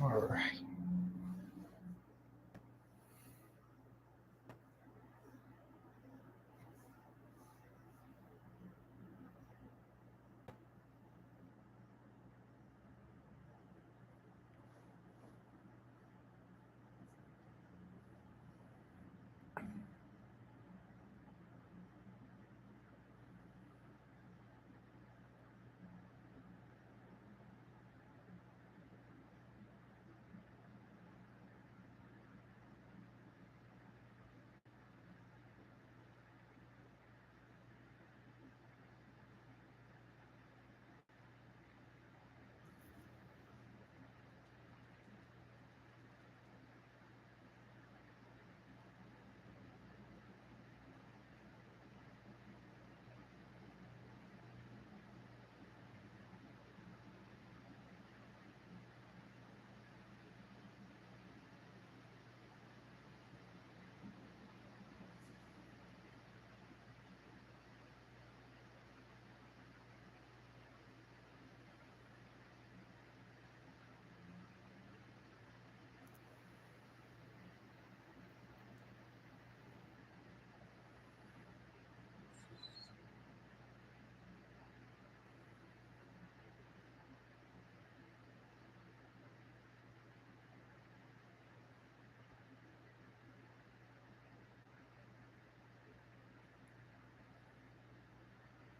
All right.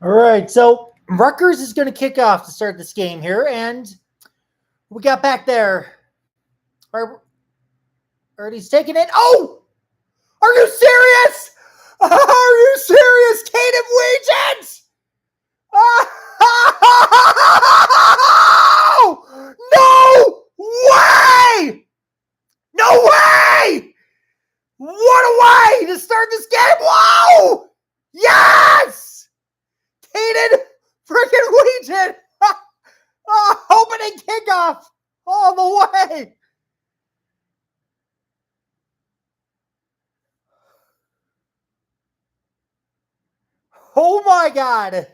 All right. So Rutgers is going to kick off to start this game here, and we got back there. Already's taking it. Oh! Are you serious? Are you serious, Caden Weegent? Oh! No way! No way! What a way to start this game! Whoa! Yes! Caden freaking Weegent! Opening kickoff all the way! Oh my God!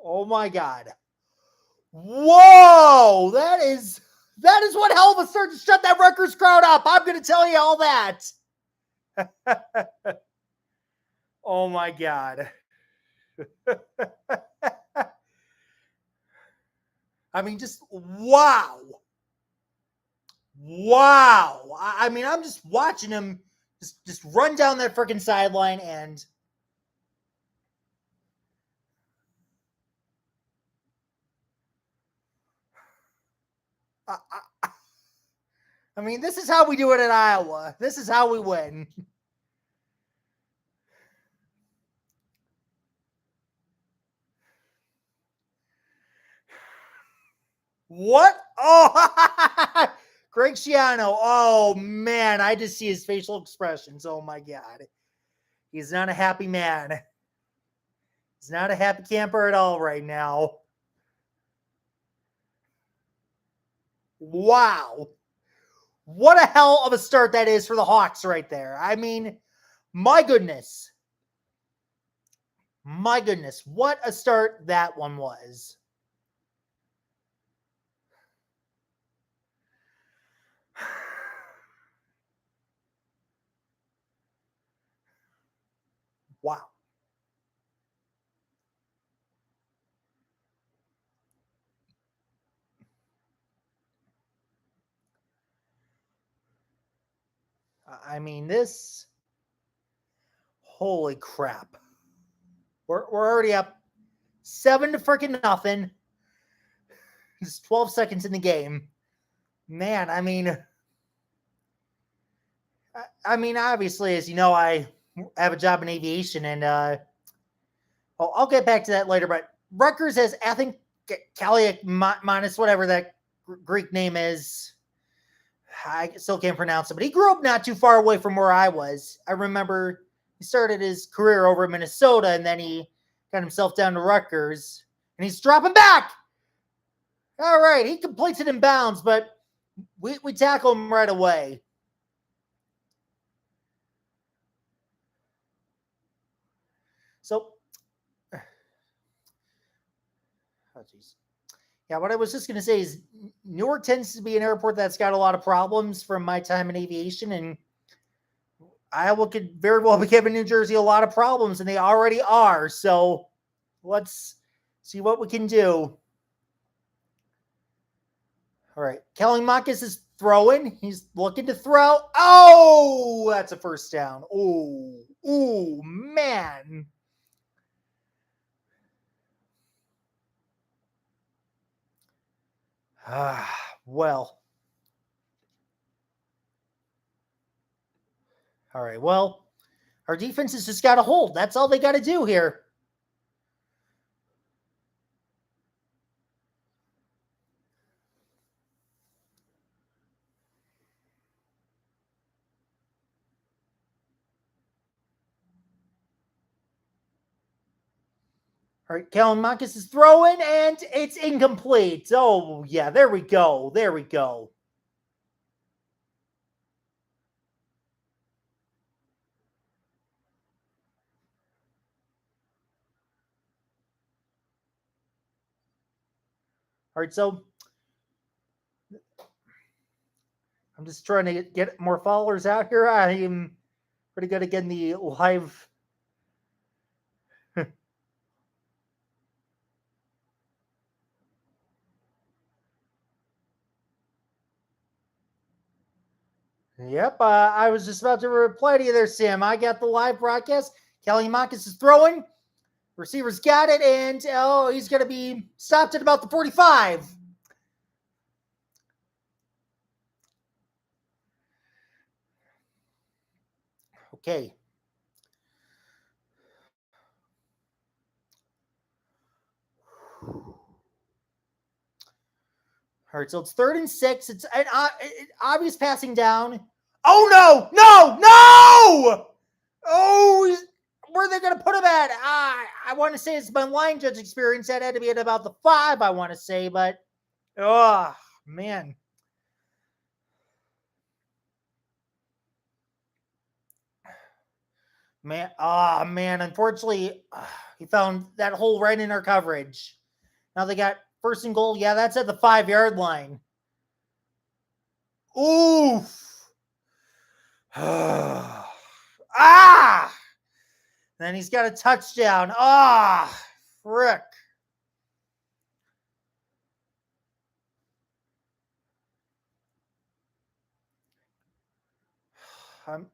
Oh my God! Whoa! That is one hell of a start to shut that Rutgers crowd up. I'm going to tell you all that. Oh my God! I mean, just wow. Wow. I mean, I'm just watching him just run down that freaking sideline and I mean, this is how we do it at Iowa. This is how we win. What? Oh, Greg Schiano. Oh, man. I just see his facial expressions. Oh, my God. He's not a happy man. He's not a happy camper at all right now. Wow. What a hell of a start that is for the Hawks right there. I mean, my goodness. My goodness. What a start that one was. Wow. I mean, this. Holy crap. We're already up 7 to freaking nothing. Just 12 seconds in the game. Man, I mean, obviously, as you know, I have a job in aviation, and I'll get back to that later. But Rutgers has, I think, Kaliak minus whatever that Greek name is. I still can't pronounce it, but he grew up not too far away from where I was. I remember he started his career over in Minnesota, and then he got himself down to Rutgers, and he's dropping back. All right, he completes it in bounds, but we tackle him right away. Oh, jeez. Yeah, what I was just going to say is Newark tends to be an airport that's got a lot of problems from my time in aviation, and Iowa could very well be giving New Jersey a lot of problems, and they already are. So let's see what we can do. All right. Kelly Marcus is throwing. He's looking to throw. Oh, that's a first down. Oh, man. Well. All right. Well, our defense has just got to hold. That's all they got to do here. All right, Kellen Marcus is throwing, and it's incomplete. Oh, yeah, there we go. There we go. All right, so I'm just trying to get more followers out here. I am pretty good at getting the live. Yep, I was just about to reply to you there, Sam. I got the live broadcast. Kelly Marcus is throwing. Receiver's got it, and he's going to be stopped at about the 45. Okay. All right, so it's 3rd and 6. It's an obvious passing down. Oh, no! Oh, where are they going to put him at? I want to say it's my line judge experience. That had to be at about the 5, I want to say, but oh, man. Man, unfortunately, he found that hole right in our coverage. Now they got 1st and goal. Yeah, that's at the 5-yard line. Oof. Then he's got a touchdown. Frick. I'm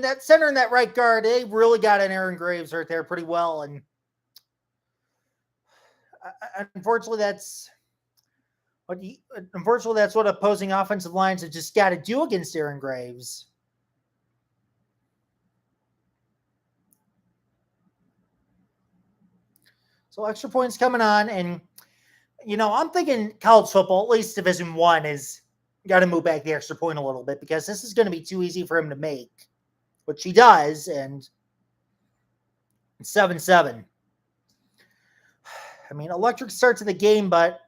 that center and that right guard, they really got an Aaron Graves right there pretty well. And unfortunately, that's what opposing offensive lines have just got to do against Aaron Graves. So extra points coming on, and I'm thinking college football, at least Division I, is got to move back the extra point a little bit because this is going to be too easy for him to make, which he does, and 7-7. I mean, electric start to the game, but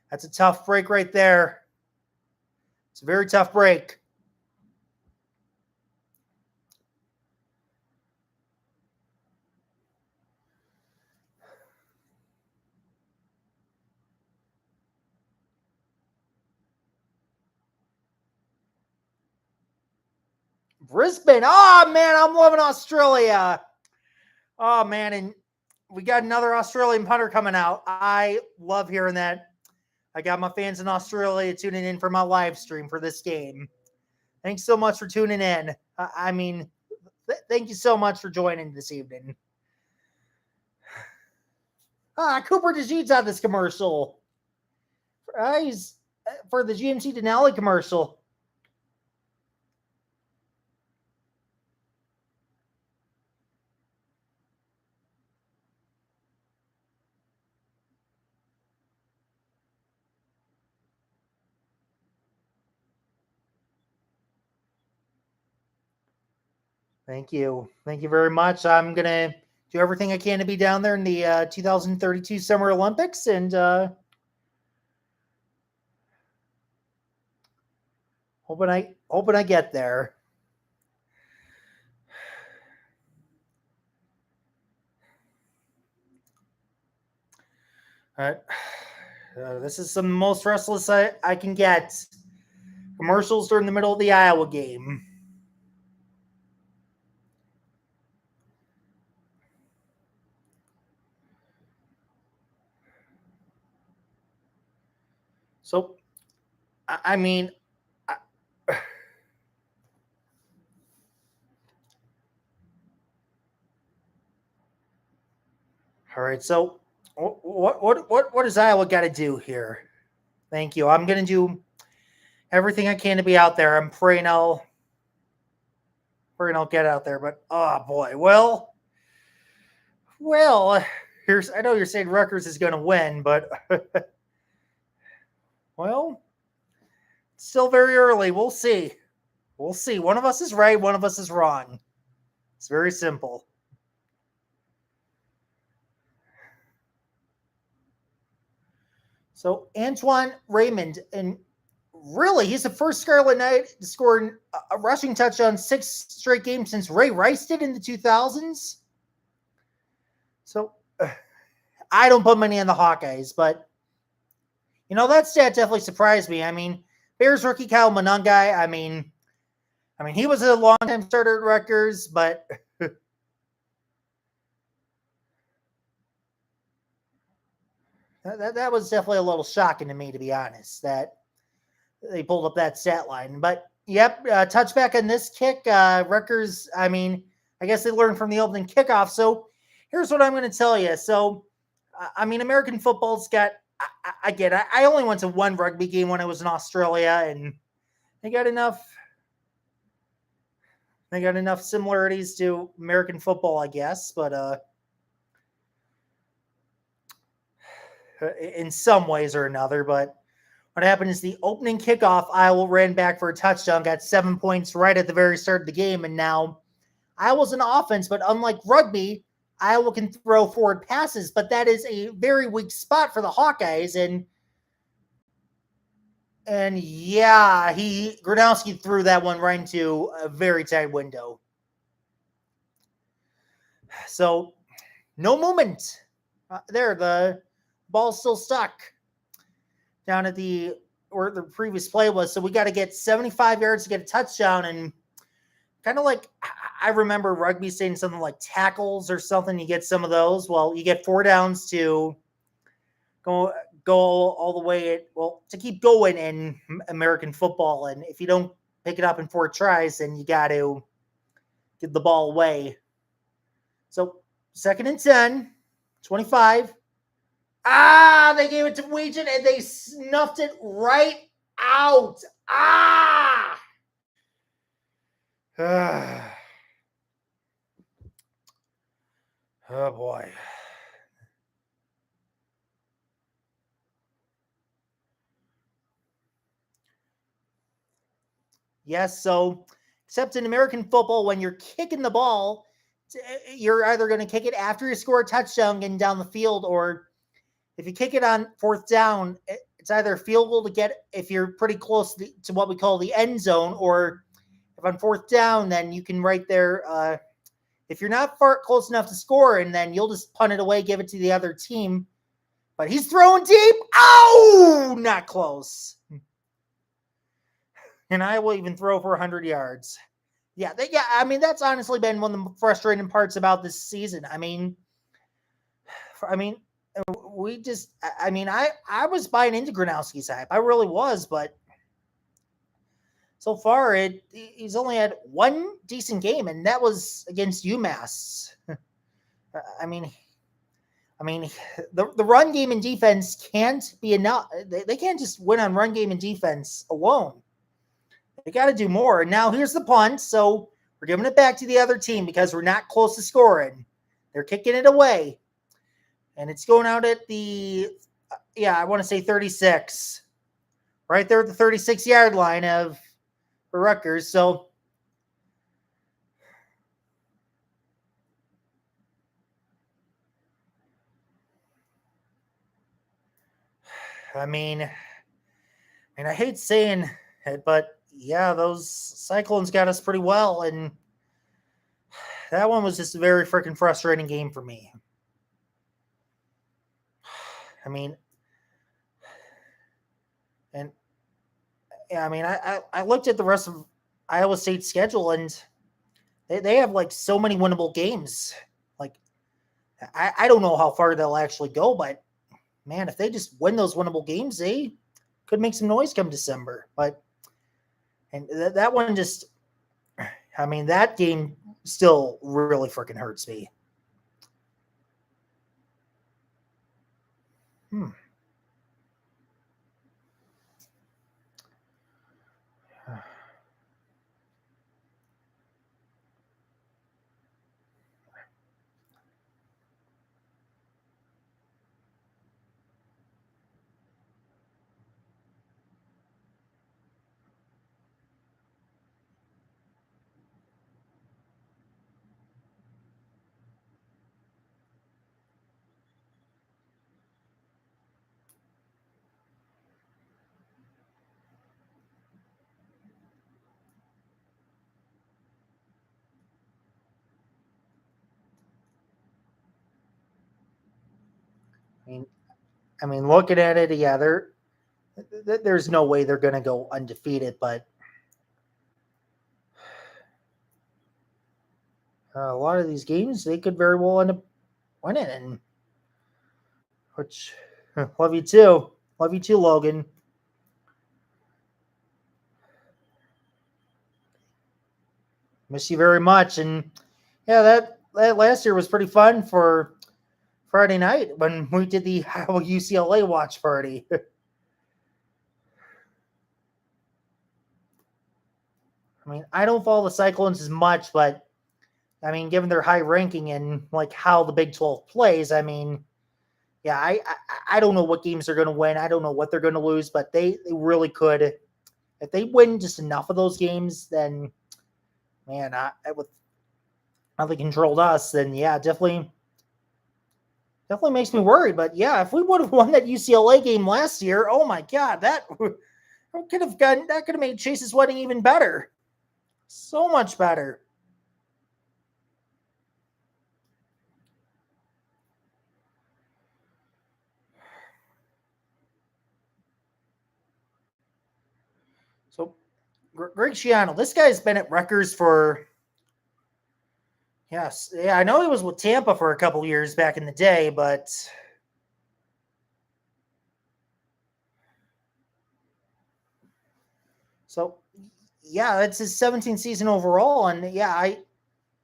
that's a tough break right there. It's a very tough break. Brisbane. Oh, man, I'm loving Australia. Oh, man, and we got another Australian punter coming out. I love hearing that. I got my fans in Australia tuning in for my live stream for this game. Thanks so much for tuning in. Thank you so much for joining this evening. Cooper DeJeet's on this commercial. He's for the GMC Denali commercial. Thank you. Thank you very much. I'm going to do everything I can to be down there in the 2032 Summer Olympics, and hoping I get there. Uh, this is the most restless I can get. Commercials during the middle of the Iowa game. So, I mean, I, all right. So, what does Iowa got to do here? Thank you. I'm gonna do everything I can to be out there. I'm praying I'll get out there. But oh boy, well. Here's I know you're saying Rutgers is gonna win, but well, still very early. We'll see. We'll see. One of us is right. One of us is wrong. It's very simple. So Antoine Raymond, and really, he's the first Scarlet Knight to score a rushing touchdown 6 straight games since Ray Rice did in the 2000s. So I don't put money on the Hawkeyes, but that stat definitely surprised me. I mean, Bears rookie Kyle Monangai. I mean, he was a long-time starter at Rutgers, but that was definitely a little shocking to me, to be honest, that they pulled up that stat line. But yep, touchback on this kick. Rutgers, I guess they learned from the opening kickoff. So here's what I'm going to tell you. So, American football's got, I get it. I only went to one rugby game when I was in Australia, and they got enough. They got enough similarities to American football, I guess, but in some ways or another. But what happened is the opening kickoff, Iowa ran back for a touchdown, got 7 points right at the very start of the game, and now Iowa's an offense, but unlike rugby, Iowa can throw forward passes, but that is a very weak spot for the Hawkeyes, and yeah, Gronowski threw that one right into a very tight window. So no movement there. The ball's still stuck down at where the previous play was. So we got to get 75 yards to get a touchdown. And kind of like, I remember rugby saying something like tackles or something. You get some of those. Well, you get 4 downs to go all the way, to keep going in American football. And if you don't pick it up in 4 tries, then you got to give the ball away. So 2nd and 10, 25. They gave it to Weegan and they snuffed it right out. Oh boy. Yes, so except in American football, when you're kicking the ball, you're either going to kick it after you score a touchdown getting down the field, or if you kick it on 4th down, it's either a field goal to get if you're pretty close to what we call the end zone, or if on 4th down, then you can right there. If you're not close enough to score, and then you'll just punt it away, give it to the other team. But he's throwing deep. Oh, not close. And I will even throw for 100 yards. Yeah, that's honestly been one of the frustrating parts about this season. We just, I was buying into Gronowski's hype. I really was, but so far he's only had one decent game, and that was against UMass. The run game and defense can't be enough. They can't just win on run game and defense alone. They got to do more. And now here's the punt. So we're giving it back to the other team because we're not close to scoring. They're kicking it away. And it's going out at I want to say 36. Right there at the 36-yard line for Rutgers. So I hate saying it, but yeah, those Cyclones got us pretty well, and that one was just a very freaking frustrating game for me. I mean, and yeah, I mean, I looked at the rest of Iowa State's schedule, and they have like so many winnable games. Like, I don't know how far they'll actually go, but man, if they just win those winnable games, they could make some noise come December. But and that one just, I mean, that game still really freaking hurts me. Hmm. I mean, looking at it, yeah, there's no way they're going to go undefeated, but a lot of these games they could very well end up winning. And which, love you too, Logan. Miss you very much. And yeah, that last year was pretty fun for Friday night when we did the UCLA watch party. I mean, I don't follow the Cyclones as much, but I mean, given their high ranking and like how the Big 12 plays, I mean, yeah, I don't know what games they're going to win. I don't know what they're going to lose, but they really could. If they win just enough of those games, then man, with how they controlled us, then yeah, definitely makes me worried. But yeah, if we would have won that UCLA game last year, oh my god, that could have made Chase's wedding even better, so much better. So Greg Schiano, this guy's been at Rutgers for yes, yeah, I know he was with Tampa for a couple years back in the day, but so yeah, it's his 17th season overall, and I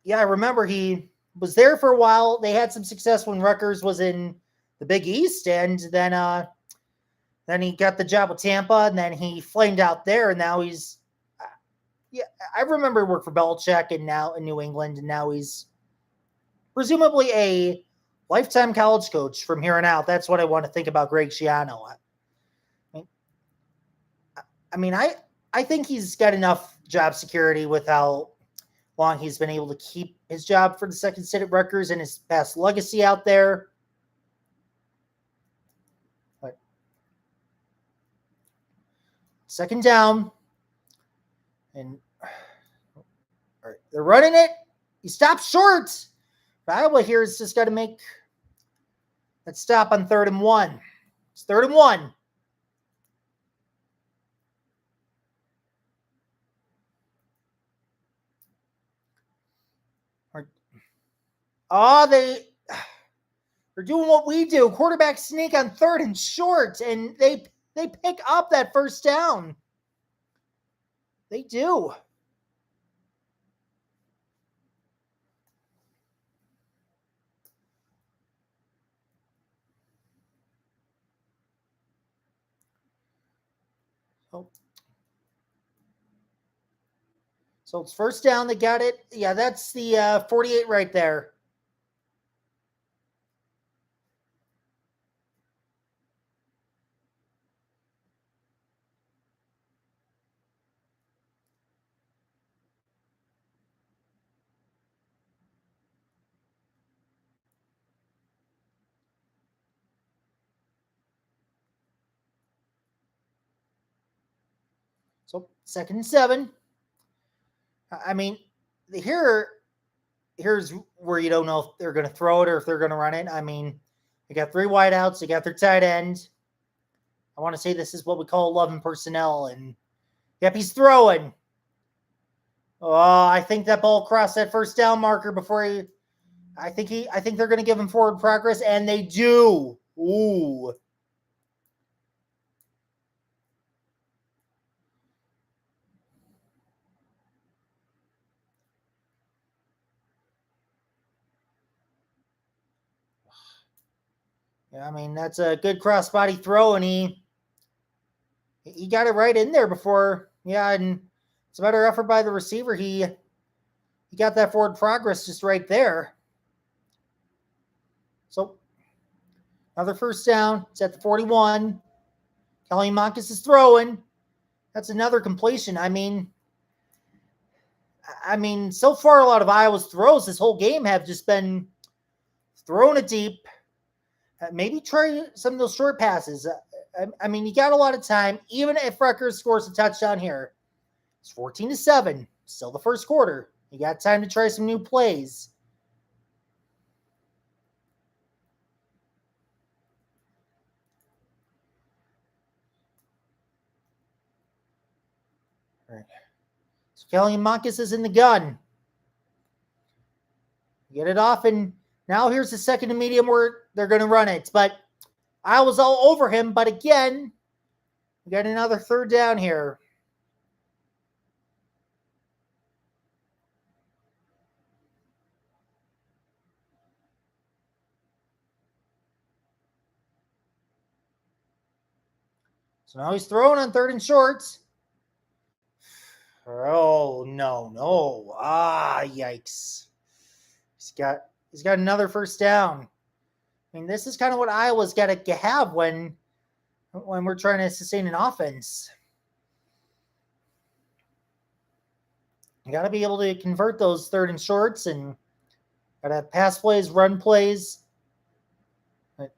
remember he was there for a while. They had some success when Rutgers was in the Big East, and then he got the job with Tampa, and then he flamed out there, and now he's yeah. I remember he worked for Belichick, and now in New England, and now he's presumably a lifetime college coach from here on out. That's what I want to think about Greg Schiano. mean, I mean, I think he's got enough job security with how long he's been able to keep his job for the second stint at Rutgers and his past legacy out there. But second down, and they're running it. He stops short. But Iowa here has just got to make that stop on 3rd and 1. It's 3rd and 1. Oh, they're doing what we do. Quarterback sneak on 3rd and short, and they pick up that first down. They do. Oh. So it's first down. They got it. Yeah, that's the 48 right there. So 2nd and 7. I mean, here's where you don't know if they're going to throw it or if they're going to run it. I mean, They got 3 wideouts. They got their tight end. I want to say this is what we call 11 personnel. And yep, he's throwing. Oh, I think that ball crossed that first down marker before he. I think they're going to give him forward progress, and they do. Ooh. Yeah, I mean, that's a good cross-body throw, and he got it right in there before. Yeah, and it's a better effort by the receiver. He got that forward progress just right there. So, another first down. It's at the 41. Kallimakis is throwing. That's another completion. I mean, so far a lot of Iowa's throws this whole game have just been throwing it deep. Maybe try some of those short passes. I mean, you got a lot of time. Even if Rutgers scores a touchdown here, it's 14-7. Still the first quarter. You got time to try some new plays. All right. So Kallimakis is in the gun. Get it off, and now here's the second and medium where they're going to run it. But I was all over him. But again, we got another third down here. So now he's throwing on third and shorts. Oh, no. Yikes. He's got another first down. I mean, this is kind of what Iowa's got to have when we're trying to sustain an offense. You got to be able to convert those third and shorts, and got to have pass plays, run plays. But,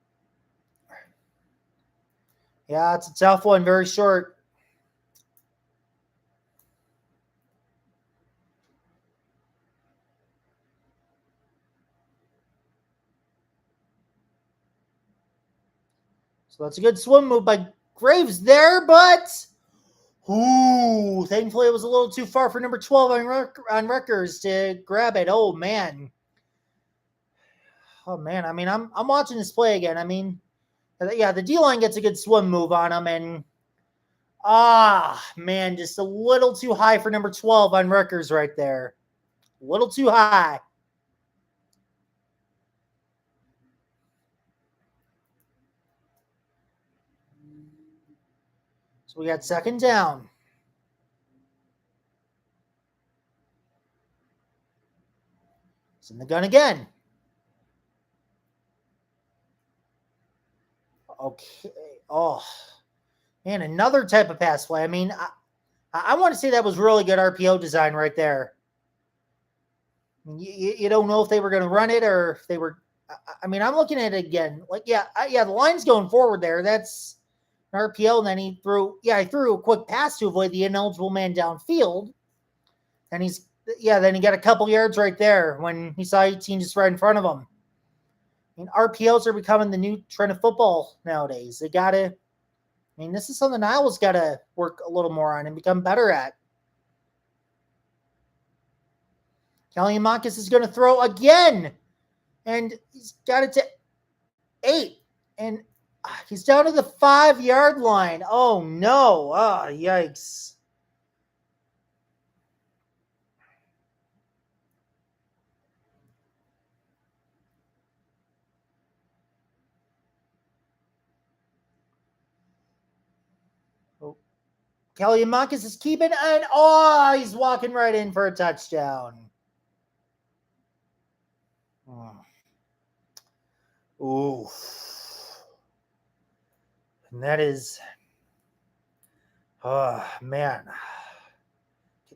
yeah, it's a tough one, very short. So that's a good swim move by Graves there, but thankfully it was a little too far for number 12 on Rutgers to grab it. Oh man. I mean, I'm watching this play again. I mean, yeah, the D-line gets a good swim move on him, and man, just a little too high for number 12 on Rutgers right there. A little too high. So we got second down. It's in the gun again. Okay. Oh, man, another type of pass play. I mean, I want to say that was really good RPO design right there. You don't know if they were going to run it or if they were. I mean, I'm looking at it again. Like, the line's going forward there. That's an RPO, and then he threw a quick pass to avoid the ineligible man downfield. And then he got a couple yards right there when he saw 18 just right in front of him. I mean, RPOs are becoming the new trend of football nowadays. This is something Iowa's got to work a little more on and become better at. Kallimakis is going to throw again, and he's got it to 8, and he's down to the 5-yard line. Oh, no. Yikes. Kallimakis is keeping, and he's walking right in for a touchdown. Ooh. And that is, man.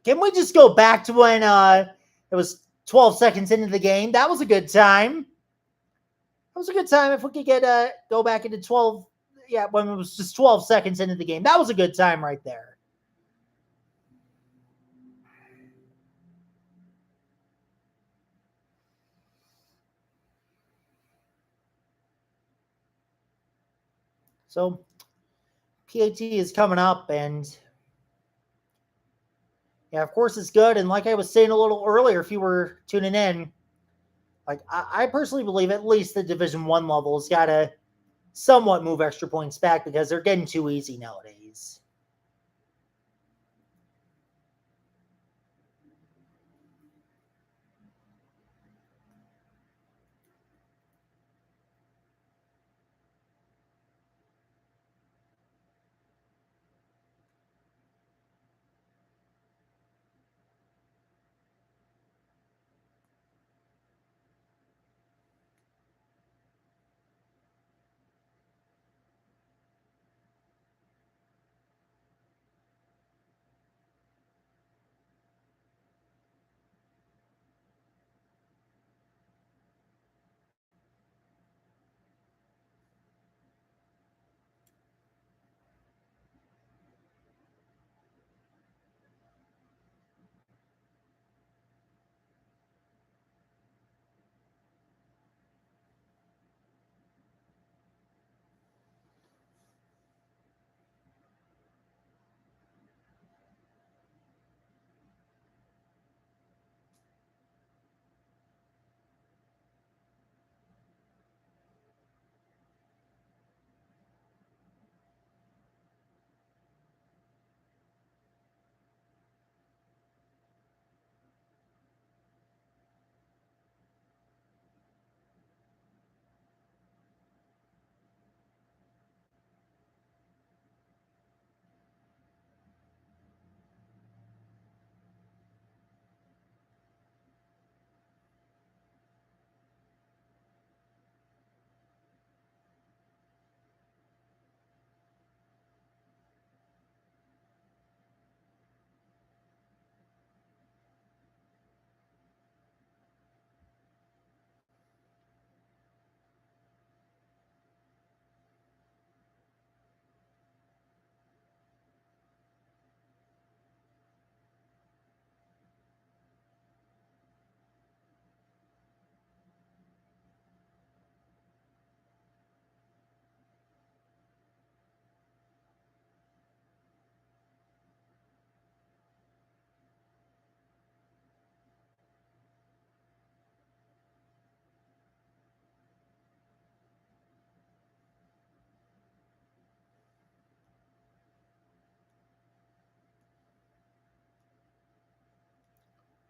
Can we just go back to when it was 12 seconds into the game? That was a good time. That was a good time. If we could get go back into 12, when it was just 12 seconds into the game. That was a good time right there. So PAT is coming up, and yeah, of course it's good. And like I was saying a little earlier, if you were tuning in, like I personally believe at least the Division One level has got to somewhat move extra points back because they're getting too easy nowadays.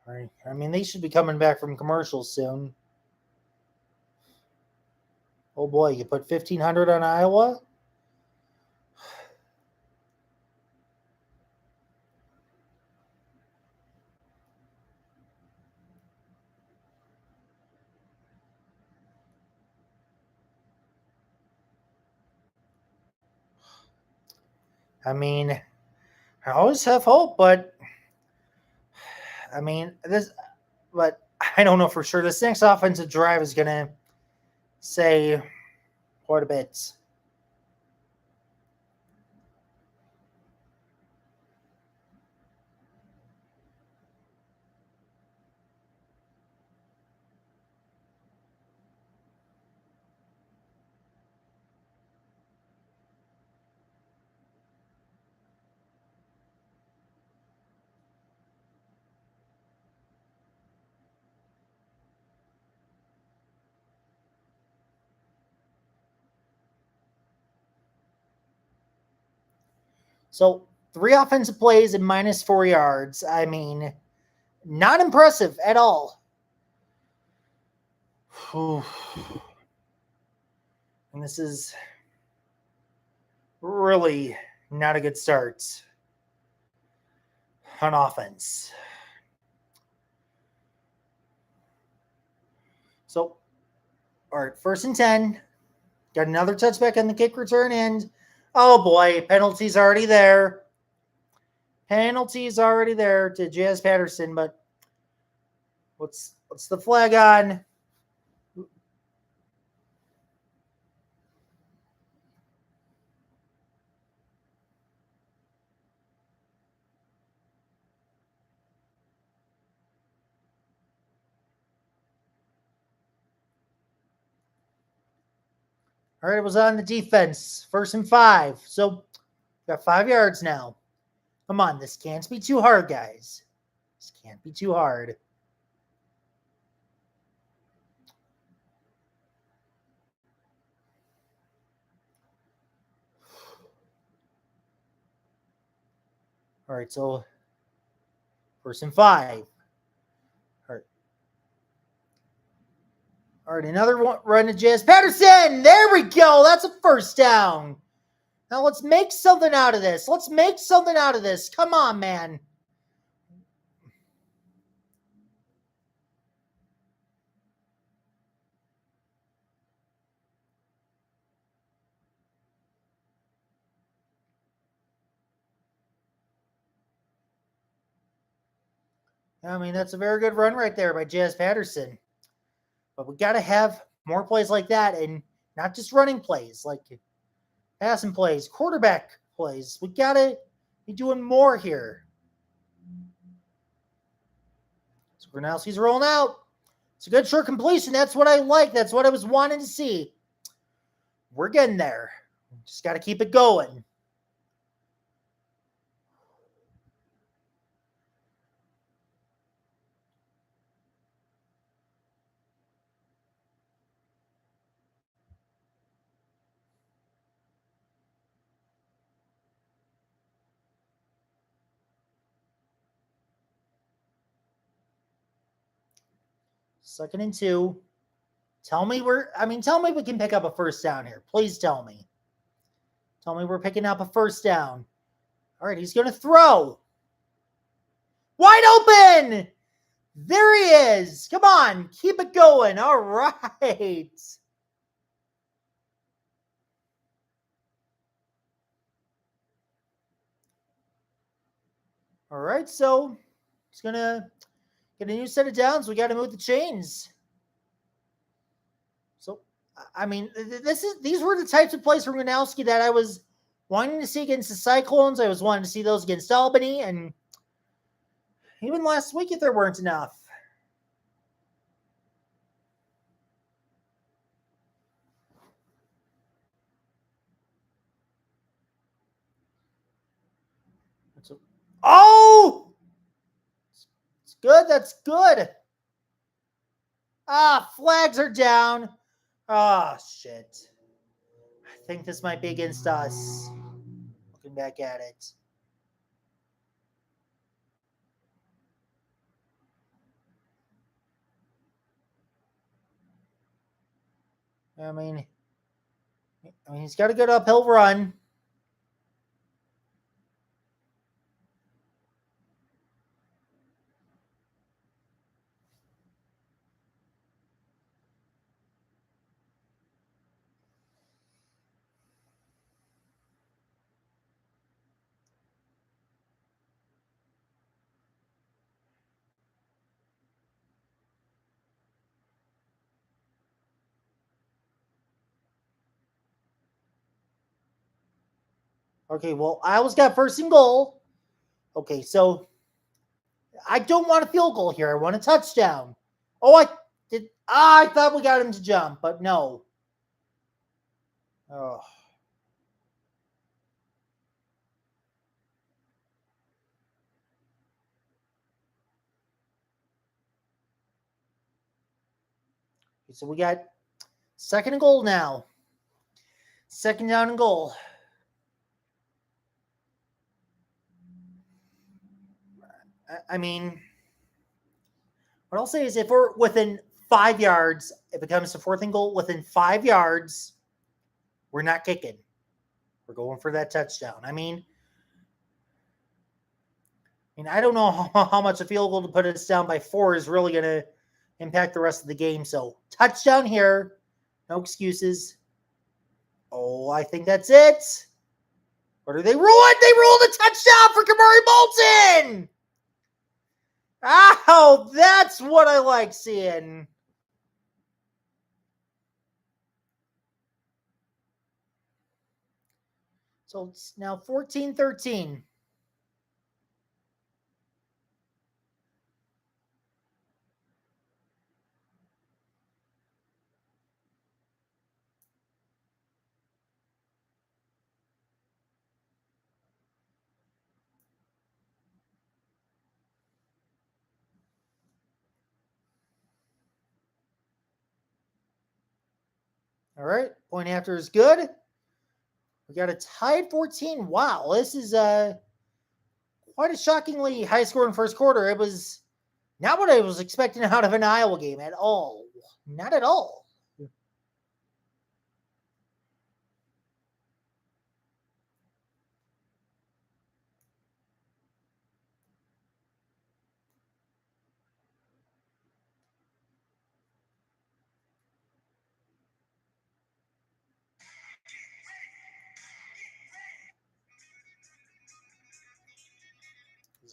Right. I mean, they should be coming back from commercials soon. Oh boy, you put 1,500 on Iowa. I mean, I always have hope, but I mean this. But I don't know for sure. This next offensive drive is gonna say quite a bit. So 3 offensive plays and -4 yards. I mean, not impressive at all. And this is really not a good start on offense. So, all right, 1st and 10. Got another touchback on the kick return, and oh boy, penalty's already there. Penalty's already there to Jazz Patterson, but what's the flag on? All right, it was on the defense. 1st and 5. So got 5 yards now. Come on, this can't be too hard, guys. This can't be too hard. All right, so 1st and 5. All right. All right, another run to Jazz Patterson. There we go. That's a 1st down. Now let's make something out of this. Let's make something out of this. Come on, man. I mean, that's a very good run right there by Jazz Patterson. But we got to have more plays like that and not just running plays, like passing plays, quarterback plays. We got to be doing more here. So Gronowski's rolling out. It's a good short completion. That's what I like. That's what I was wanting to see. We're getting there. Just got to keep it going. Second and 2. Tell me we can pick up a 1st down here. Please tell me. Tell me we're picking up a 1st down. All right, he's going to throw. Wide open! There he is. Come on, keep it going. All right. All right, so he's going to get a new set of downs. We got to move the chains. So, I mean, these were the types of plays from Gronowski that I was wanting to see against the Cyclones. I was wanting to see those against Albany, and even last week if there weren't enough. Oh! It's good. That's good. Flags are down. Shit. I think this might be against us. Looking back at it. I mean, he's got a good uphill run. Okay, well, Iowa's got 1st and goal. Okay, so I don't want a field goal here. I want a touchdown. Oh, I thought we got him to jump, but no. Oh. So we got 2nd and goal now. 2nd down and goal. I mean, what I'll say is if we're within 5 yards, if it comes to 4th and goal, within 5 yards, we're not kicking. We're going for that touchdown. I mean, I don't know how much a field goal to put us down by 4 is really going to impact the rest of the game. So touchdown here. No excuses. Oh, I think that's it. What do they rule it? They ruled a touchdown for Kamari Bolton. Oh, that's what I like seeing. So it's now 14-13. All right, point after is good. We got a tied 14. Wow, this is quite a shockingly high scoring first quarter. It was not what I was expecting out of an Iowa game at all. Not at all.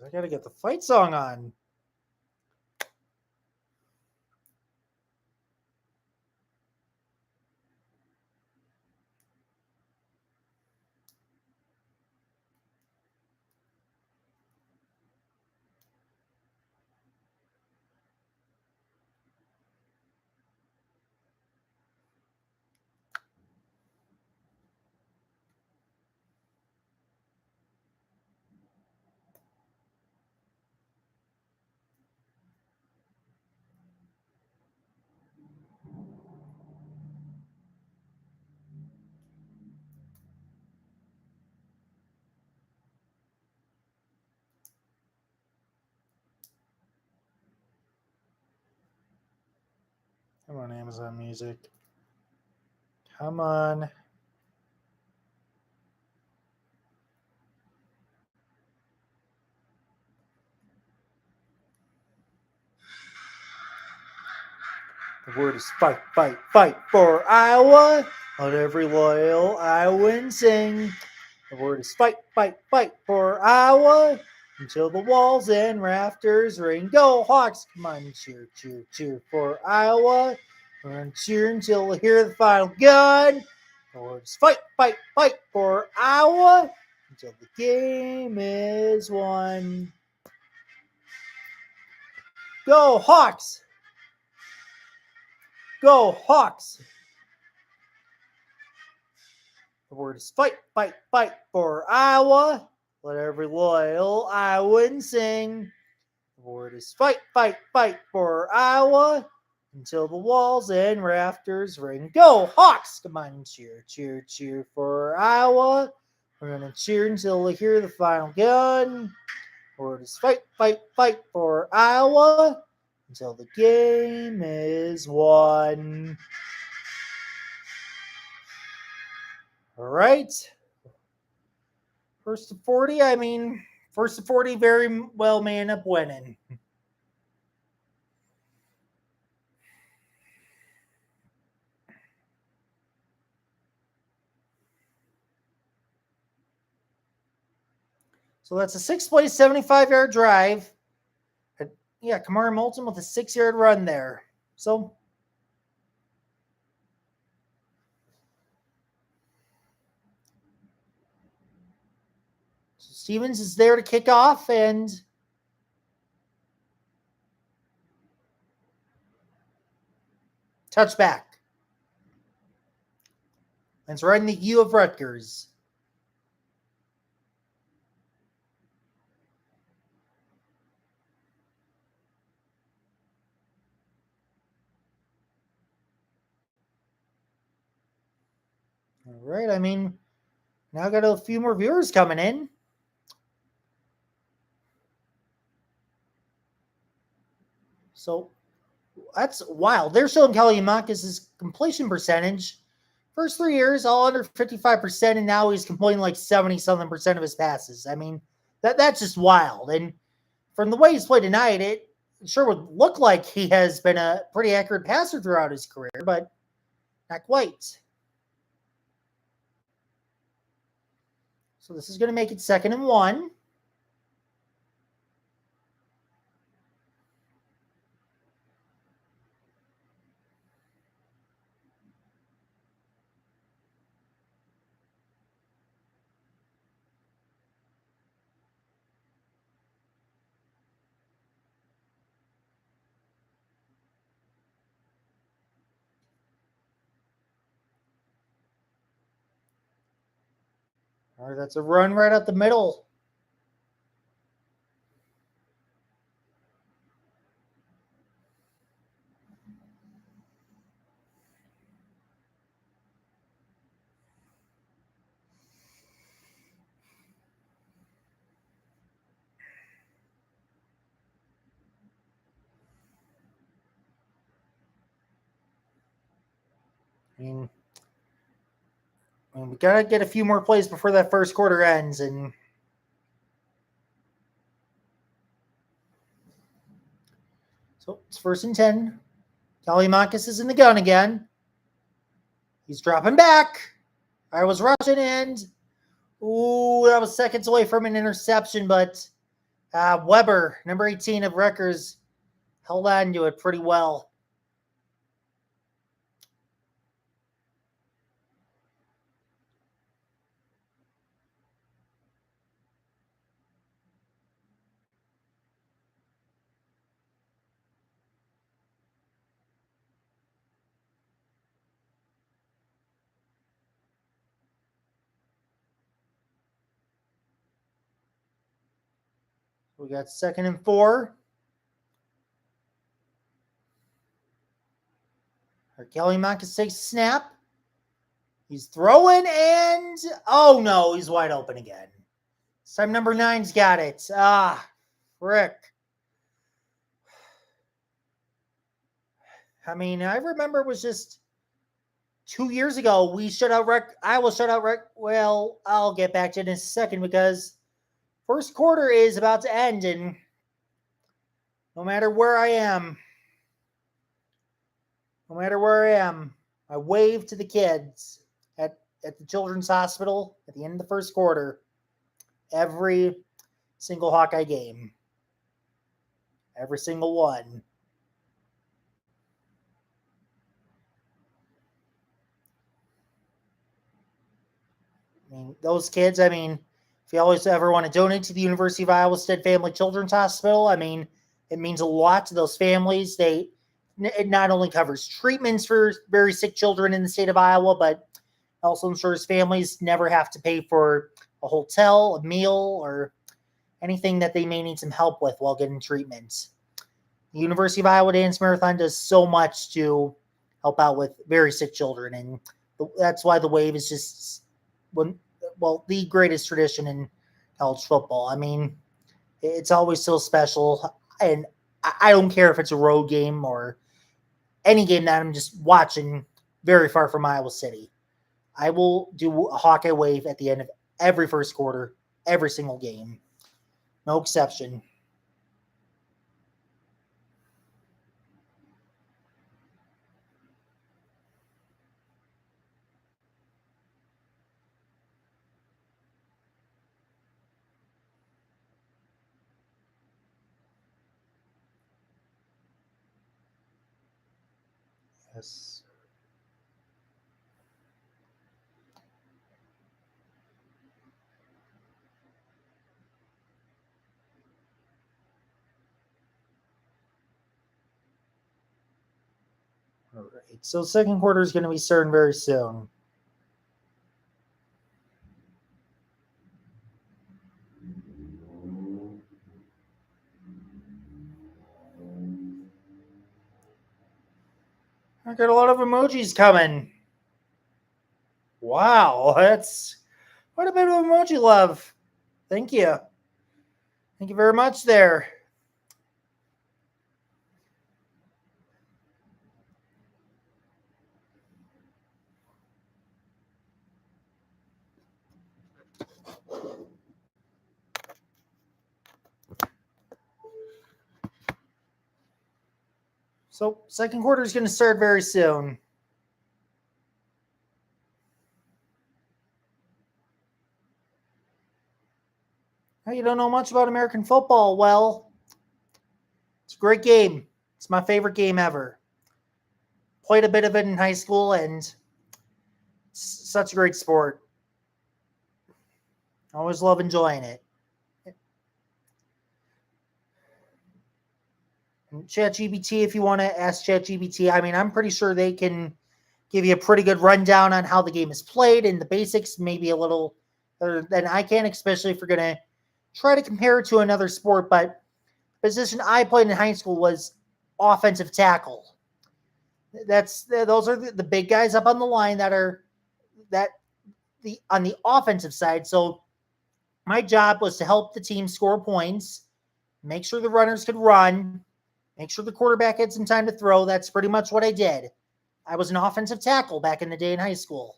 I got to get the fight song on. Come on, Amazon Music. Come on. The word is fight, fight, fight for Iowa. Let every loyal Iowan sing. The word is fight, fight, fight for Iowa. Until the walls and rafters ring. Go Hawks! Come on, cheer, cheer, cheer for Iowa. We're going to cheer until we hear the final gun. The word is fight, fight, fight for Iowa. Until the game is won. Go Hawks! Go Hawks! The word is fight, fight, fight for Iowa. Let every loyal Iowan sing. The word is fight, fight, fight for Iowa. Until the walls and rafters ring. Go Hawks! Come on, cheer, cheer, cheer for Iowa. We're going to cheer until we hear the final gun. The word is fight, fight, fight for Iowa. Until the game is won. All right. First to 40, first to 40 very well may end up winning. So that's a sixth place, 75-yard drive. Yeah, Kamara Moulton with a 6-yard run there. So Stevens is there to kick off and touchback. And it's right in the U of Rutgers. All right, now got a few more viewers coming in. So that's wild. They're showing Kaliamakis' completion percentage. First 3 years, all under 55%, and now he's completing like 70-something% of his passes. That's just wild. And from the way he's played tonight, it sure would look like he has been a pretty accurate passer throughout his career, but not quite. So this is going to make it 2nd and 1. All right, that's a run right up the middle. I mean, we gotta get a few more plays before that first quarter ends, and so it's 1st and 10. Kalimakis is in the gun again. He's dropping back. I was rushing in. Ooh, that was seconds away from an interception, but Weber, number 18 of Rutgers, held on to it pretty well. We got 2nd and 4. Kalimakis takes a snap. He's throwing and oh no, he's wide open again. This time number 9's got it. Frick. I mean, I remember it was just 2 years ago we shut out Iowa shut out well, I'll get back to it in a second because first quarter is about to end, and no matter where I am, I wave to the kids at the Children's Hospital at the end of the first quarter. Every single Hawkeye game. Every single one. I mean, those kids, if you always ever want to donate to the University of Iowa Stead Family Children's Hospital, it means a lot to those families. It not only covers treatments for very sick children in the state of Iowa, but also ensures families never have to pay for a hotel, a meal, or anything that they may need some help with while getting treatment. The University of Iowa Dance Marathon does so much to help out with very sick children, and that's why the wave is just the greatest tradition in college football. It's always so special, and I don't care if it's a road game or any game that I'm just watching very far from Iowa City. I will do a Hawkeye wave at the end of every first quarter, every single game. No exception. Yes. All right. So second quarter is going to be starting very soon. I got a lot of emojis coming. Wow, that's quite a bit of emoji love. Thank you. Thank you very much there. So second quarter is going to start very soon. You don't know much about American football. Well, it's a great game. It's my favorite game ever. Played a bit of it in high school, and it's such a great sport. I always love enjoying it. ChatGPT, if you want to ask ChatGPT, I'm pretty sure they can give you a pretty good rundown on how the game is played and the basics, maybe a little better than I can, especially if you're going to try to compare it to another sport. But the position I played in high school was offensive tackle. Those are the big guys up on the line on the offensive side. So my job was to help the team score points, make sure the runners could run, make sure the quarterback had some time to throw. That's pretty much what I did. I was an offensive tackle back in the day in high school.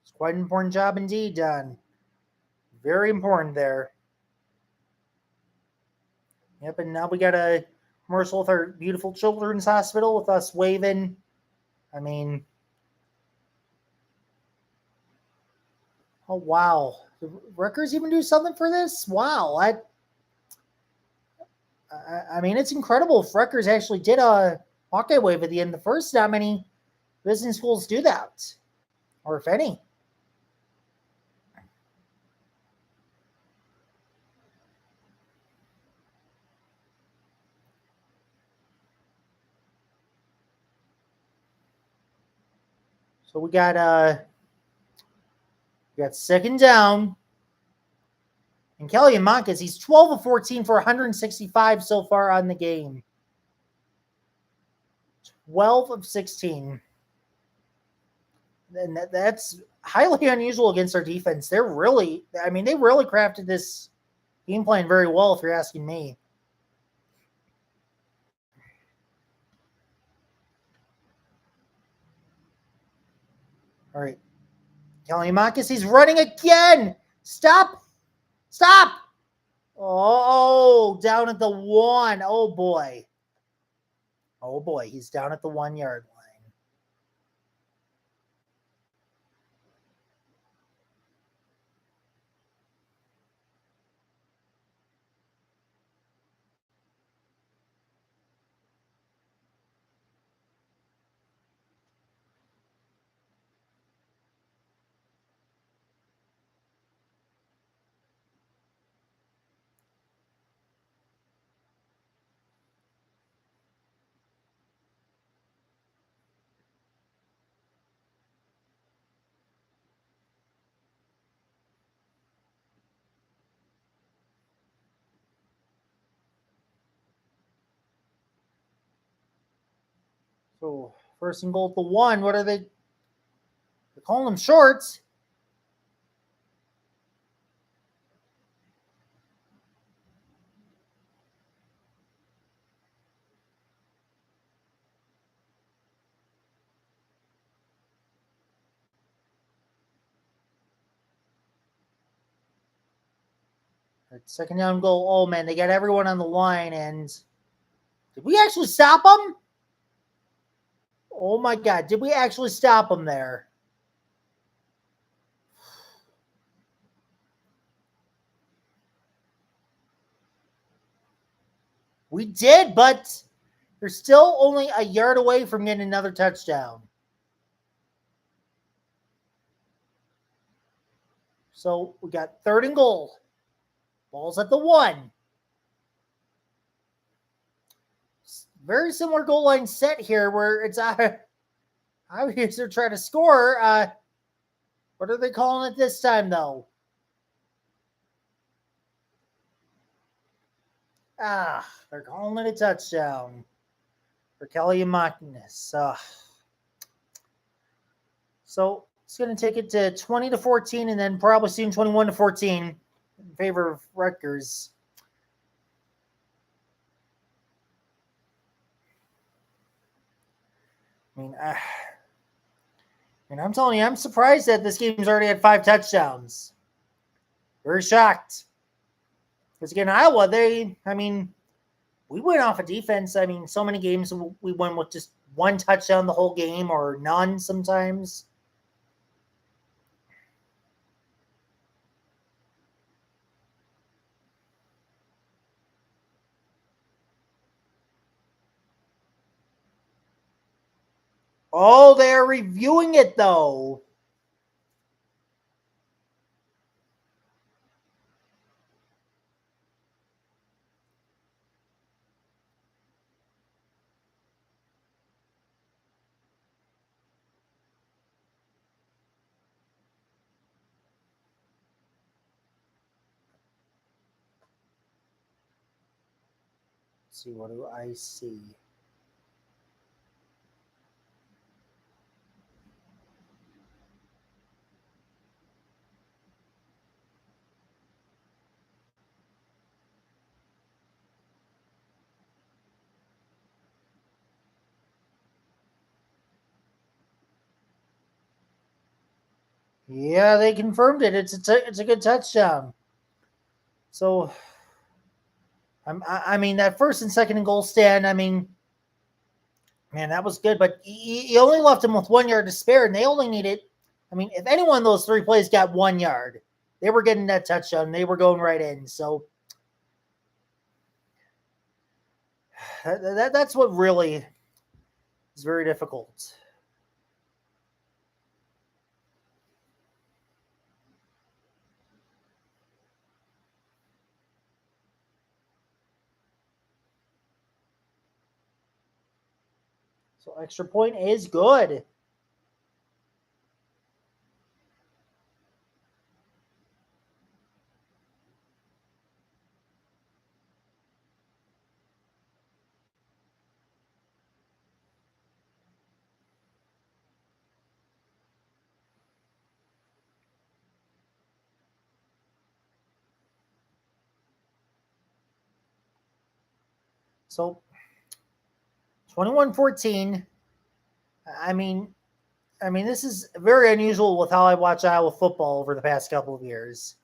It's quite an important job indeed done. Very important there. Yep, and now we got a commercial with our beautiful children's hospital with us waving. I mean, oh wow. Did Rutgers even do something for this? Wow. I mean, it's incredible if Rutgers actually did a Hawkeye wave at the end of the first. Not many business schools do that, or if any. So we got second down. And Kelly and Monkas, he's 12 of 14 for 165 so far on the game. 12 of 16. And that's highly unusual against our defense. They really crafted this game plan very well, if you're asking me. All right. Kallimakis, he's running again. Stop. Stop. Oh, down at the 1. Oh, boy. Oh, boy. He's down at the 1-yard line. So, first and goal at the 1. What are they? They're calling them shorts. Second down goal. Oh, man, they got everyone on the line. And did we actually stop them? Oh, my God. Did we actually stop them there? We did, but they're still only a yard away from getting another touchdown. So we got third and goal. Ball's at the 1. Very similar goal line set here where it's obvious they're trying to score. What are they calling it this time, though? They're calling it a touchdown for Kelly and Martinez. So it's going to take it to 20-14, and then probably soon 21-14 in favor of Rutgers. I mean, and I'm telling you, I'm surprised that this game's already had 5 touchdowns. Very shocked. Because again, Iowa, we went off of defense. I mean, so many games we went with just 1 touchdown the whole game or none sometimes. Oh, they're reviewing it, though. Let's see, what do I see? Yeah, they confirmed it. It's a good touchdown. So, I mean, that first and second and goal stand. I mean, man, that was good. But you only left them with 1 yard to spare, and they only needed. I mean, if any one of those three plays got 1 yard, they were getting that touchdown. They were going right in. So that's what really is very difficult. So extra point is good. So 21-14. I mean, this is very unusual with how I watch Iowa football over the past couple of years.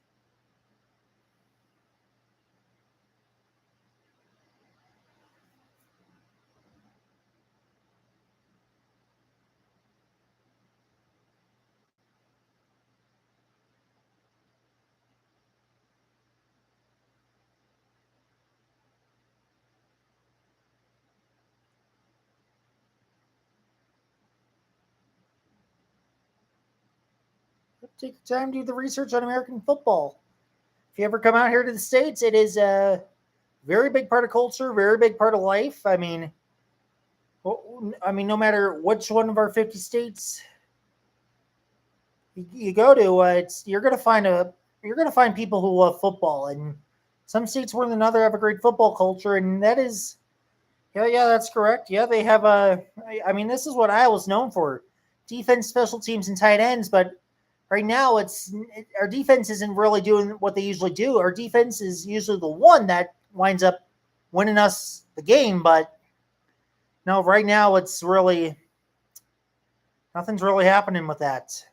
Take your time to do the research on American football. If you ever come out here to the States, it is a very big part of culture, very big part of life. No matter which one of our 50 states you go to, you're gonna find people who love football, and some states more than other have a great football culture, and that is, yeah, that's correct. Yeah, they have a. I mean, this is what Iowa's known for: defense, special teams, and tight ends. But right now, our defense isn't really doing what they usually do. Our defense is usually the one that winds up winning us the game. But no, right now it's really nothing's really happening with that.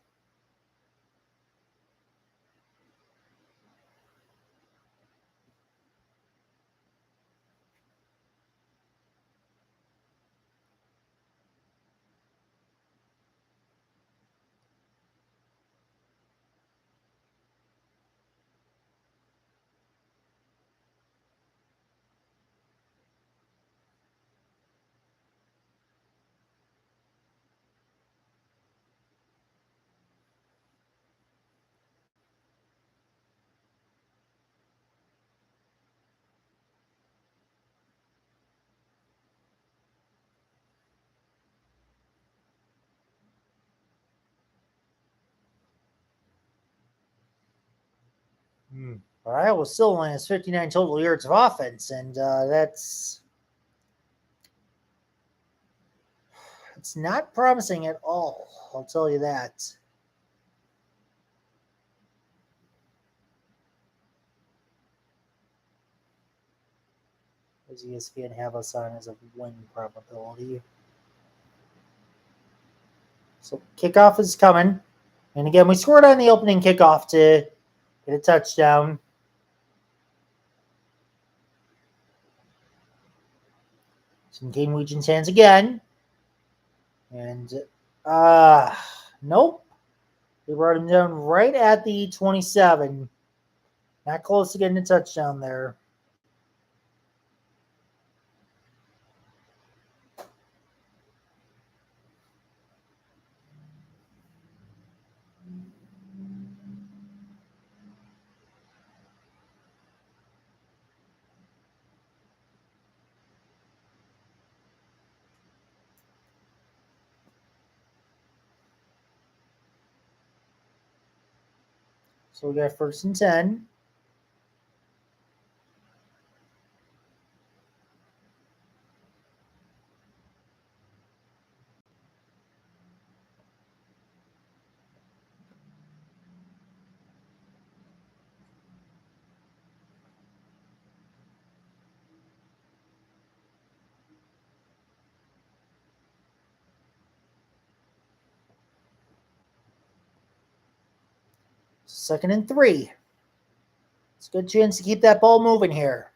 But Iowa still only has 59 total yards of offense, and that's it's not promising at all. I'll tell you that. Does ESPN have us on as a win probability? So kickoff is coming. And again, we scored on the opening kickoff to get a touchdown. Some Game Legion's hands again. And nope. They brought him down right at the 27. Not close to getting a touchdown there. So we got 1st and 10. 2nd and 3. It's a good chance to keep that ball moving here.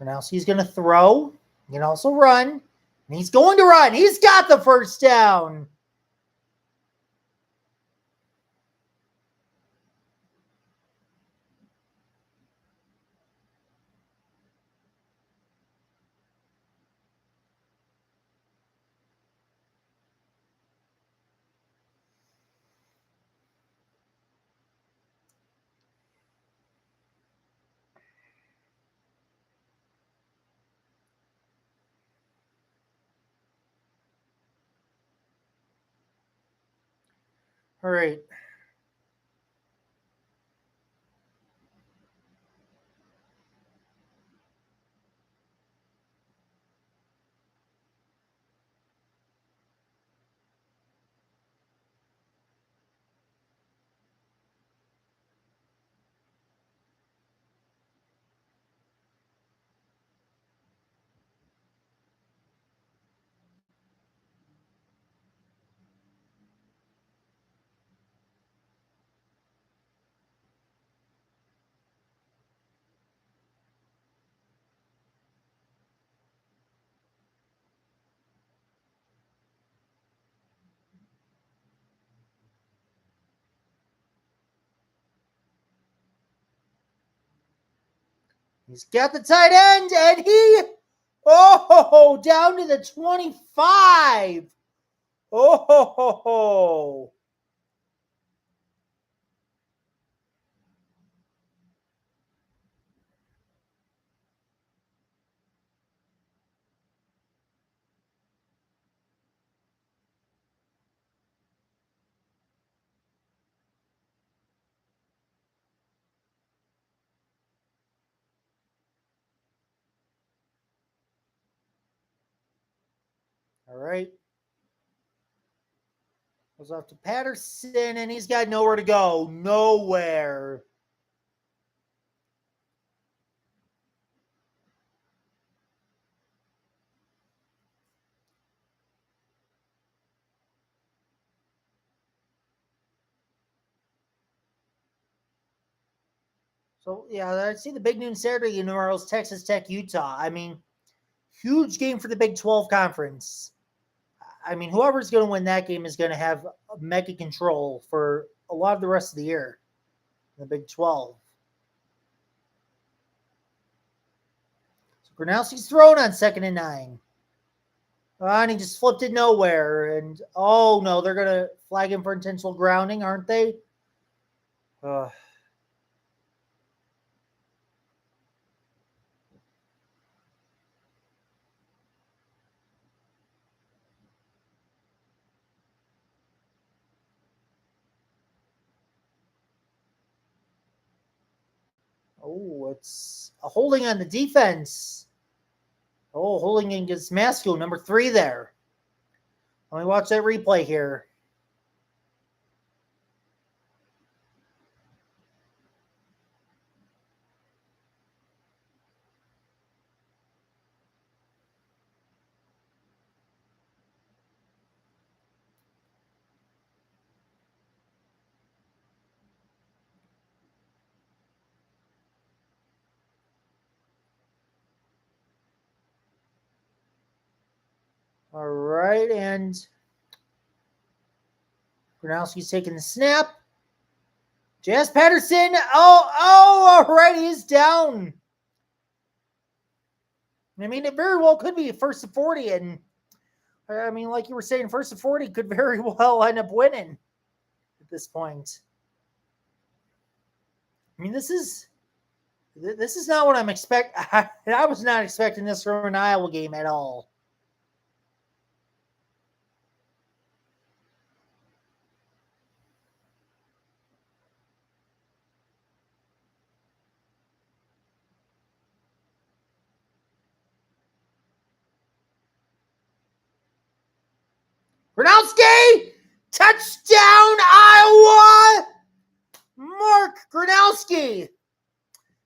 Gronowski's going to throw. He can also run. And he's going to run. He's got the first down. All right. He's got the tight end, and he, down to the 25. Oh. All right. Goes off to Patterson, and he's got nowhere to go. Nowhere. So, yeah, I see the big noon Saturday in New Orleans, Texas Tech, Utah. I mean, huge game for the Big 12 conference. I mean, whoever's going to win that game is going to have mega control for a lot of the rest of the year in the Big 12. So Gronowski's thrown on 2nd and 9. And he just flipped it nowhere. And, oh, no, they're going to flag him for intentional grounding, aren't they? Oh, it's a holding on the defense. Oh, holding against Masco, number 3 there. Let me watch that replay here. All right, and Gronowski's taking the snap. Jazz Patterson. All right, he's down. I mean, it very well could be 1st and 40, and I mean, like you were saying, 1st and 40 could very well end up winning at this point. I mean, this is not what I'm expecting. I was not expecting this from an Iowa game at all. Gronowski! Touchdown, Iowa! Mark Gronowski.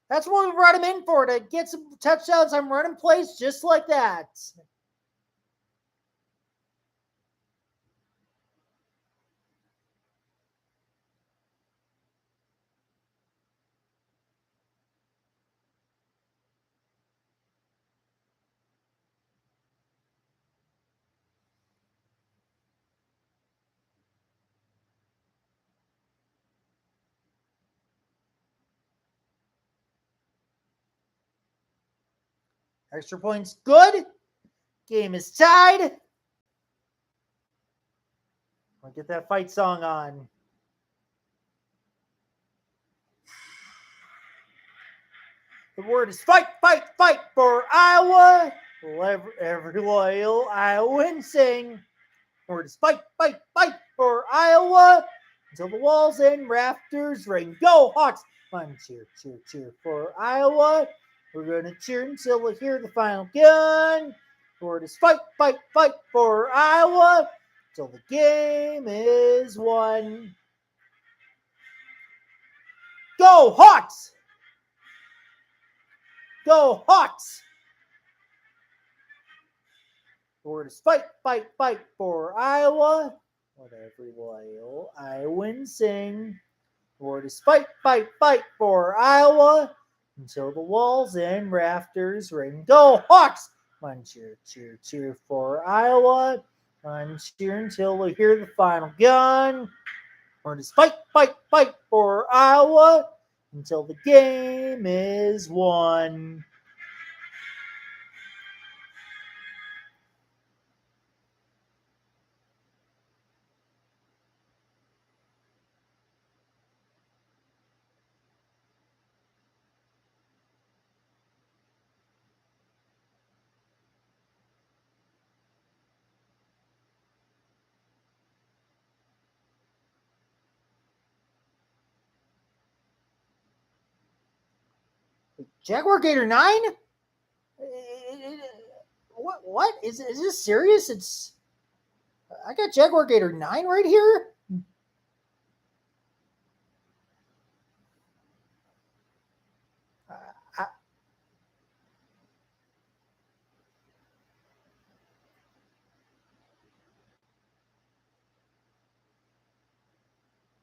That's what we brought him in for, to get some touchdowns on running plays just like that. Extra points, good. Game is tied. I'll get that fight song on. The word is fight, fight, fight for Iowa. Every loyal Iowan sing. The word is fight, fight, fight for Iowa. Until the walls and rafters ring. Go Hawks! One cheer, cheer, cheer for Iowa. We're going to cheer until we hear the final gun. The word is fight, fight, fight for Iowa. Until the game is won. Go Hawks! Go Hawks! The word is fight, fight, fight for Iowa. Let every loyal Iowan sing. The word is fight, fight, fight for Iowa. Until the walls and rafters ring. Go Hawks! One cheer, cheer, cheer for Iowa. One cheer until we hear the final gun. The word is fight, fight, fight for Iowa. Until the game is won. Jaguar Gator 9? What? Is this serious? I got Jaguar Gator 9 right here? I,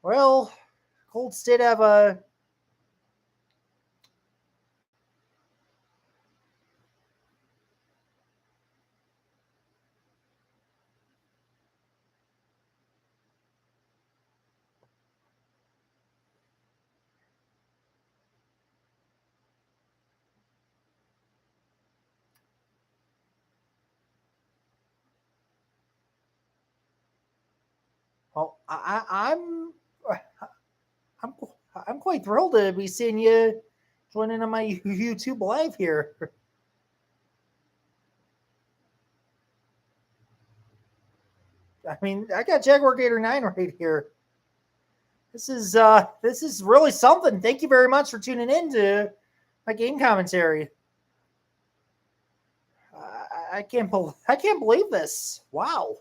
well, Colts did have a. Well, I'm I'm quite thrilled to be seeing you joining on my YouTube live here. I mean, I got Jaguar Gator 9 right here. This is really something. Thank you very much for tuning in to my game commentary. I can't believe this. Wow.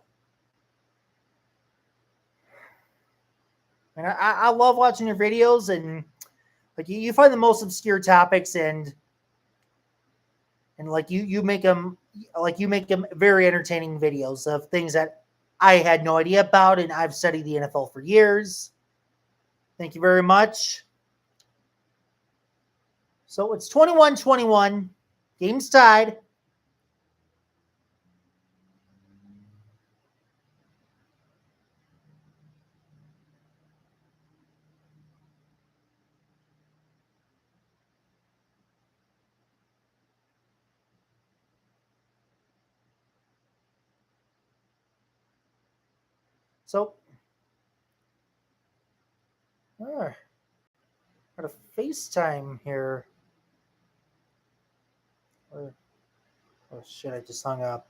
And I love watching your videos, and like you find the most obscure topics, and like you make them very entertaining videos of things that I had no idea about, and I've studied the NFL for years. Thank you very much. So it's 21-21. Game's tied. So, got a FaceTime here. Oh shit! I just hung up.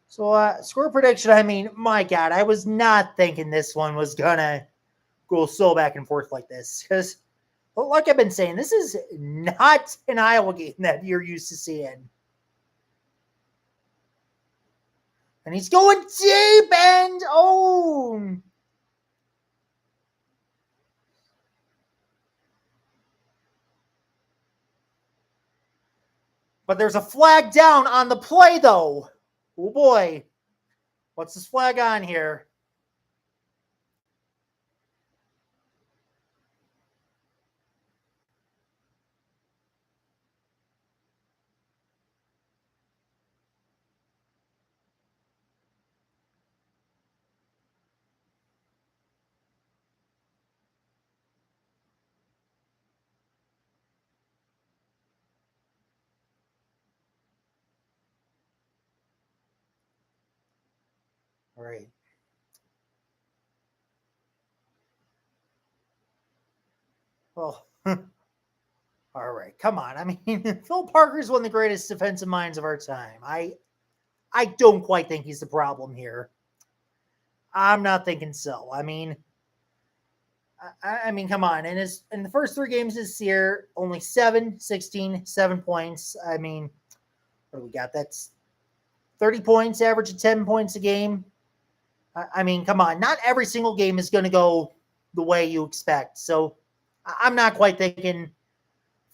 So, score prediction. I mean, my God, I was not thinking this one was gonna go so back and forth like this because Well, like I've been saying, this is not an Iowa game that you're used to seeing. And he's going deep and oh. But there's a flag down on the play, though. Oh boy. What's this flag on here? All right. Well, all right. Come on. I mean, Phil Parker's one of the greatest defensive minds of our time. I don't quite think he's the problem here. I'm not thinking so. I mean, come on. In the first 3 games this year, only 7, 16, 7 points. I mean, what do we got? That's 30 points, average of 10 points a game. I mean, come on. Not every single game is going to go the way you expect. So I'm not quite thinking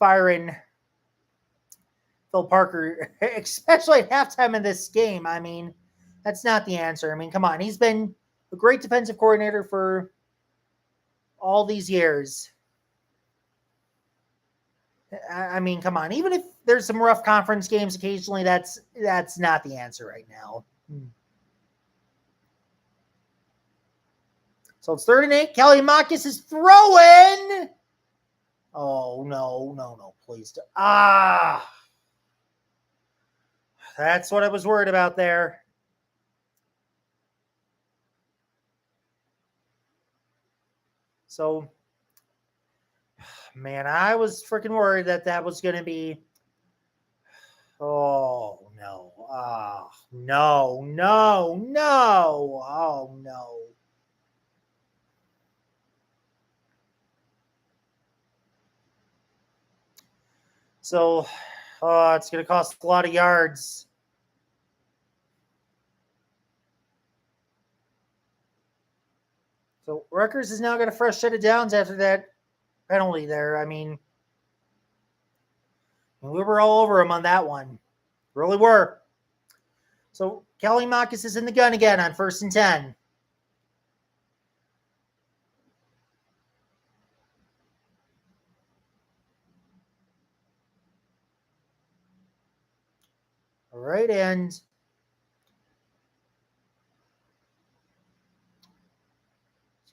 firing Phil Parker, especially at halftime in this game. I mean, that's not the answer. I mean, come on. He's been a great defensive coordinator for all these years. I mean, come on. Even if there's some rough conference games occasionally, that's not the answer right now. So it's 3rd and 8. Kelly Marcus is throwing. Oh, no, please. That's what I was worried about there. So, man, I was freaking worried that was going to be. Oh, no. No. Oh, no. So, it's going to cost a lot of yards. So, Rutgers is now got a fresh set of downs after that penalty there. I mean, we were all over him on that one. Really were. So, Kelly Marcus is in the gun again on 1st and 10. All right, and he's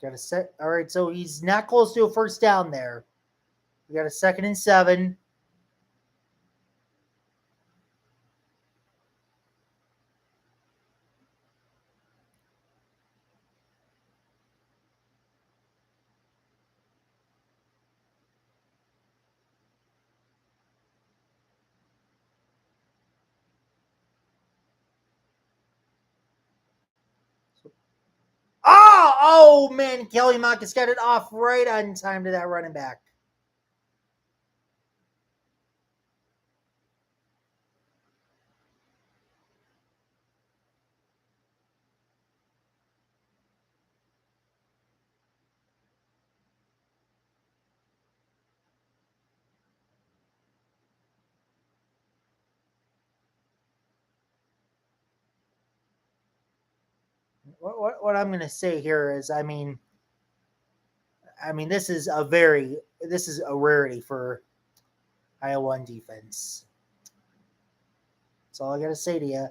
got a set. All right, so he's not close to a first down there. We got a 2nd and 7. Oh man, Kelly Marcus got it off right on time to that running back. What I'm going to say here is, I mean, this is a rarity for Iowa defense. That's all I got to say to you.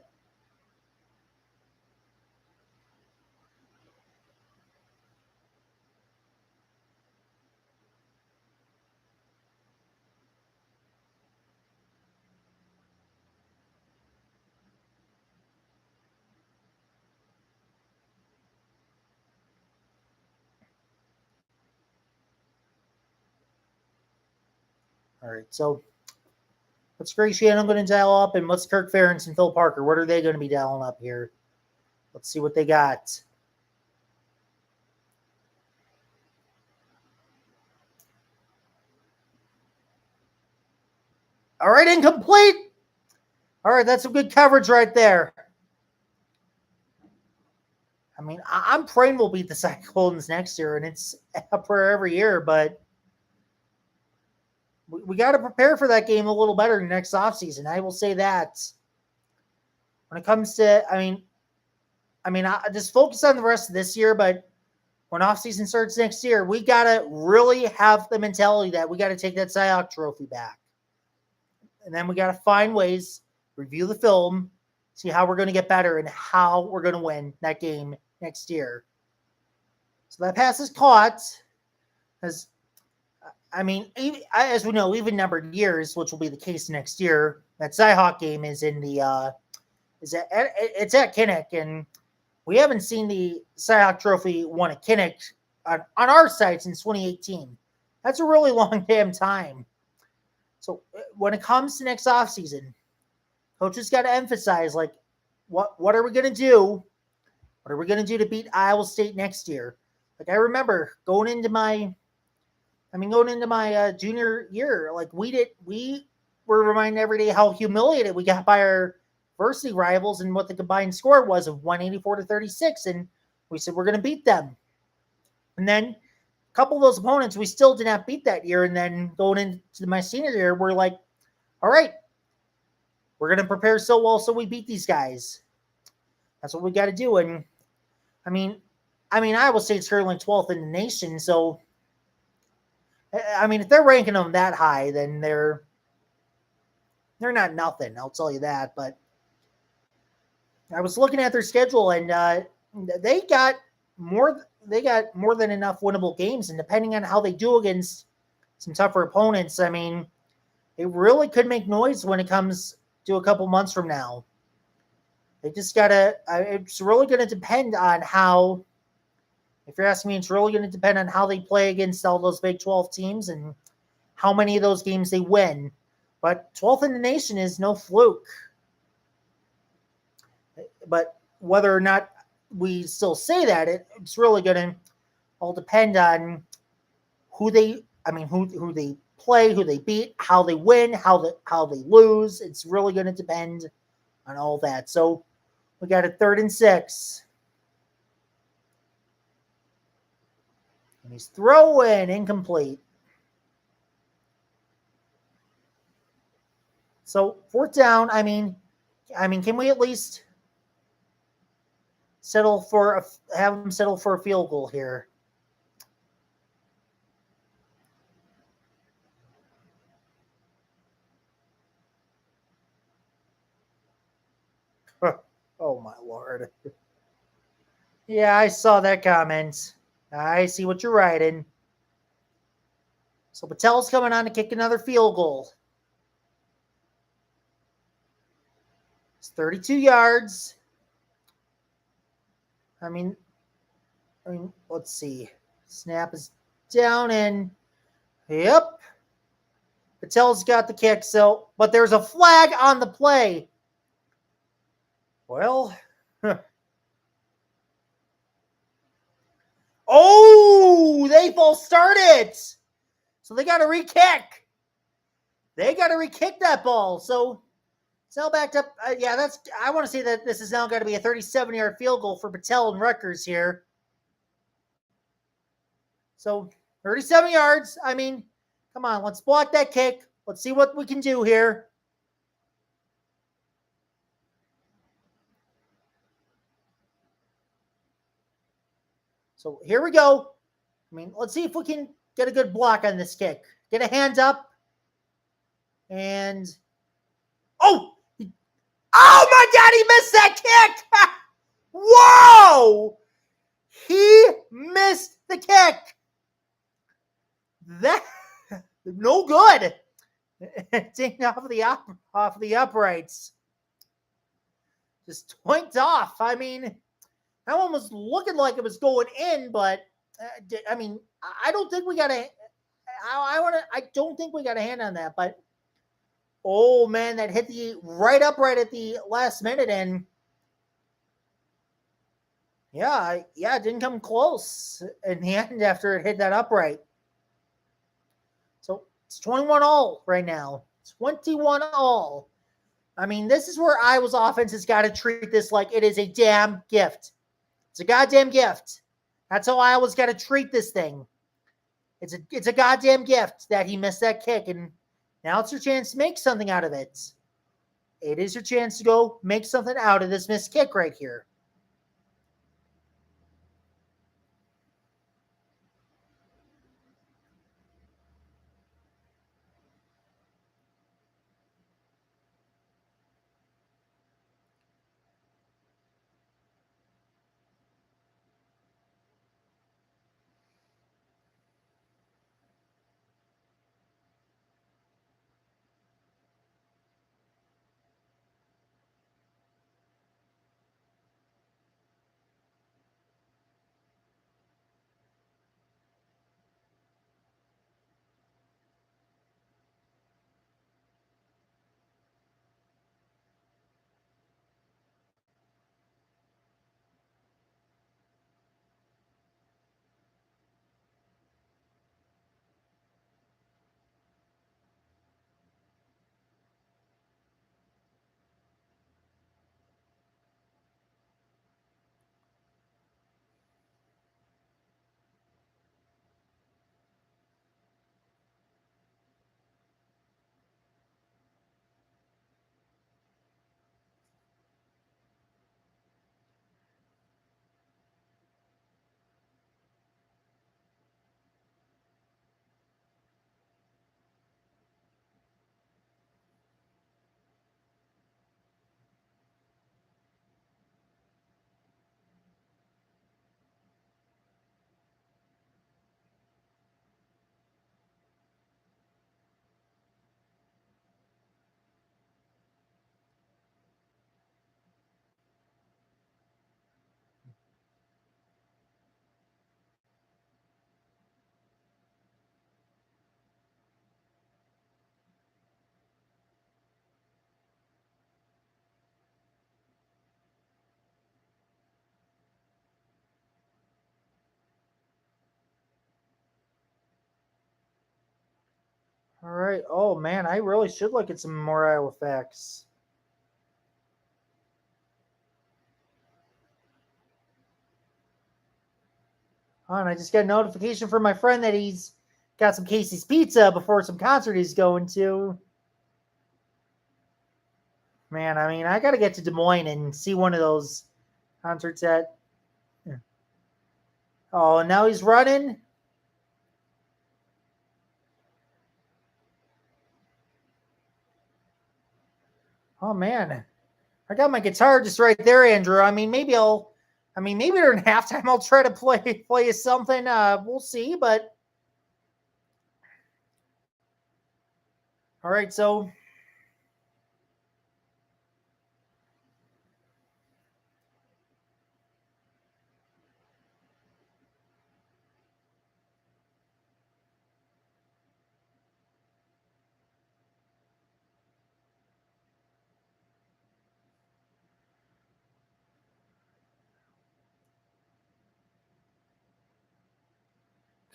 All right, so what's Grace Shannon going to dial up, and what's Kirk Ferentz and Phil Parker? What are they going to be dialing up here? Let's see what they got. All right, incomplete. All right, that's some good coverage right there. I mean, I'm praying we'll beat the Cyclones next year, and it's a prayer every year, but we got to prepare for that game a little better next offseason. I will say that. When it comes to, I just focus on the rest of this year, but when offseason starts next year, we got to really have the mentality that we got to take that Cy Young trophy back. And then we got to find ways, review the film, see how we're going to get better and how we're going to win that game next year. So that pass is caught. As as we know, even numbered years, which will be the case next year, that Cy-Hawk game is in the it's at Kinnick, and we haven't seen the Cy-Hawk Trophy won at Kinnick on our side since 2018. That's a really long damn time. So when it comes to next offseason, coaches got to emphasize, like, what are we going to do? What are we going to do to beat Iowa State next year? Like, I remember going into my junior year, like, we were reminded every day how humiliated we got by our varsity rivals and what the combined score was of 184-36, and we said we're going to beat them. And then a couple of those opponents we still did not beat that year, and then going into my senior year, we're like, all right, we're going to prepare so well so we beat these guys. That's what we got to do. And Iowa State's currently 12th in the nation, so if they're ranking them that high, then they're not nothing. I'll tell you that. But I was looking at their schedule, and they got more than enough winnable games. And depending on how they do against some tougher opponents, it really could make noise when it comes to a couple months from now. They just gotta. It's really going to depend on how. If you're asking me, it's really going to depend on how they play against all those Big 12 teams and how many of those games they win. But 12th in the nation is no fluke. But whether or not we still say that, it's really going to all depend on who they play, who they beat, how they win, how they lose. It's really going to depend on all that. So we got a 3rd and 6. And he's throwing incomplete. So 4th down. Can we at least have him settle for a field goal here? Oh my Lord. Yeah, I saw that comment. I see what you're writing. So Patel's coming on to kick another field goal. It's 32 yards. Let's see. Snap is down and yep. Patel's got the kick, but there's a flag on the play. Well, oh, they false started. So they got to re-kick. They got to re-kick that ball. So it's now backed up. I want to say that this is now got to be a 37-yard field goal for Patel and Rutgers here. So 37 yards. Come on, let's block that kick. Let's see what we can do here. So here we go. Let's see if we can get a good block on this kick. Get a hand up. And oh my God, he missed that kick. Whoa! He missed the kick. That no good. Dinged off of the uprights. Just twinked off. That one was looking like it was going in, but I don't think we got a. I don't think we got a hand on that, but oh man, that hit the right upright at the last minute, and it didn't come close in the end after it hit that upright. So it's 21-all right now. 21 all. I mean, this is where Iowa's offense has got to treat this like it is a damn gift. It's a goddamn gift. That's how Iowa's got to treat this thing. It's a goddamn gift that he missed that kick, and now it's your chance to make something out of it. It is your chance to go make something out of this missed kick right here. All right. Oh man, I really should look at some more Iowa facts. Oh, and I just got a notification from my friend that he's got some Casey's Pizza before some concert he's going to. Man, I mean, I got to get to Des Moines and see one of those concerts at. Oh, and now he's running. Oh man, I got my guitar just right there, Andrew. I mean, maybe during halftime I'll try to play something. We'll see, but all right. So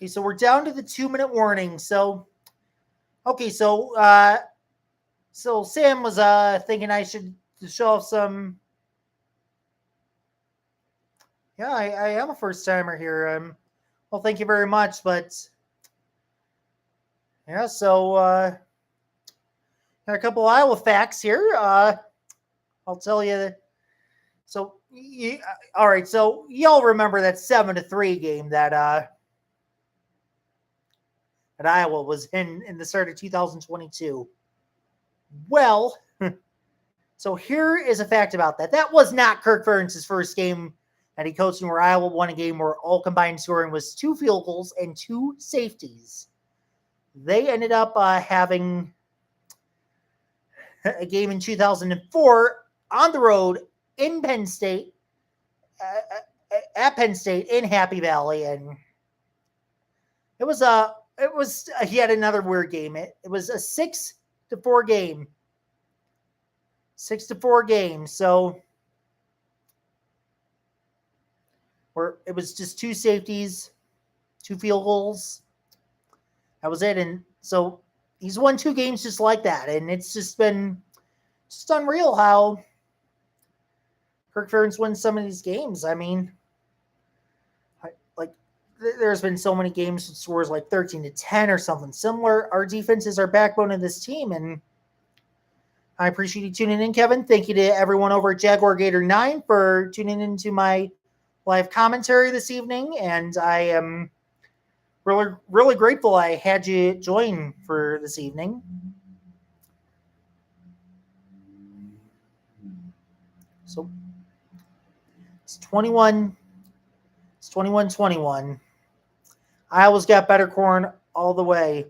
okay, so we're down to the 2 minute warning. So okay, so Sam was thinking I should show off some. Yeah, I am a first timer here. Well, thank you very much, but yeah, so got a couple Iowa facts here. I'll tell you. So, all right. So y'all remember that 7-3 game that Iowa was in the start of 2022. Well, so here is a fact about that. That was not Kirk Ferentz's first game that he coached, where Iowa won a game where all combined scoring was 2 field goals and 2 safeties. They ended up having a game in 2004 on the road in Penn State, at Penn State in Happy Valley, and it was yet another weird game. It was a 6-4 game. 6-4 game. So where it was just 2 safeties, 2 field goals. That was it. And so he's won 2 games just like that, and it's just been just unreal how Kirk Ferentz wins some of these games. I mean, like there's been so many games with scores like 13-10 or something similar. Our defense is our backbone of this team, and I appreciate you tuning in, Kevin. Thank you to everyone over at Jaguar Gator 9 for tuning into my live commentary this evening, and I am really, really grateful I had you join for this evening. So it's 21. It's 21-21. Iowa's got better corn all the way.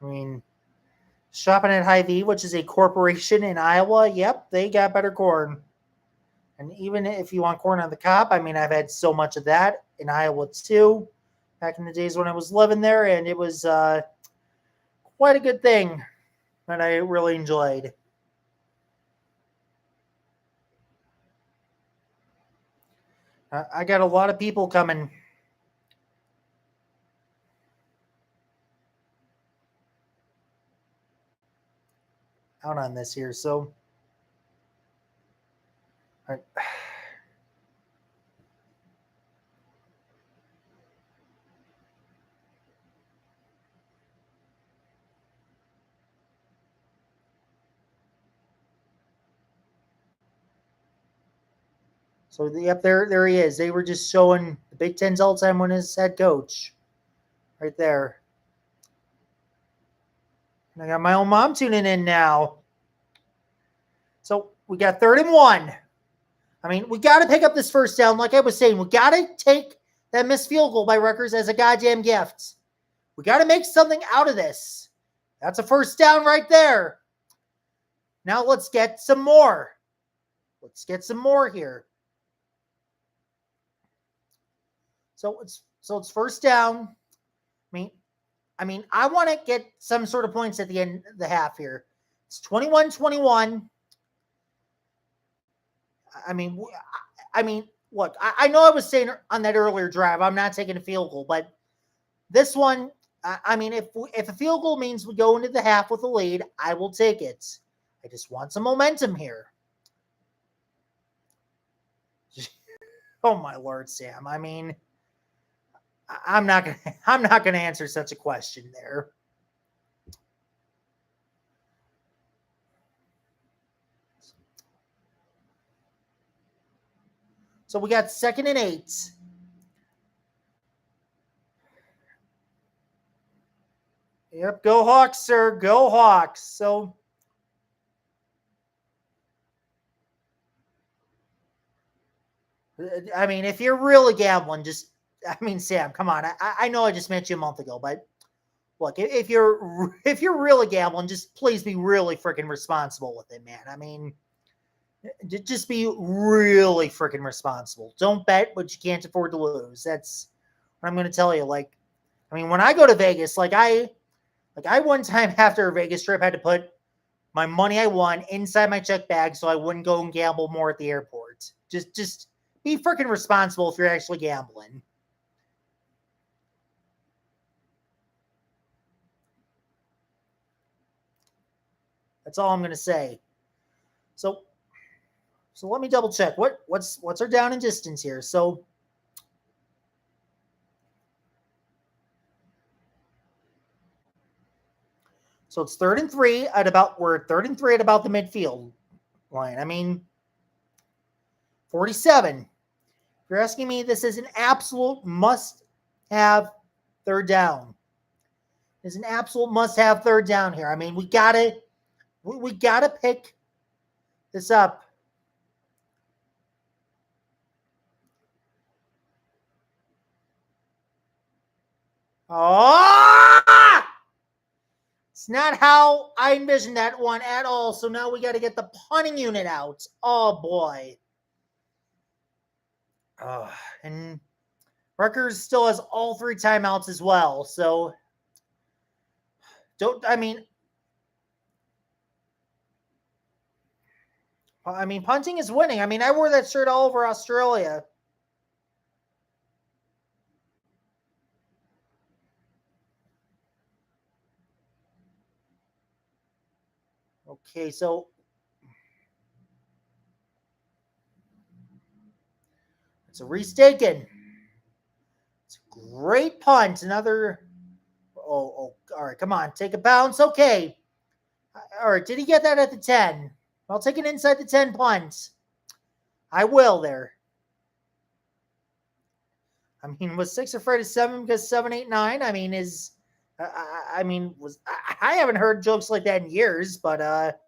I mean, shopping at Hy-Vee, which is a corporation in Iowa, yep, they got better corn. And even if you want corn on the cob, I mean, I've had so much of that in Iowa too, back in the days when I was living there, and it was quite a good thing that I really enjoyed. I got a lot of people coming. Out on this here, so so yep, there he is. They were just showing the Big Ten's all-time winners head coach, right there. And I got my own mom tuning in now. So we got 3rd and 1. I mean, we got to pick up this first down. Like I was saying, we got to take that missed field goal by Rutgers as a goddamn gift. We got to make something out of this. That's a first down right there. Now let's get some more. Let's get some more here. So it's first down. I mean, I want to get some sort of points at the end of the half here. It's 21-21. I mean, look, I know I was saying on that earlier drive, I'm not taking a field goal, but this one, I mean, if a field goal means we go into the half with a lead, I will take it. I just want some momentum here. Oh my Lord, Sam. I mean, I'm not gonna answer such a question there. So we got 2nd and 8. Yep, go Hawks, sir. Go Hawks. So I mean, if you're really gambling, Sam, come on. I know I just met you a month ago, but look, if you're really gambling, just please be really freaking responsible with it, man. I mean, just be really freaking responsible. Don't bet what you can't afford to lose. That's what I'm going to tell you. Like, I mean, when I go to Vegas, I one time after a Vegas trip had to put my money I won inside my check bag so I wouldn't go and gamble more at the airport. Just be freaking responsible if you're actually gambling. That's all I'm going to say. So let me double check. What's our down and distance here? So it's 3rd and 3 at about we're 3rd and 3 at about the midfield line. I mean, 47. If you're asking me, this is an absolute must-have 3rd down. It's an absolute must-have 3rd down here. I mean, we gotta pick this up. Oh! It's not how I envisioned that one at all. So now we got to get the punting unit out. Oh, boy. And Rutgers still has all 3 timeouts as well. So, I mean, punting is winning. I mean, I wore that shirt all over Australia. Okay, so it's a restaken. It's a great punt. Another. All right, come on, take a bounce. Okay. All right, did he get that at the 10? I'll take an inside the 10 punt. I will there. I mean, was 6 afraid of 7 because 7, 8, 9? I mean, I mean, I haven't heard jokes like that in years, but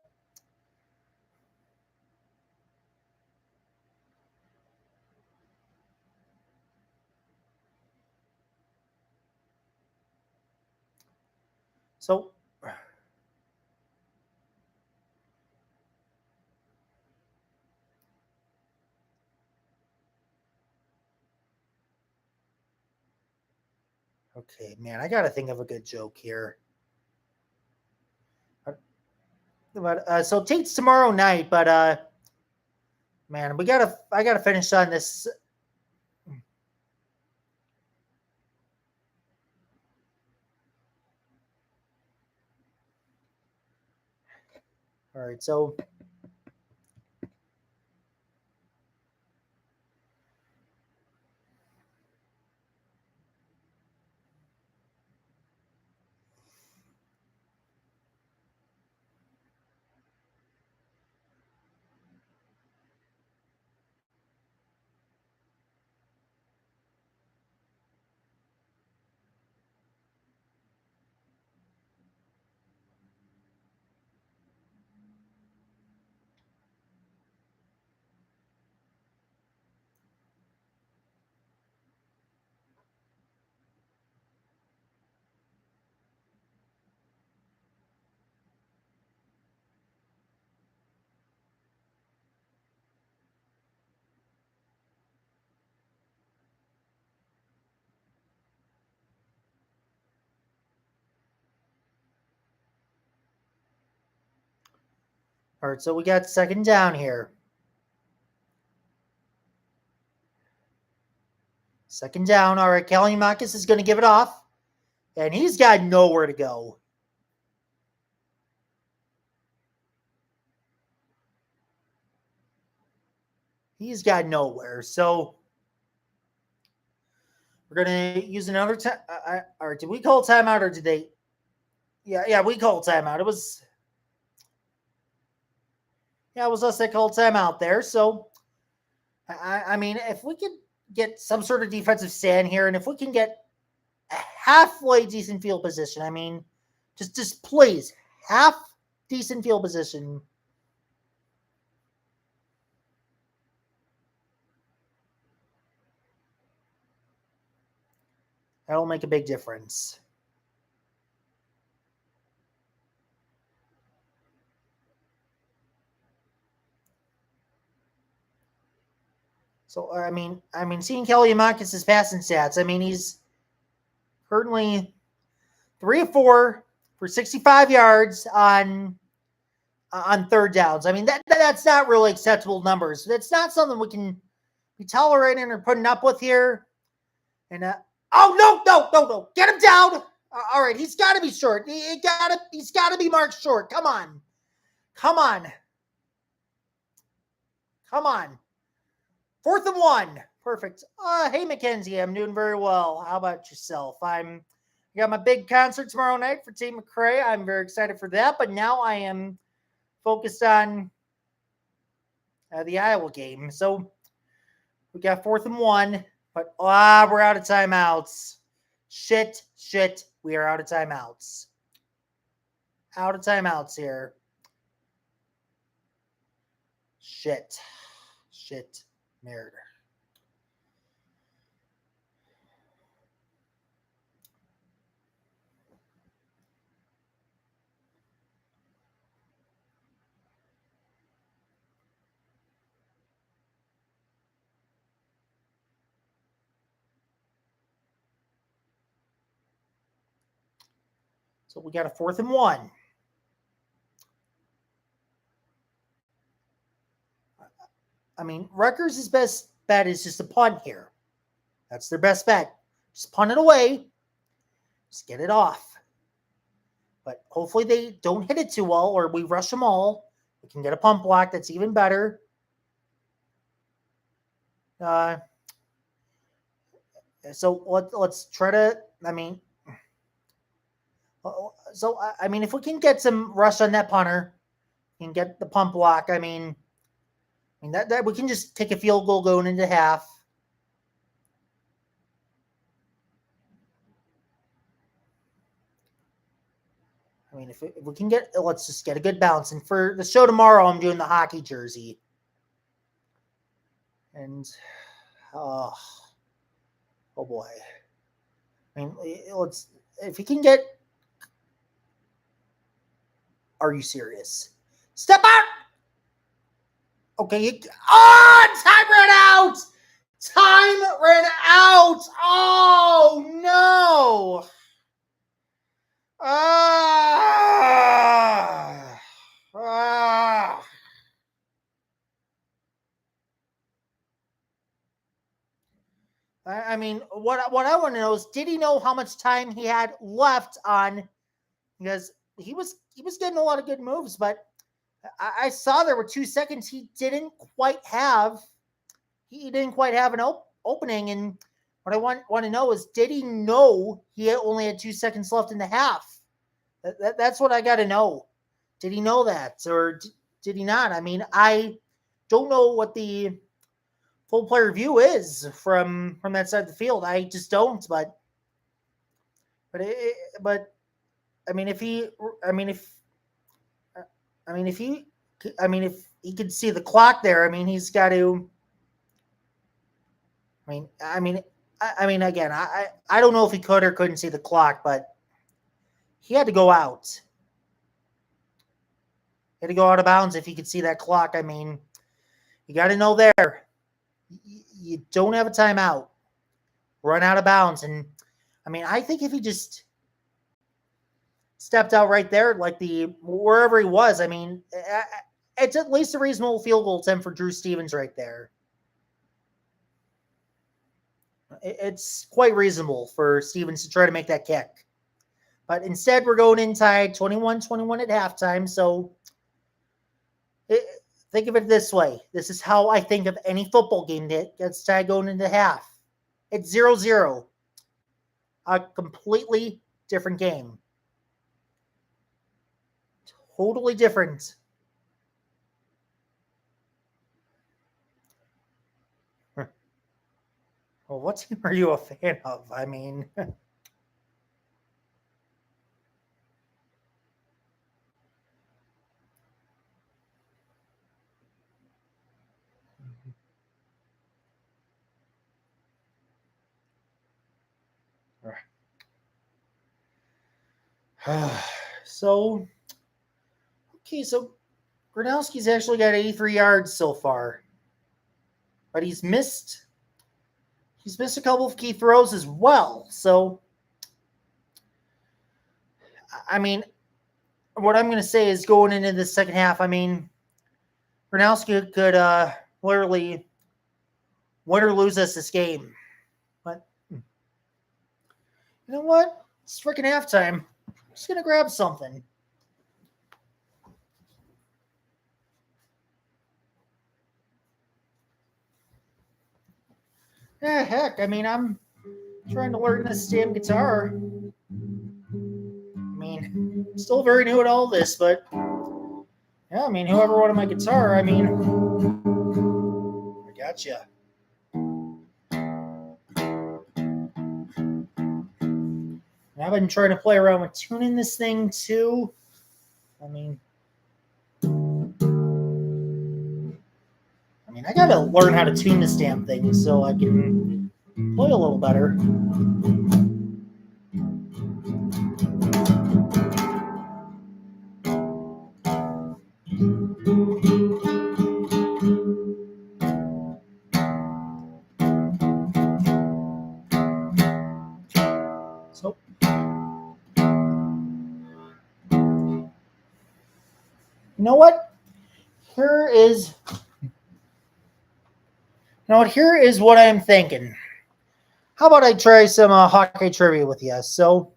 so okay, man, I got to think of a good joke here. But so Tate's tomorrow night, but man, I gotta finish on this. All right, so all right, so we got second down here. Second down. All right, Kelly Marcus is going to give it off, and he's got nowhere to go. He's got nowhere. So we're going to use another time. All right, did we call timeout or did they? Yeah, we called timeout. It was us that called timeout there. So I mean, if we could get some sort of defensive stand here, and if we can get a halfway decent field position, I mean, just please half decent field position. That'll make a big difference. So seeing Kelly Amakis' passing stats, I mean, he's currently 3 of 4 for 65 yards on third downs. I mean, that's not really acceptable numbers. That's not something we can be tolerating or putting up with here. And oh no, get him down. All right, he's got to be short. He's got to be marked short. Come on, come on, come on. 4th and 1. Perfect. Hey Mackenzie, I'm doing very well. How about yourself? I got my big concert tomorrow night for Team McCray. I'm very excited for that. But now I am focused on the Iowa game. So we got 4th and 1, but we're out of timeouts. Shit. We are out of timeouts. Out of timeouts here. Shit. Nerd. So we got a 4th and 1. Rutgers' best bet is just a punt here. That's their best bet. Just punt it away. Just get it off. But hopefully they don't hit it too well, or we rush them all. We can get a punt block that's even better. So let's try to. If we can get some rush on that punter, and get the punt block. That we can just take a field goal going into half. If we can let's just get a good bounce. And for the show tomorrow, I'm doing the hockey jersey. And, oh boy. If you can get, are you serious? Step out! Okay. Time ran out! Time ran out! Oh, no! What I want to know is, did he know how much time he had left on? Because he was getting a lot of good moves, but I saw there were 2 seconds he didn't quite have. He didn't quite have an opening, and what I want to know is, did he know he only had 2 seconds left in the half? That's what I got to know. Did he know that, or did he not? I don't know what the full player view is from that side of the field. I just don't. But if he could see the clock there, he's got to. Again, I don't know if he could or couldn't see the clock, but he had to go out. He had to go out of bounds if he could see that clock. You got to know there. You don't have a timeout. Run out of bounds. And, I think if he just stepped out right there, like wherever he was, it's at least a reasonable field goal attempt for Drew Stevens right there. It's quite reasonable for Stevens to try to make that kick. But instead, we're going in tied 21-21 at halftime. So think of it this way. This is how I think of any football game that gets tied going into half. It's 0-0. A completely different game. Totally different. Well, what team are you a fan of? So Gronowski's actually got 83 yards so far, but he's missed a couple of key throws as well. So, what I'm going to say is, going into the second half, Gronowski could literally win or lose us this game. But you know what? It's freaking halftime. I'm just going to grab something. Yeah, heck, I'm trying to learn this damn guitar. Still very new at all this, but yeah, whoever wanted my guitar, I gotcha. And I've been trying to play around with tuning this thing too. I gotta learn how to tune this damn thing so I can play a little better. So, you know what? Here is Now, here is what I'm thinking. How about I try some hockey trivia with you? So,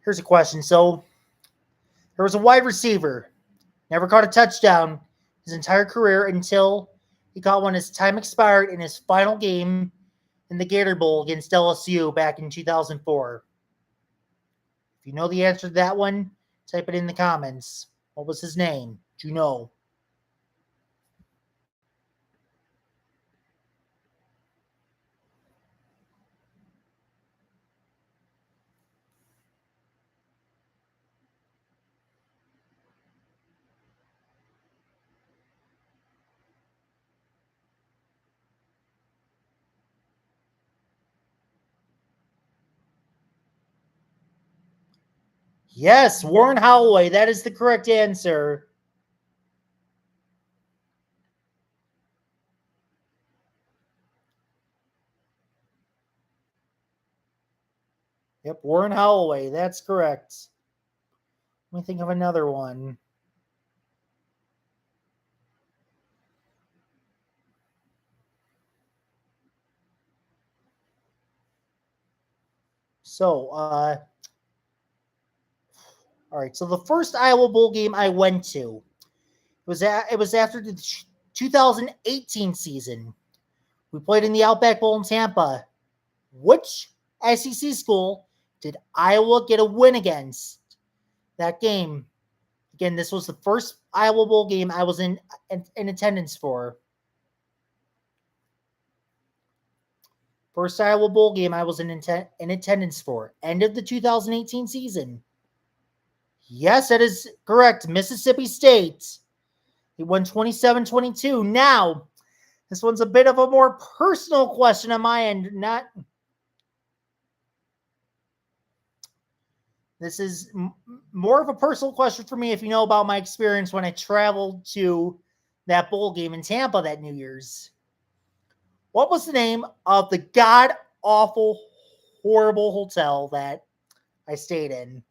here's a question. So, there was a wide receiver, never caught a touchdown his entire career until he caught one as time expired in his final game in the Gator Bowl against LSU back in 2004. If you know the answer to that one, type it in the comments. What was his name? Do you know? Yes, Warren Holloway. That is the correct answer. Yep, Warren Holloway. That's correct. Let me think of another one. So, all right. So the first Iowa Bowl game I went to it was after the 2018 season. We played in the Outback Bowl in Tampa. Which SEC school did Iowa get a win against that game? Again, this was the first Iowa Bowl game I was in attendance for. First Iowa Bowl game I was in attendance for. End of the 2018 season. Yes, that is correct. Mississippi State. He won 27-22. Now, this one's a bit of a more personal question on my end. This is more of a personal question for me if you know about my experience when I traveled to that bowl game in Tampa that New Year's. What was the name of the god awful, horrible hotel that I stayed in?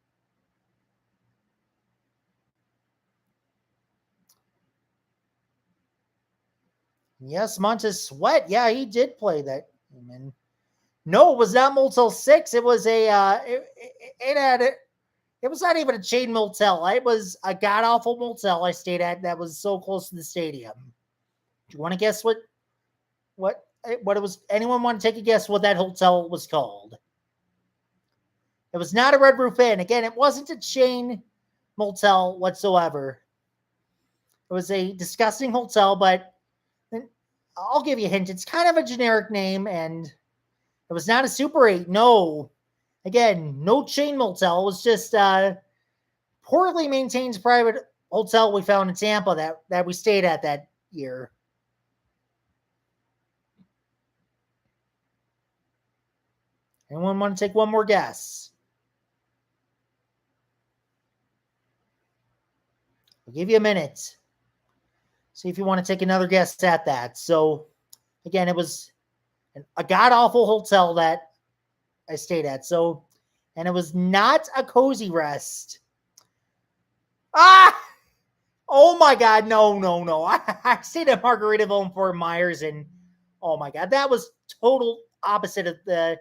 Yes, Montez Sweat. Yeah, he did play that. No, it was not Motel 6. It was it had it. It was not even a chain motel. It was a god awful motel I stayed at that was so close to the stadium. Do you want to guess what it was? Anyone want to take a guess what that hotel was called? It was not a Red Roof Inn. Again, it wasn't a chain motel whatsoever. It was a disgusting hotel, but I'll give you a hint. It's kind of a generic name, and it was not a Super 8. No. Again, no chain motel. It was just a poorly maintained private hotel we found in Tampa that we stayed at that year. Anyone want to take one more guess? I'll give you a minute. See if you want to take another guess at that. So, again, it was a god awful hotel that I stayed at. So, and it was not a cozy rest. Ah! Oh my God! No, no, no! I stayed at Margaritaville in Fort Myers, and oh my God, that was total opposite of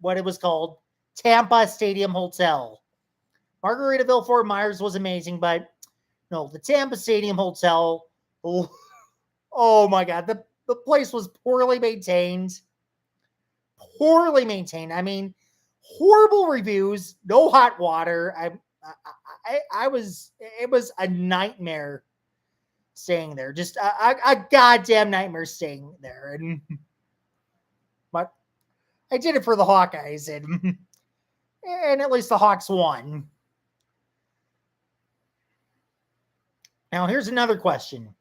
what it was called, Tampa Stadium Hotel. Margaritaville Fort Myers was amazing, but no, the Tampa Stadium Hotel. Oh my God, the place was poorly maintained. Poorly maintained. I mean, horrible reviews. No hot water. I was. It was a nightmare staying there. Just a goddamn nightmare staying there. And but I did it for the Hawkeyes, and at least the Hawks won. Now here's another question.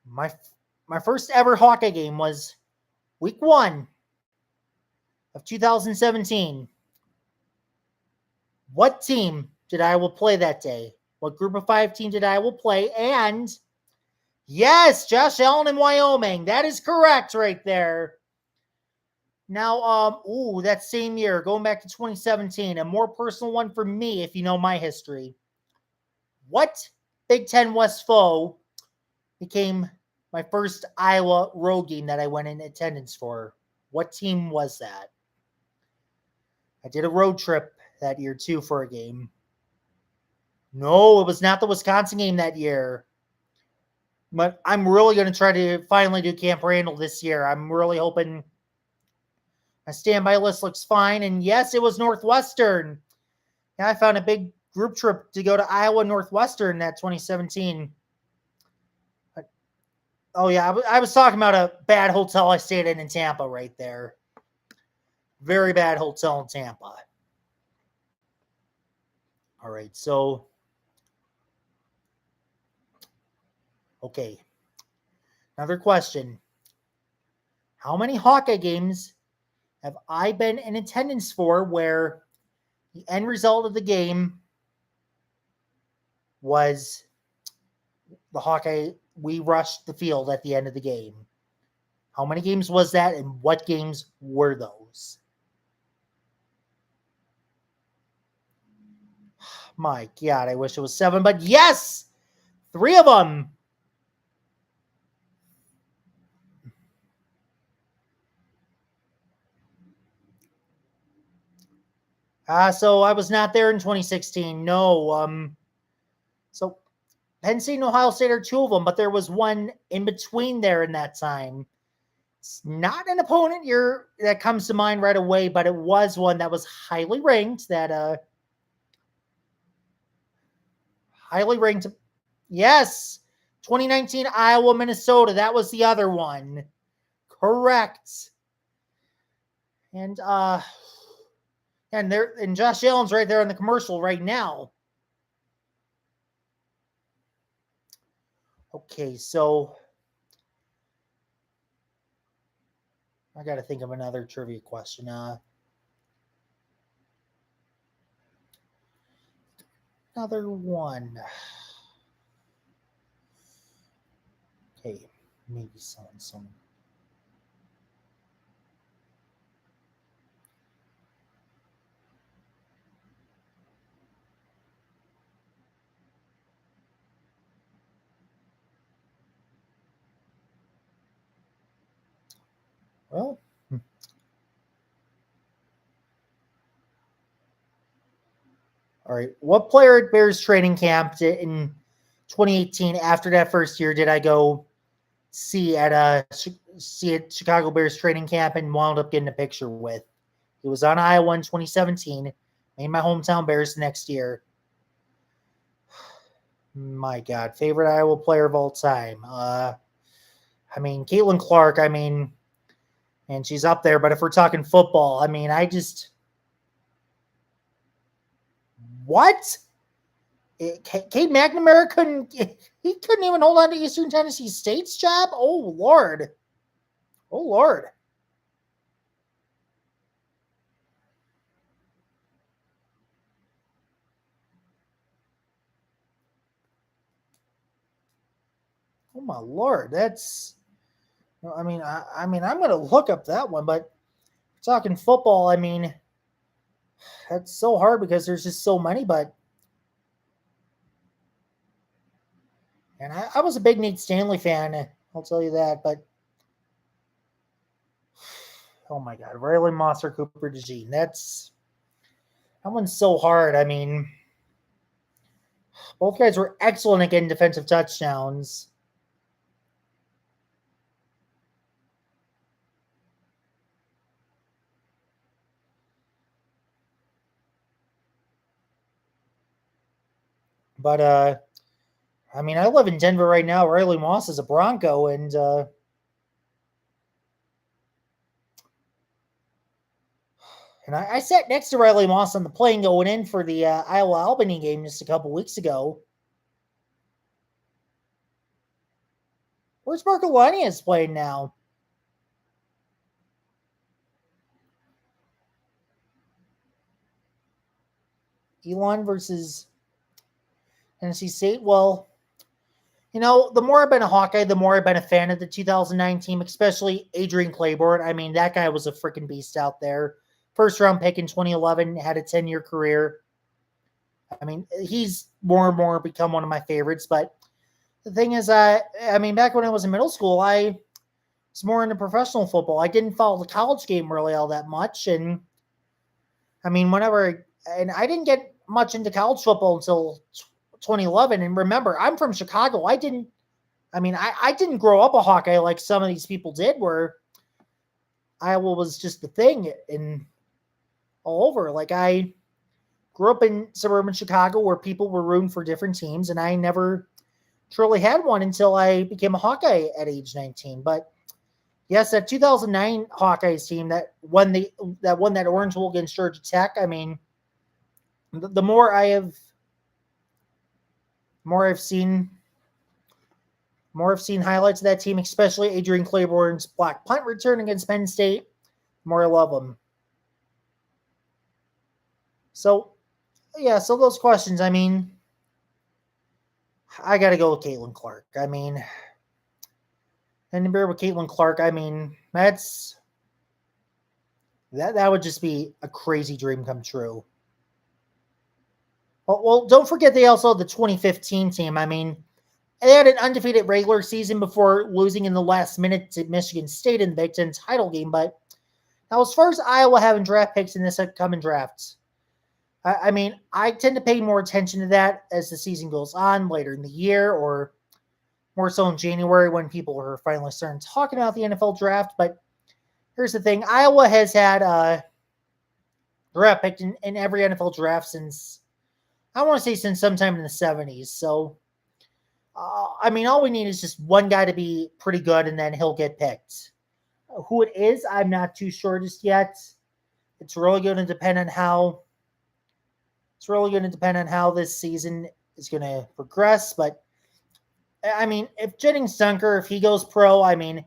My first ever Hawkeye game was week 1 of 2017. What team did Iowa play that day? What group of 5 team did Iowa play? And yes, Josh Allen in Wyoming. That is correct right there. Now, that same year, going back to 2017, a more personal one for me if you know my history. What Big Ten West foe became my first Iowa road game that I went in attendance for. What team was that? I did a road trip that year too for a game. No, it was not the Wisconsin game that year. But I'm really going to try to finally do Camp Randall this year. I'm really hoping my standby list looks fine. And yes, it was Northwestern. Yeah, I found a big group trip to go to Iowa Northwestern that 2017. Oh, yeah, I was talking about a bad hotel I stayed in Tampa right there. Very bad hotel in Tampa. All right, so. Okay. Another question. How many Hawkeye games have I been in attendance for where the end result of the game was the Hawkeye, we rushed the field at the end of the game? How many games was that, and what games were those? My God, I wish it was 7, but yes! 3 of them. So I was not there in 2016. No. So Penn State and Ohio State are 2 of them, but there was one in between there in that time. It's not an opponent that comes to mind right away, but it was one that was highly ranked. Highly ranked. Yes, 2019 Iowa, Minnesota. That was the other one. Correct. And Josh Allen's right there in the commercial right now. Okay, so I got to think of another trivia question. Another one. Okay, maybe some. Well, all right. What player at Bears training camp in 2018 after that first year did I go see at Chicago Bears training camp and wound up getting a picture with? He was on Iowa in 2017. Made my hometown Bears the next year. My God, favorite Iowa player of all time. Caitlin Clark. And she's up there. But if we're talking football, what? Cade McNamara couldn't even hold on to Eastern Tennessee State's job? Oh, Lord. Oh, Lord. Oh, my Lord. That's, I'm going to look up that one, but talking football, that's so hard because there's just so many, and I was a big Nate Stanley fan, I'll tell you that, but oh my God, Riley Moss or Cooper DeJean, that one's so hard. Both guys were excellent at getting defensive touchdowns. But I live in Denver right now. Riley Moss is a Bronco, and I sat next to Riley Moss on the plane going in for the Iowa-Albany game just a couple weeks ago. Where's Marco Lanius playing now? Elon versus Tennessee State. Well, the more I've been a Hawkeye, the more I've been a fan of the 2009 team, especially Adrian Claiborne. That guy was a freaking beast out there. First round pick in 2011, had a 10-year career. He's more and more become one of my favorites, but The thing is, I mean, back when I was in middle school, I was more into professional football. I didn't follow the college game really all that much, and I mean, and I didn't get much into college football until 2011. And remember, I'm from Chicago. I didn't grow up a Hawkeye like some of these people did, where Iowa was just the thing in all over. Like, I grew up in suburban Chicago where people were rooting for different teams, and I never truly had one until I became a Hawkeye at age 19. But yes, that 2009 Hawkeyes team that won that Orange Bowl against Georgia Tech. I mean, the more I've seen highlights of that team, especially Adrian Claiborne's block punt return against Penn State, the more I love them. So, yeah, so those questions, I mean, I got to go with Caitlin Clark. I mean, and to bear with Caitlin Clark, I mean, that would just be a crazy dream come true. Well, don't forget they also had the 2015 team. I mean, they had an undefeated regular season before losing in the last minute to Michigan State in the Big Ten title game. But now, as far as Iowa having draft picks in this upcoming draft, I mean, I tend to pay more attention to that as the season goes on later in the year, or more so in January when people are finally starting talking about the NFL draft. But here's the thing: Iowa has had a draft pick in every NFL draft since, I want to say, since sometime in the 70s. So, I mean, all we need is just one guy to be pretty good, and then he'll get picked. Who it is, I'm not too sure just yet. It's really going to depend on how this season is going to progress. But I mean, if Jennings Dunker, if he goes pro, I mean,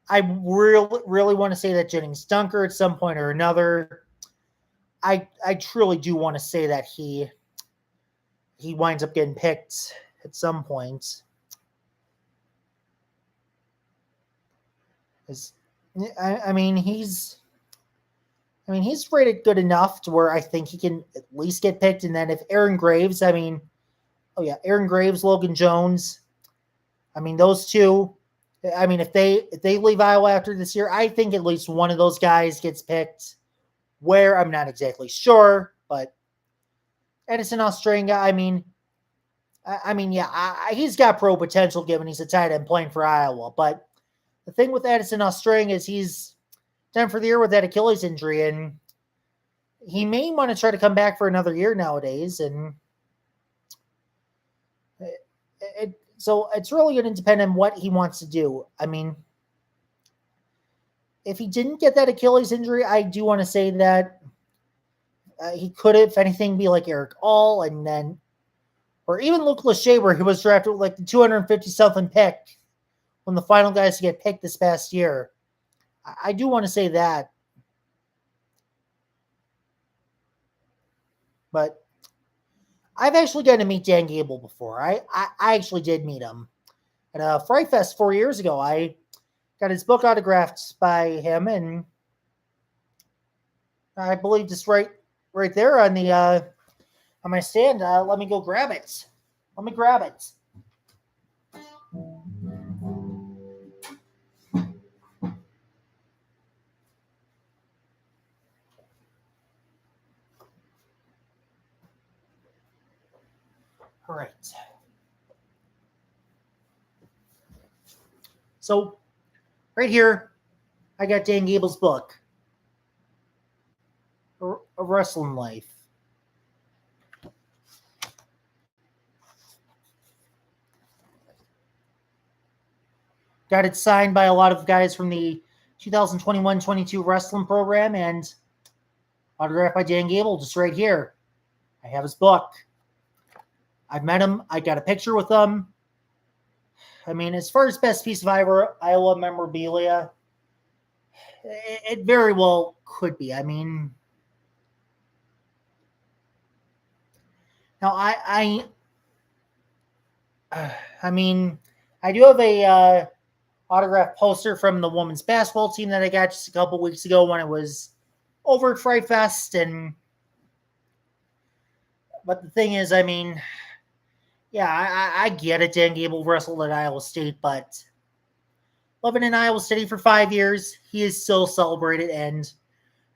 I really want to say that Jennings Dunker at some point or another. I truly do want to say that he winds up getting picked at some point. I mean, he's rated good enough to where I think he can at least get picked. And then if Aaron Graves, Aaron Graves, Logan Jones, I mean, those two, I mean, if they leave Iowa after this year, I think at least one of those guys gets picked. Where, I'm not exactly sure, but Edison Ostrander, he's got pro potential given he's a tight end playing for Iowa. But the thing with Edison Ostrander is he's done for the year with that Achilles injury, and he may want to try to come back for another year nowadays. And so it's really going to depend on what he wants to do. I mean, if he didn't get that Achilles injury, I do want to say that he could, if anything, be like Eric All, and then, or even Luke Leshaber, who was drafted with like the 250-something pick, one of the final guys to get picked this past year. I do want to say that. But I've actually gotten to meet Dan Gable before. I actually did meet him at a Fright Fest 4 years ago. I got his book autographed by him, and I believe just right there on the on my stand. Let me go grab it. Let me grab it. All right. So, right here, I got Dan Gable's book, A Wrestling Life. Got it signed by a lot of guys from the 2021-22 wrestling program, and autographed by Dan Gable, just right here. I have his book. I've met him. I got a picture with him. I mean, as far as best piece of Iowa memorabilia, it very well could be. I mean, now I do have a autograph poster from the women's basketball team that I got just a couple weeks ago when I was over at Fright Fest, but the thing is, I mean, Yeah, I get it. Dan Gable wrestled at Iowa State, but living in Iowa City for 5 years, he is still celebrated. And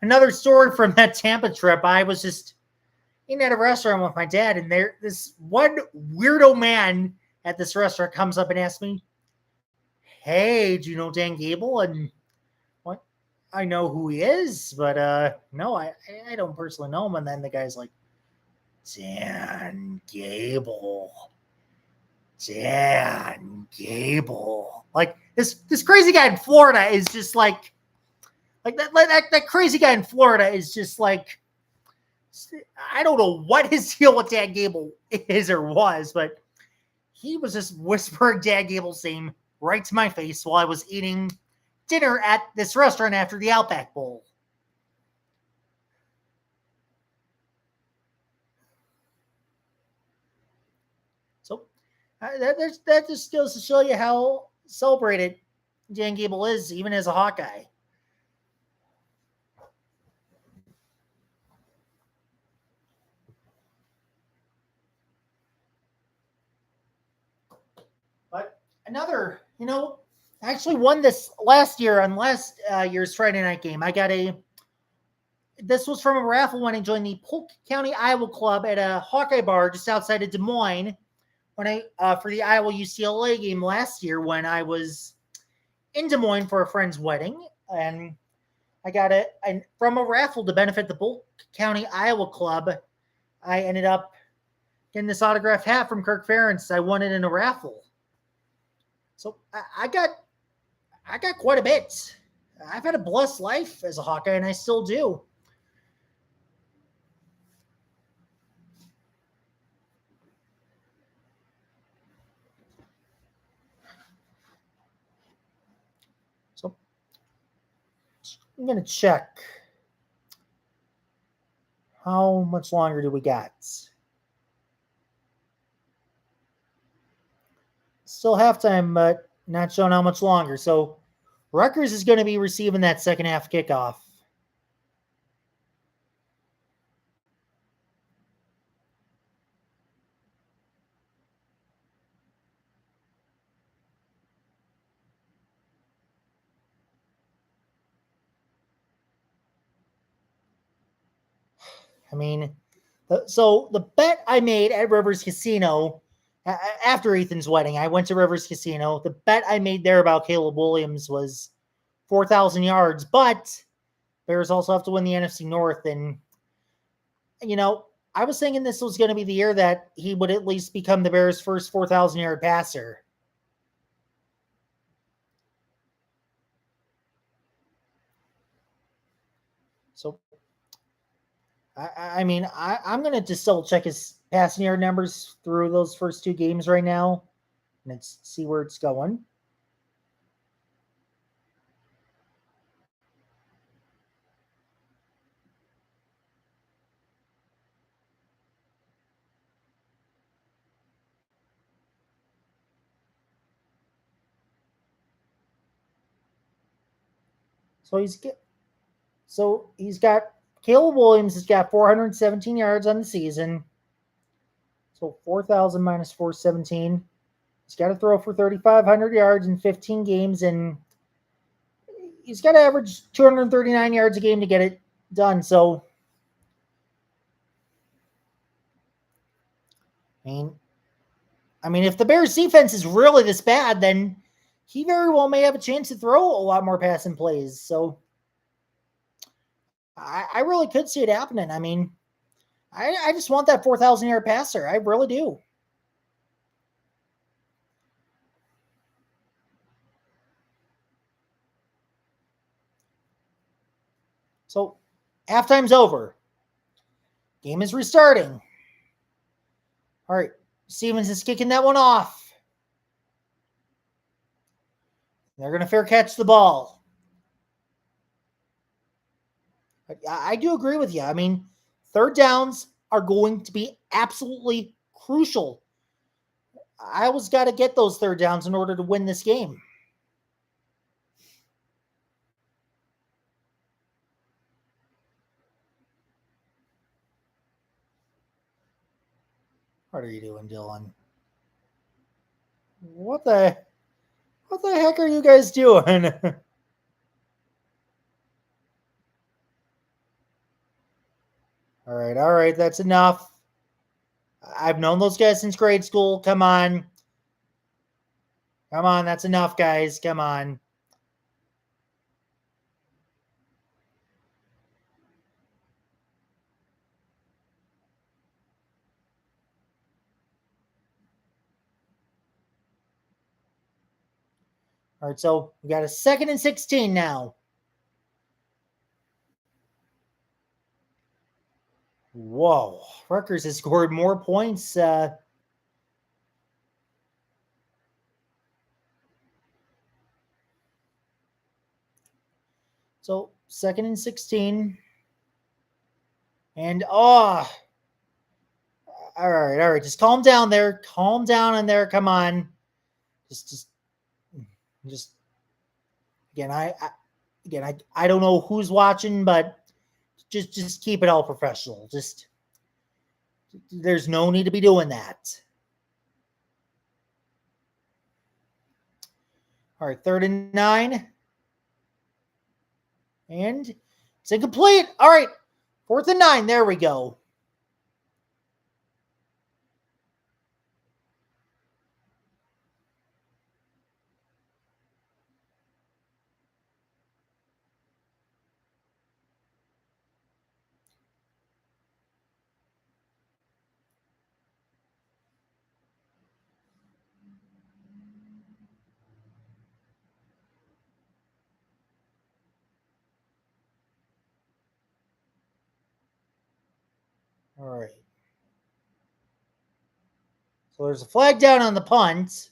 another story from that Tampa trip, I was just eating at a restaurant with my dad, and this one weirdo man at this restaurant comes up and asks me, "Hey, do you know Dan Gable?" And what? I know who he is, but no, I don't personally know him. And then the guy's like, Dan Gable. Dan Gable. Like this crazy guy in Florida is just that crazy guy in Florida is just like, I don't know what his deal with Dan Gable is or was, but he was just whispering Dan Gable's name right to my face while I was eating dinner at this restaurant after the Outback Bowl. So that just goes to show you how celebrated Dan Gable is, even as a Hawkeye. But another, I actually won this last year on last year's Friday night game. This was from a raffle when I joined the Polk County Iowa Club at a Hawkeye bar just outside of Des Moines when for the Iowa UCLA game last year when I was in Des Moines for a friend's wedding, and I got it and from a raffle to benefit the Polk County Iowa Club. I ended up getting this autographed hat from Kirk Ferentz. I won it in a raffle. So I got quite a bit. I've had a blessed life as a Hawkeye, and I still do. So I'm gonna check how much longer do we got. Still halftime, but not showing how much longer. So Rutgers is going to be receiving that second half kickoff. I mean, so the bet I made at Rivers Casino after Ethan's wedding, I went to Rivers Casino. The bet I made there about Caleb Williams was 4,000 yards, but Bears also have to win the NFC North. And, you know, I was thinking this was going to be the year that he would at least become the Bears' first 4,000 yard passer. So, I'm going to just double check his passing yard numbers through those first two games right now and let's see where it's going. So he's got Caleb Williams has got 417 yards on the season. So 4,000 minus 417. He's got to throw for 3,500 yards in 15 games, and he's got to average 239 yards a game to get it done. So, I mean, if the Bears' defense is really this bad, then he very well may have a chance to throw a lot more passing plays. So, I really could see it happening. I just want that 4,000 yard passer. I really do. So, halftime's over. Game is restarting. All right. Stevens is kicking that one off. They're going to fair catch the ball. I do agree with you. Third downs are going to be absolutely crucial. Iowa's got to get those third downs in order to win this game. What are you doing, Dylan? What the heck are you guys doing? All right, that's enough. I've known those guys since grade school. Come on. Come on, that's enough, guys. Come on. All right, so we got a 2nd and 16 now. Whoa. Rutgers has scored more points. So 2nd and 16. And all right. Just calm down there. Calm down in there. Come on. Just again, I don't know who's watching, but just keep it all professional. Just there's no need to be doing that. All right, 3rd and 9. And it's incomplete. All right, 4th and 9. There we go. All right. So there's a flag down on the punt.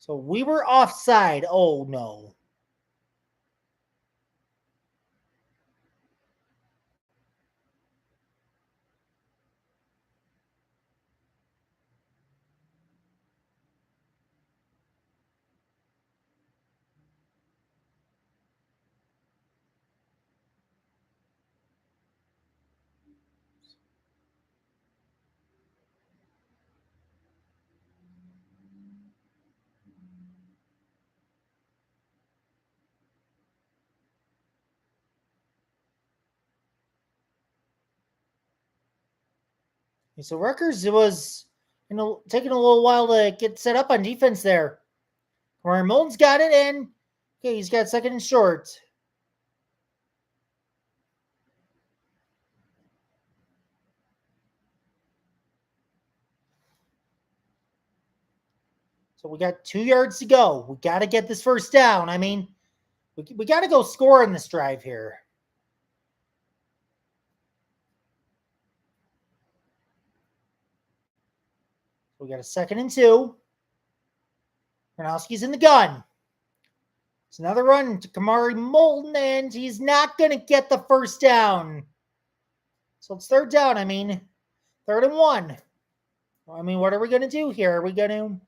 So we were offside. Oh no. So Rutgers, it was taking a little while to get set up on defense there. Where Milton's got it, and okay, he's got 2nd and short. So we got 2 yards to go. We got to get this first down. I mean, we got to go score in this drive here. So we got a 2nd and 2. Gronowski's in the gun. It's another run to Kamari Moulton, and he's not going to get the first down. So it's 3rd down. I mean, 3rd and 1. I mean, what are we going to do here? Are we going to...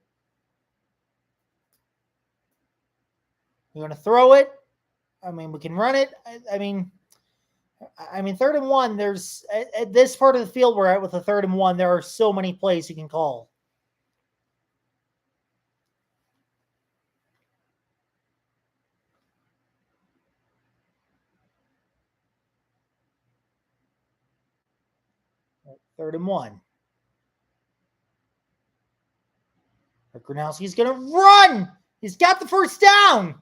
We're going to throw it. I mean, we can run it. I mean, 3rd and 1. There's at this part of the field we're at with a 3rd and 1. There are so many plays you can call. Third and 1. Gronowski's going to run. He's got the first down.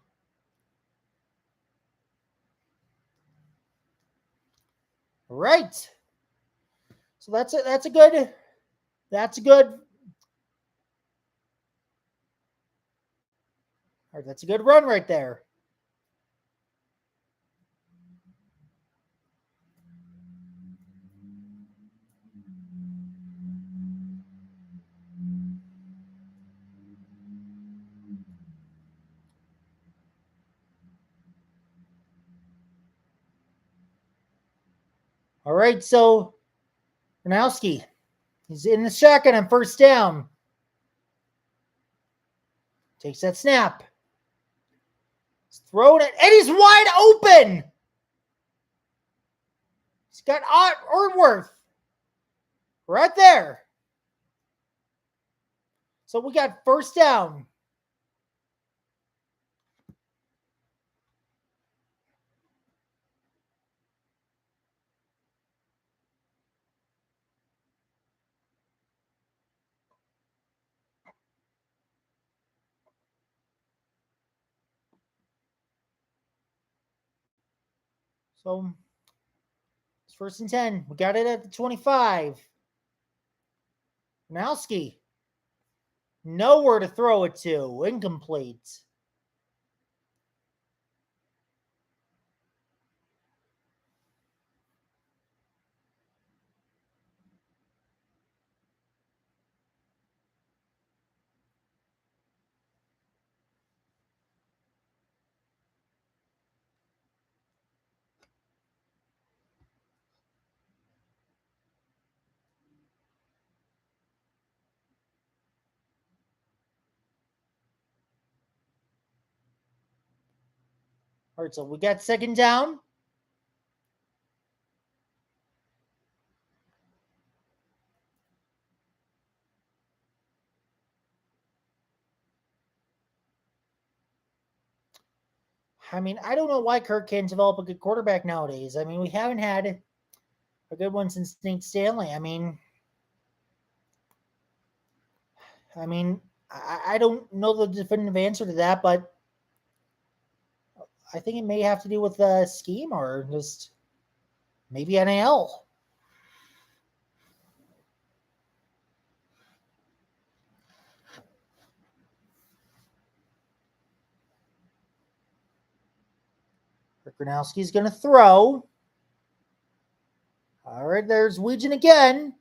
Right. So that's a good. That's a good. All right, that's a good run right there. All right, so Gronowski, he's in the shotgun on first down. Takes that snap. He's throwing it, and he's wide open. He's got Orworth right there. So we got first down. So it's first and 10. We got it at the 25. Gronowski. Nowhere to throw it to. Incomplete. All right, so we got second down. I mean, I don't know why Kirk can't develop a good quarterback nowadays. I mean, we haven't had a good one since Nate Stanley. I don't know the definitive answer to that, but I think it may have to do with the scheme or just maybe NAL. Gronowski's going to throw. All right, there's Weegan again.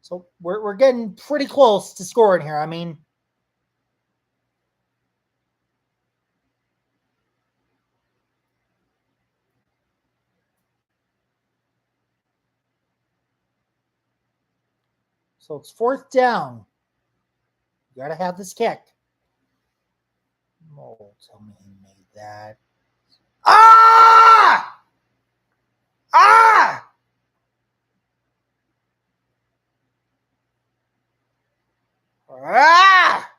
So we're getting pretty close to scoring here. I mean, so it's fourth down. You got to have this kick. Oh, tell me he made that. Ah! Ah! Ah!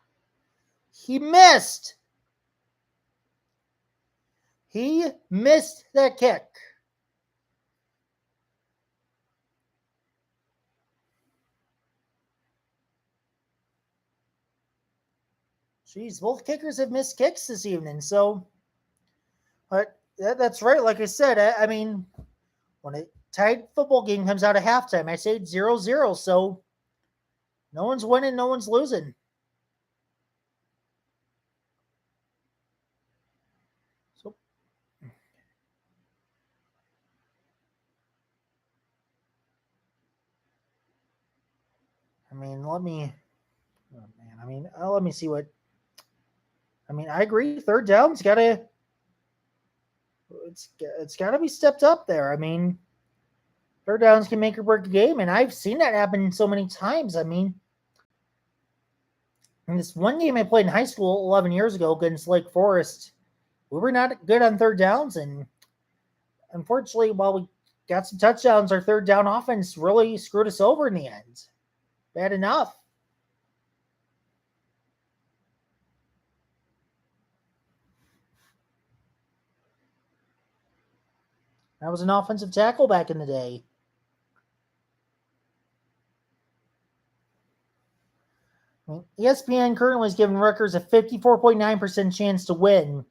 He missed. He missed that kick. Jeez, both kickers have missed kicks this evening. So, but that's right. Like I said, I mean, when a tied football game comes out at halftime, I say 0-0. So, no one's winning, no one's losing. So, I mean, let me. Oh man, I mean, let me see what. I mean, I agree. Third down's got to. It's got to be stepped up there. I mean, third downs can make or break a game, and I've seen that happen so many times. I mean, in this one game I played in high school 11 years ago against Lake Forest, we were not good on third downs, and unfortunately, while we got some touchdowns, our third down offense really screwed us over in the end. Bad enough. I was an offensive tackle back in the day. I mean, ESPN currently is giving Rutgers a 54.9% chance to win.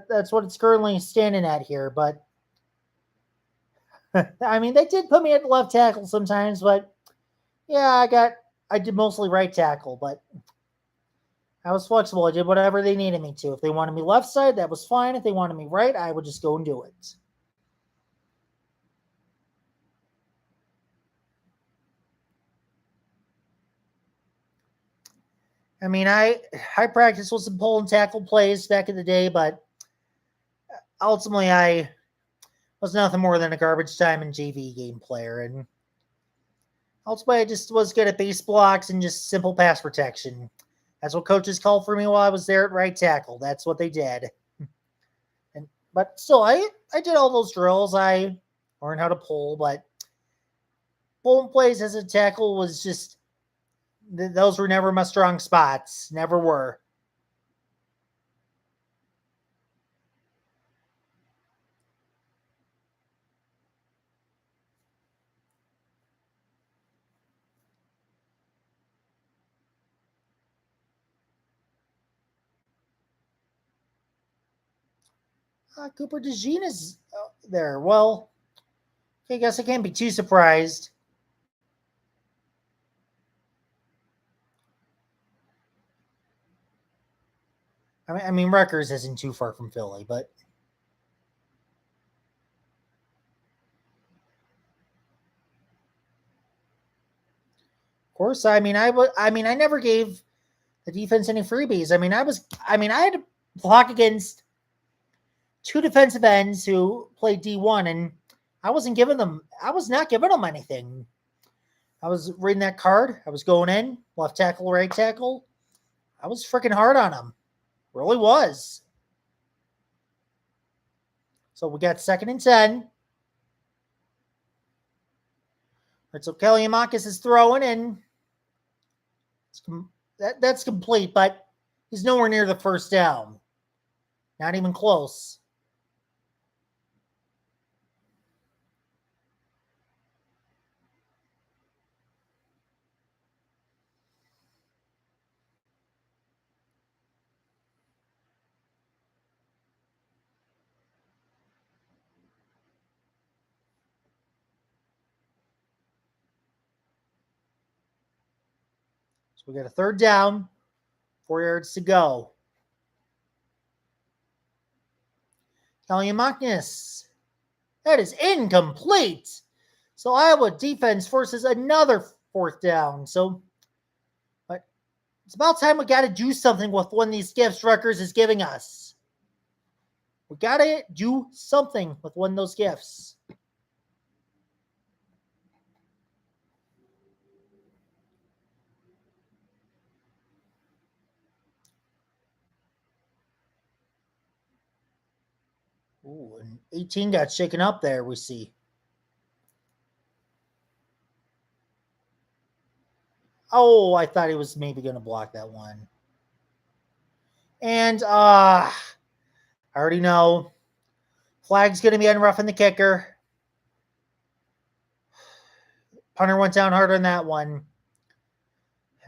That's what it's currently standing at here. But, I mean, they did put me at left tackle sometimes, but yeah, I did mostly right tackle, but I was flexible. I did whatever they needed me to. If they wanted me left side, that was fine. If they wanted me right, I would just go and do it. I mean, I practiced with some pull and tackle plays back in the day, but ultimately I was nothing more than a garbage time and JV game player, and ultimately I just was good at base blocks and just simple pass protection. That's what coaches called for me while I was there at right tackle. That's what they did. And but still, I did all those drills. I learned how to pull, but pulling plays as a tackle was just those were never my strong spots. Never were. Cooper DeJean is there. Well, I guess I can't be too surprised. I mean, Rutgers isn't too far from Philly, but of course, I never gave the defense any freebies. I had to block against two defensive ends who played D1, and I was not giving them anything. I was reading that card. I was going in, left tackle, right tackle. I was freaking hard on them. Really was. So we got 2nd and 10. Right, so Kaliamakis is throwing, and that's complete, but he's nowhere near the first down. Not even close. So we got a 3rd down, 4 yards to go. Kaliamakis. That is incomplete. So Iowa defense forces another 4th down. So but it's about time we got to do something with one of these gifts Rutgers is giving us. We got to do something with one of those gifts. Ooh, and 18 got shaken up there, we see. Oh, I thought he was maybe going to block that one. And I already know. Flag's going to be unroughing the kicker. Punter went down hard on that one.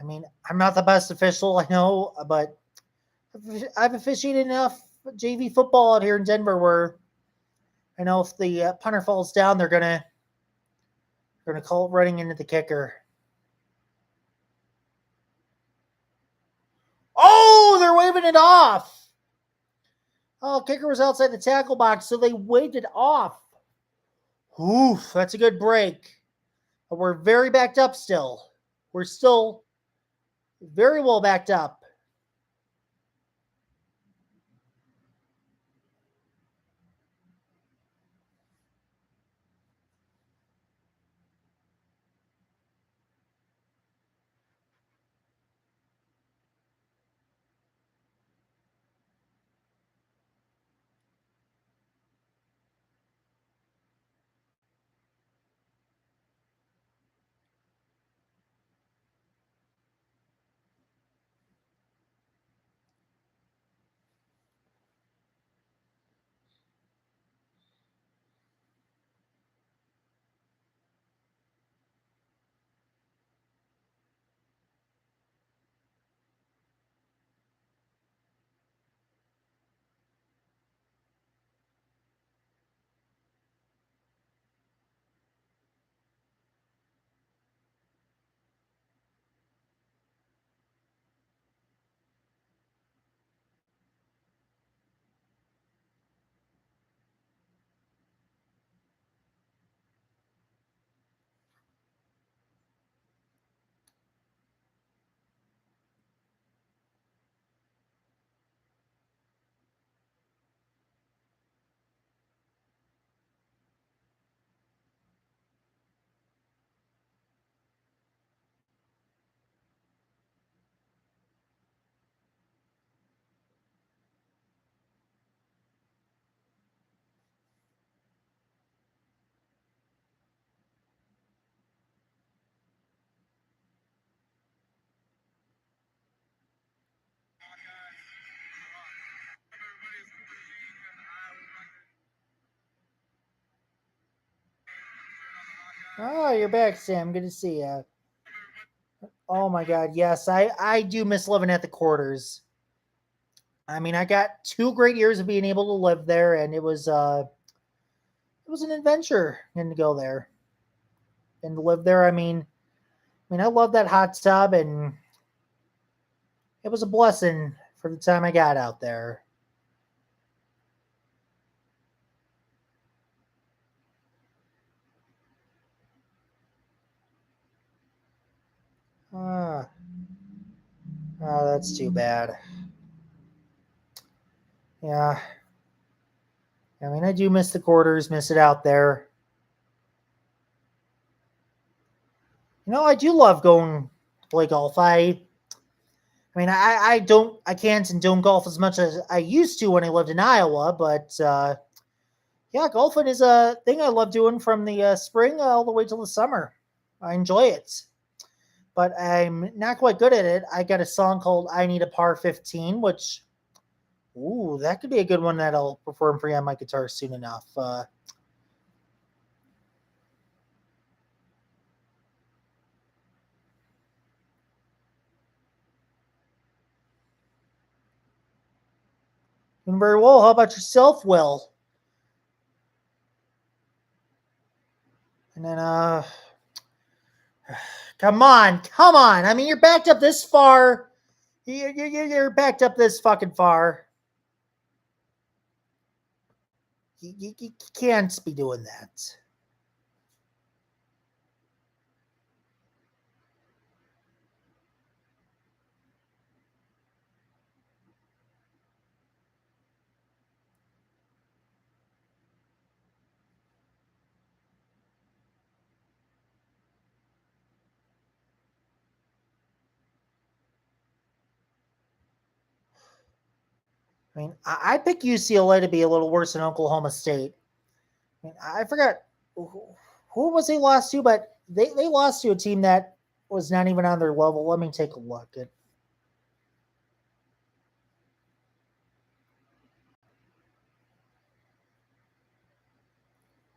I mean, I'm not the best official, I know, but I've officiated enough JV football out here in Denver where I know if the punter falls down, they're gonna call it running into the kicker. Oh, they're waving it off. Oh, kicker was outside the tackle box, so they waved it off. Oof, that's a good break. But we're very backed up still. We're still very well backed up. Oh, you're back, Sam. Good to see you. Oh my God, yes, I do miss living at the quarters. I mean, I got 2 great years of being able to live there, and it was an adventure getting to go there and to live there. I love that hot tub, and it was a blessing for the time I got out there. Ah, oh, that's too bad. Yeah, I do miss the quarters, miss it out there. I do love going to play golf. I can't and don't golf as much as I used to when I lived in Iowa, but yeah, golfing is a thing I love doing from the spring all the way till the summer. I enjoy it, but I'm not quite good at it. I got a song called "I Need a Par 15," which, ooh, that could be a good one that I'll perform for you on my guitar soon enough. Doing very well. How about yourself, Will? And then, come on. I mean, you're backed up this far. You're backed up this fucking far. You can't be doing that. I pick UCLA to be a little worse than Oklahoma State. I forgot who was they lost to, but they lost to a team that was not even on their level. Let me take a look at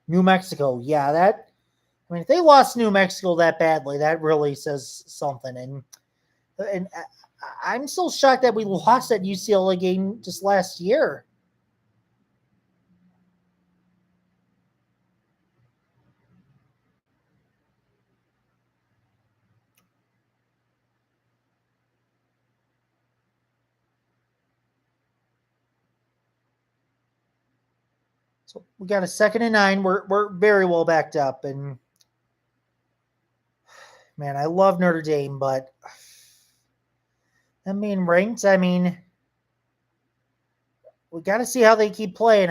New Mexico. Yeah, if they lost New Mexico that badly, that really says something. And I'm still shocked that we lost that UCLA game just last year. So we got a 2nd and 9. We're very well backed up, and man, I love Notre Dame, but ranked. We got to see how they keep playing.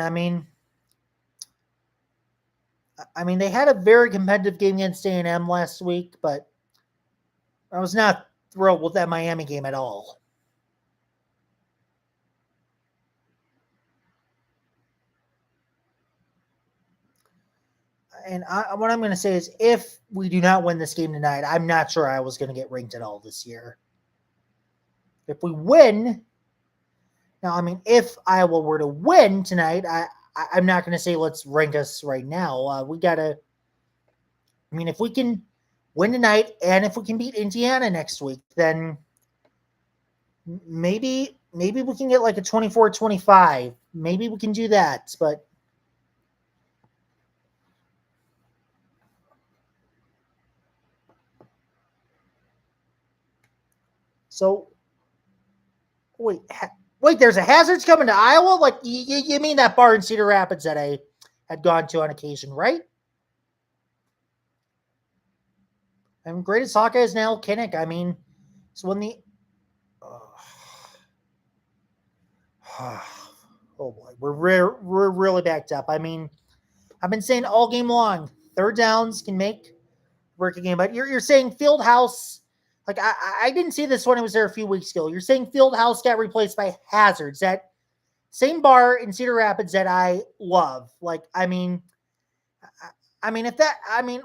They had a very competitive game against A&M last week, but I was not thrilled with that Miami game at all. And what I'm going to say is, if we do not win this game tonight, I'm not sure I was going to get ranked at all this year. If we win, now, if Iowa were to win tonight, I'm not going to say let's rank us right now. We got to, if we can win tonight and if we can beat Indiana next week, then maybe we can get like a 24-25. Maybe we can do that, but so wait, there's a Hazards coming to Iowa? Like, you mean that bar in Cedar Rapids that I had gone to on occasion, right? Greatest Hawkeye is now Kinnick. So when the oh boy, we're really backed up. I've been saying all game long, third downs can make work a game, but you're saying Field House. Like, I didn't see this when it was there a few weeks ago. You're saying Field House got replaced by Hazards, that same bar in Cedar Rapids that I love. Like, if that,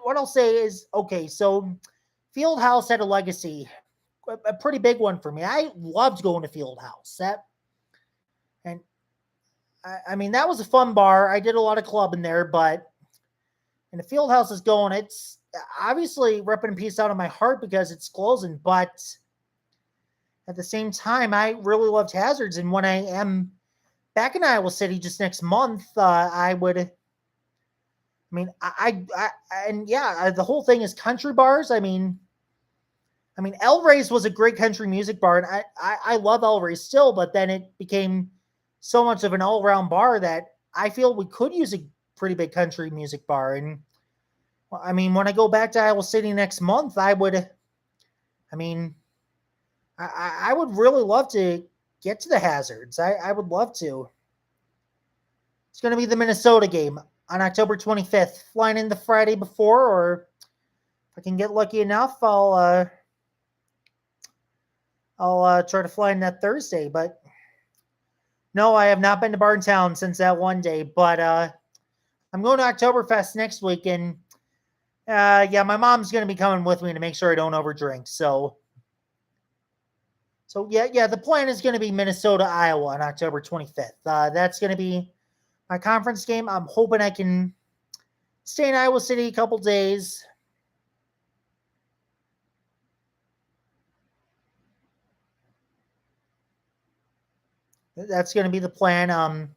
what I'll say is, okay, so Field House had a legacy, a pretty big one for me. I loved going to Field House. And that was a fun bar. I did a lot of clubbing there, but and the Field House is going. obviously ripping a piece out of my heart because it's closing, but at the same time, I really loved Hazards, and when I am back in Iowa City just next month, I would. I mean, and yeah, the whole thing is country bars. I mean, El Rey's was a great country music bar, and I love El Rey's still, but then it became so much of an all around bar that I feel we could use a pretty big country music bar. And I mean, when I go back to Iowa City next month, I would. I mean, I would really love to get to the Hazards. I would love to. It's going to be the Minnesota game on October 25th. Flying in the Friday before, or if I can get lucky enough, I'll try to fly in that Thursday. But no, I have not been to Barntown since that one day. But I'm going to Oktoberfest next week, and yeah, my mom's going to be coming with me to make sure I don't overdrink. So yeah, the plan is going to be Minnesota, Iowa on October 25th. That's going to be my conference game. I'm hoping I can stay in Iowa City a couple days. That's going to be the plan. I'm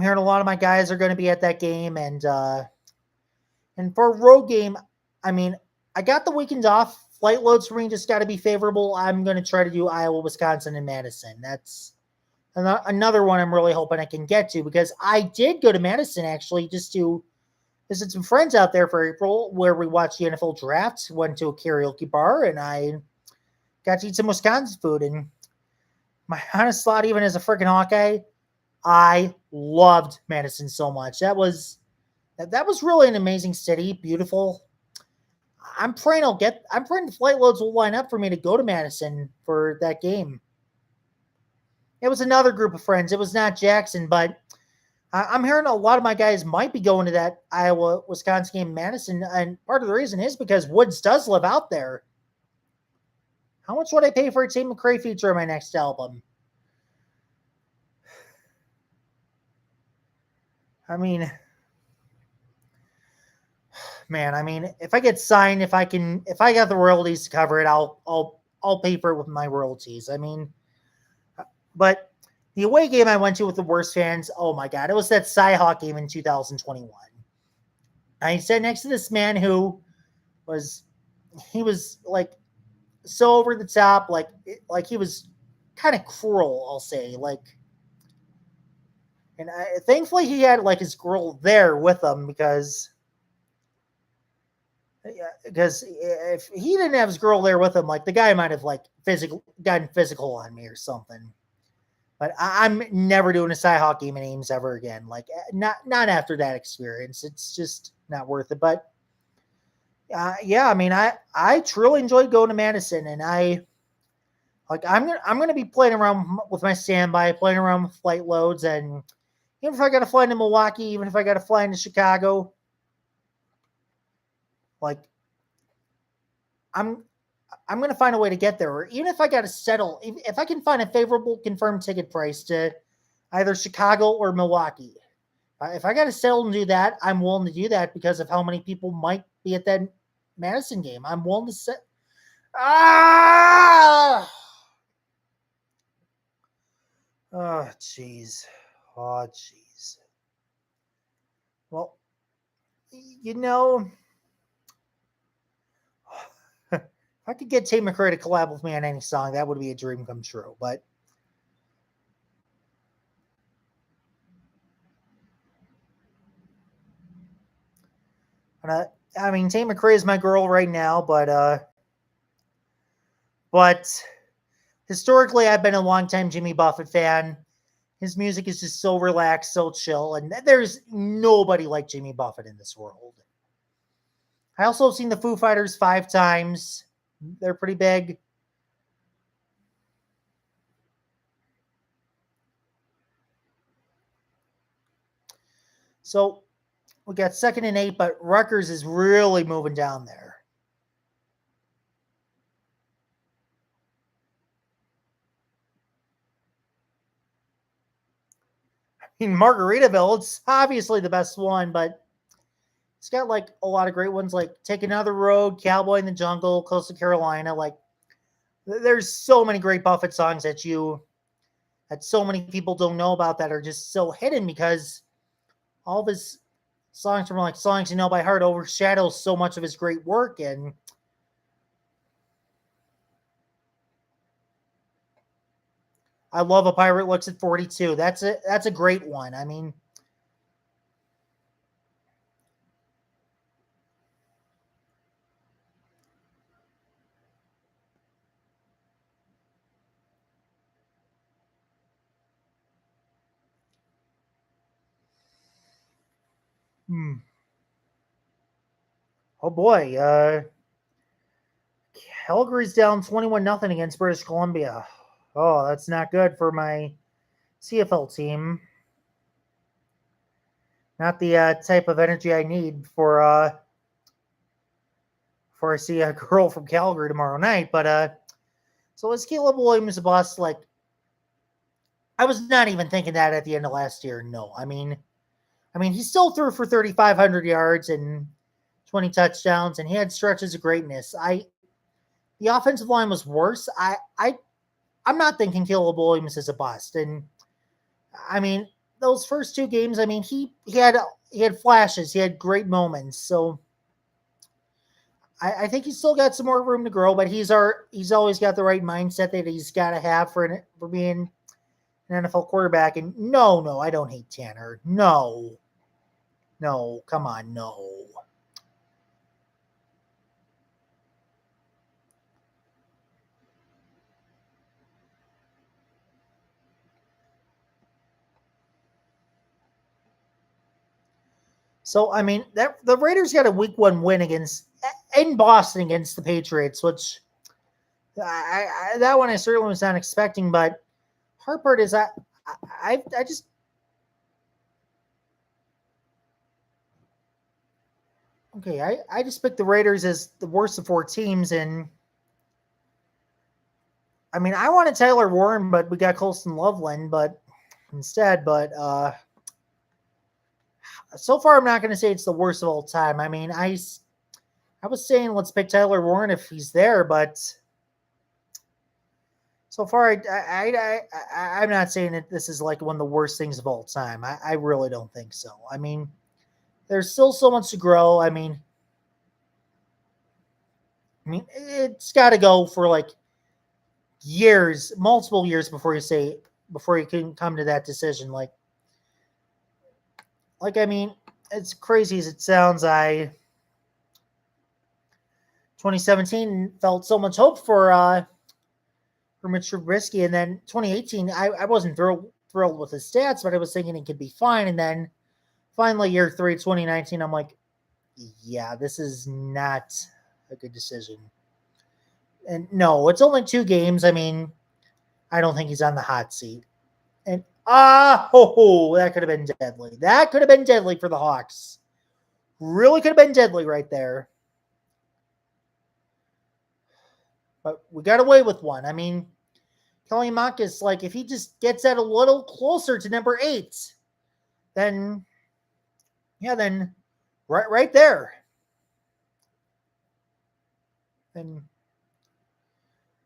hearing a lot of my guys are going to be at that game, and for a road game, I mean, I got the weekend off. Flight loads for me just got to be favorable. I'm going to try to do Iowa, Wisconsin, and Madison. That's another one I'm really hoping I can get to, because I did go to Madison actually just to visit some friends out there for April, where we watched the NFL draft, went to a karaoke bar, and I got to eat some Wisconsin food. And my honest thought, even as a freaking Hawkeye, I loved Madison so much. That was really an amazing city, beautiful. I'm praying the flight loads will line up for me to go to Madison for that game. It was another group of friends. It was not Jackson, but I'm hearing a lot of my guys might be going to that Iowa Wisconsin game in Madison, and part of the reason is because Woods does live out there. How much would I pay for a Tate McRae feature on my next album? I mean, man, I mean, if I get signed, if I got the royalties to cover it, I'll pay for it with my royalties. I mean, but the away game I went to with the worst fans, oh my god, it was that Cyhawk game in 2021. I sat next to this man who was he was like so over the top, like he was kind of cruel, I'll say, and thankfully he had like his girl there with him, because if he didn't have his girl there with him, like the guy might have like gotten physical on me or something. But I'm never doing a Cyhawk game in Ames ever again. Like not after that experience. It's just not worth it. But yeah, I mean, I truly enjoyed going to Madison, and I'm gonna be playing around with my standby, playing around with flight loads, and even if I got to fly into Milwaukee, even if I got to fly into Chicago, like I'm I'm going to find a way to get there. Or even if I got to settle, if I can find a favorable confirmed ticket price to either Chicago or Milwaukee, if I got to settle and do that, I'm willing to do that because of how many people might be at that Madison game. I'm willing to set. Ah! Oh, jeez. Oh, jeez. Well, you know, if I could get Tate McRae to collab with me on any song, that would be a dream come true. But I mean, Tate McRae is my girl right now, but historically, I've been a longtime Jimmy Buffett fan. His music is just so relaxed, so chill, and there's nobody like Jimmy Buffett in this world. I also have seen the Foo Fighters 5 times. They're pretty big. So we got second and 8, but Rutgers is really moving down there. I mean, Margaritaville, it's obviously the best one, but it's got like a lot of great ones, like Take Another Road, Cowboy in the Jungle, Coastal Carolina. Like, there's so many great Buffett songs that so many people don't know about that are just so hidden because all of his songs from like Songs You Know by Heart overshadows so much of his great work. And I love A Pirate Looks at 42. That's a great one. I mean, oh boy, Calgary's down 21-0 against British Columbia. Oh, that's not good for my CFL team. Not the type of energy I need for I see a girl from Calgary tomorrow night. But so is Caleb Williams a bust? Like, I was not even thinking that at the end of last year. No, I mean, he still threw for 3,500 yards and 20 touchdowns, and he had stretches of greatness. The offensive line was worse. I'm not thinking Caleb Williams is a bust. And I mean, those first two games, I mean, he had flashes, he had great moments. So I think he's still got some more room to grow, but he's always got the right mindset that he's got to have for being an NFL quarterback. And no, I don't hate Tanner. No, come on, no. So I mean, the Raiders got a Week 1 win in Boston against the Patriots, which that one I certainly was not expecting. But hard part is I just okay. I just picked the Raiders as the worst of four teams, and I mean I wanted Tyler Warren, but we got Colston Loveland, but instead, but so far I'm not going to say it's the worst of all time. I mean I was saying let's pick Tyler Warren if he's there, but so far I'm not saying that this is like one of the worst things of all time. I really don't think so. I mean, there's still so much to grow. I mean, it's got to go for like years, multiple years before you can come to that decision. I mean, as crazy as it sounds, 2017 felt so much hope for Mitch Trubisky, and then 2018 I wasn't thrilled with his stats, but I was thinking he could be fine, and then finally year 3, 2019, I'm like, yeah, this is not a good decision. And no, it's only 2 games. I mean, I don't think he's on the hot seat. And that could have been deadly. That could have been deadly for the Hawks. Really could have been deadly right there. But we got away with one. I mean, Kelly Marcus, like, if he just gets that a little closer to number 8, then right there. And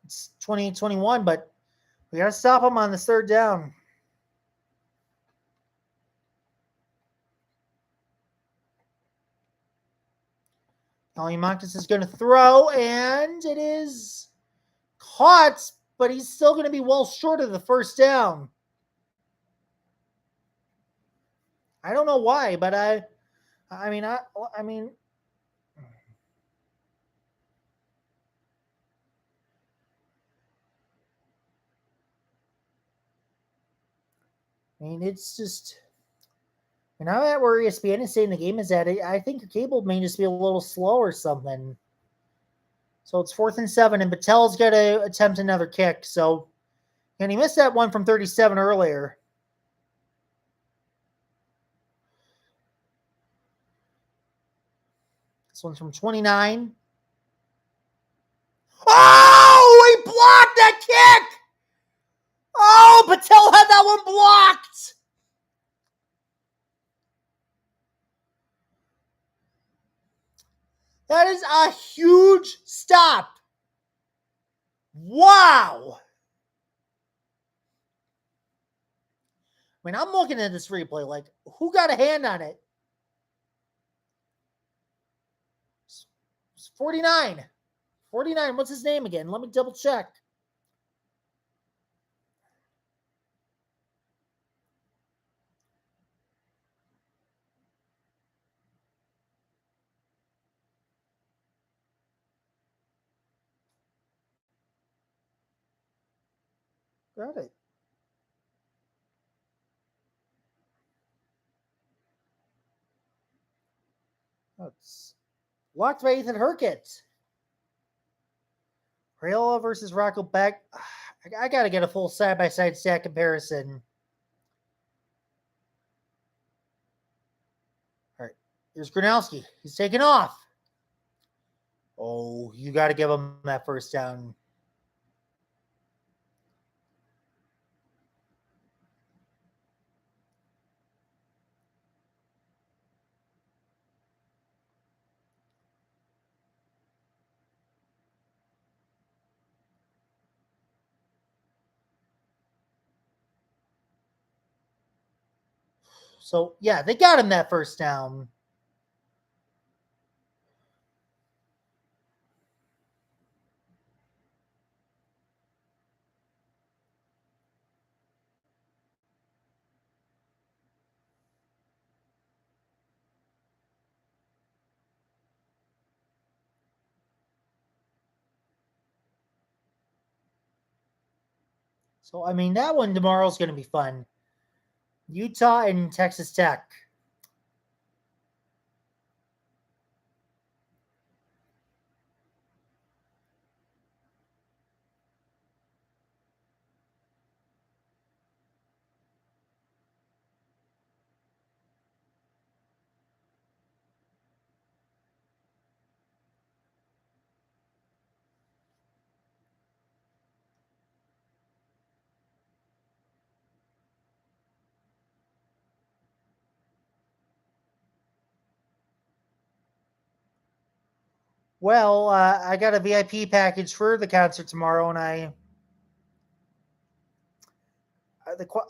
it's 2021, but we got to stop him on this third down. Marcus is going to throw, and it is caught, but he's still going to be well short of the first down. I don't know why, but I mean, it's just, I'm at where ESPN is saying the game is at. I think your cable may just be a little slow or something. So it's 4th and 7, and Patel's got to attempt another kick. So, and he missed that one from 37 earlier. This one's from 29. Oh, he blocked that kick! Oh, Patel had that one blocked! That is a huge stop. Wow. I mean, I'm looking at this replay like, who got a hand on it? It's 49. 49. What's his name again? Let me double check. Got it. That's locked by Ethan Herkett. Rayola versus Rocco Beck. I got to get a full side-by-side stat comparison. All right. Here's Gronowski. He's taking off. Oh, you got to give him that first down. So, yeah, they got him that first down. So, I mean, that one tomorrow's going to be fun. Utah and Texas Tech. Well, I got a VIP package for the concert tomorrow, and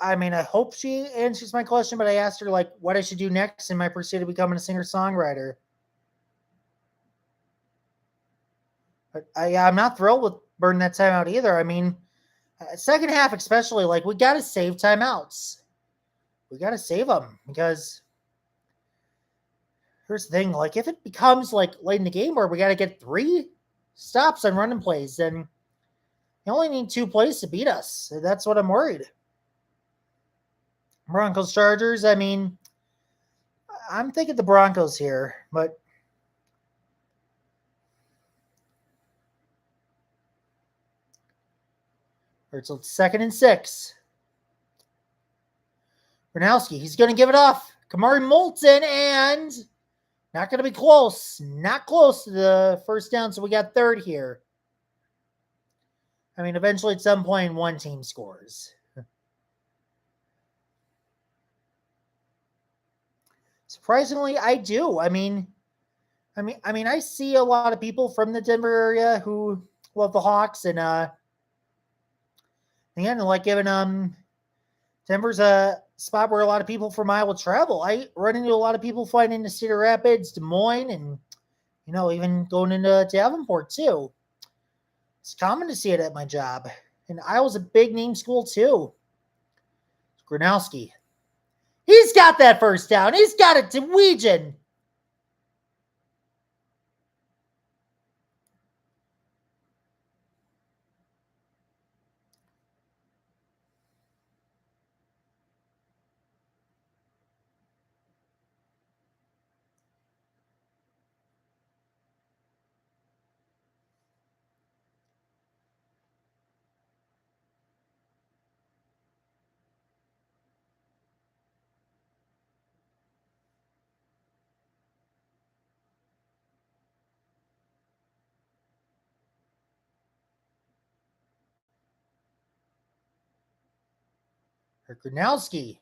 I mean, I hope she answers my question, but I asked her like what I should do next in my pursuit of becoming a singer-songwriter. But I'm not thrilled with burning that time out either. I mean, second half especially, like we got to save timeouts. We got to save them because here's the thing: like if it becomes like late in the game where we got to get 3 stops on running plays, then you only need 2 plays to beat us. That's what I'm worried. Broncos Chargers. I mean, I'm thinking the Broncos here, but it's 2nd and 6. Gronowski, he's going to give it off. Kamari Moulton, and not going to be close. Not close to the first down, so we got 3rd here. I mean, eventually at some point, one team scores. Surprisingly, I do. I mean, I see a lot of people from the Denver area who love the Hawks, and again, like giving Denver's a spot where a lot of people from Iowa travel. I run into a lot of people flying into Cedar Rapids, Des Moines, and even going into Davenport too. It's common to see it at my job. And Iowa's a big name school too. Gronowski. He's got that first down. He's got it to Weegan. Gronowski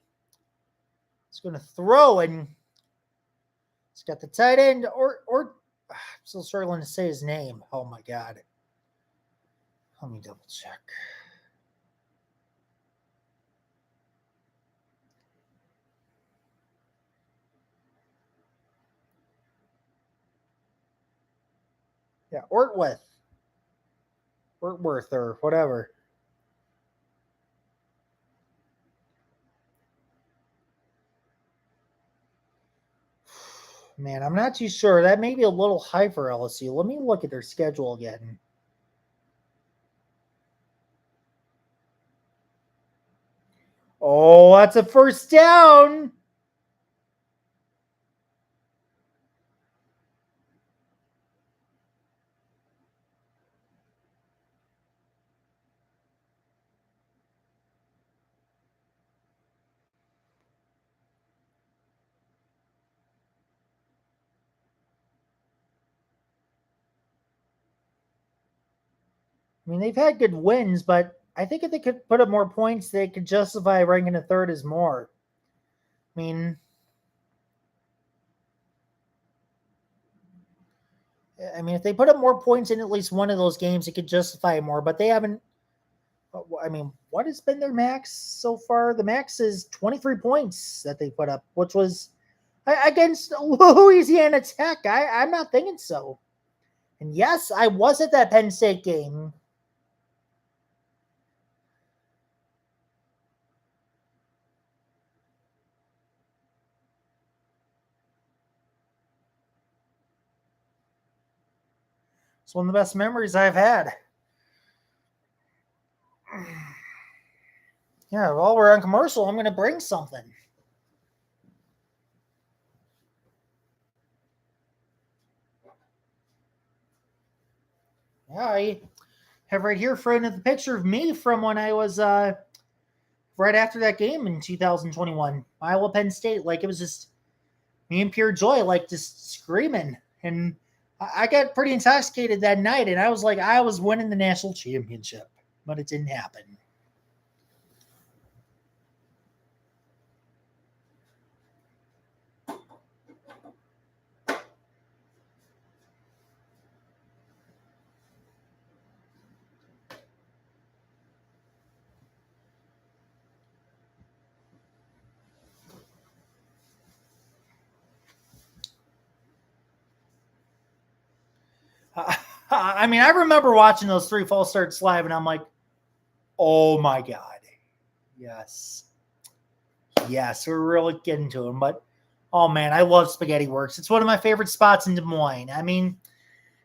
is going to throw, and he's got the tight end or still struggling to say his name. Oh my god. Let me double check. Yeah, Ortworth or whatever. Man, I'm not too sure. That may be a little high for LSU. Let me look at their schedule again. Oh, that's a first down. I mean, they've had good wins, but I think if they could put up more points, they could justify ranking a third as more. I mean, if they put up more points in at least one of those games, it could justify more. But they haven't. I mean, what has been their max so far? The max is 23 points that they put up, which was against Louisiana Tech. I'm not thinking so. And yes, I was at that Penn State game. It's one of the best memories I've had. Yeah, while we're on commercial, I'm going to bring something. Yeah, I have right here front of the picture of me from when I was right after that game in 2021, Iowa Penn State. Like it was just me and pure joy, like just screaming. And I got pretty intoxicated that night, and I was like, I was winning the national championship, but it didn't happen. I mean, I remember watching those three false starts live, and I'm like, oh my god, yes, yes, we're really getting to them. But oh man, I love Spaghetti Works. It's one of my favorite spots in Des Moines. I mean,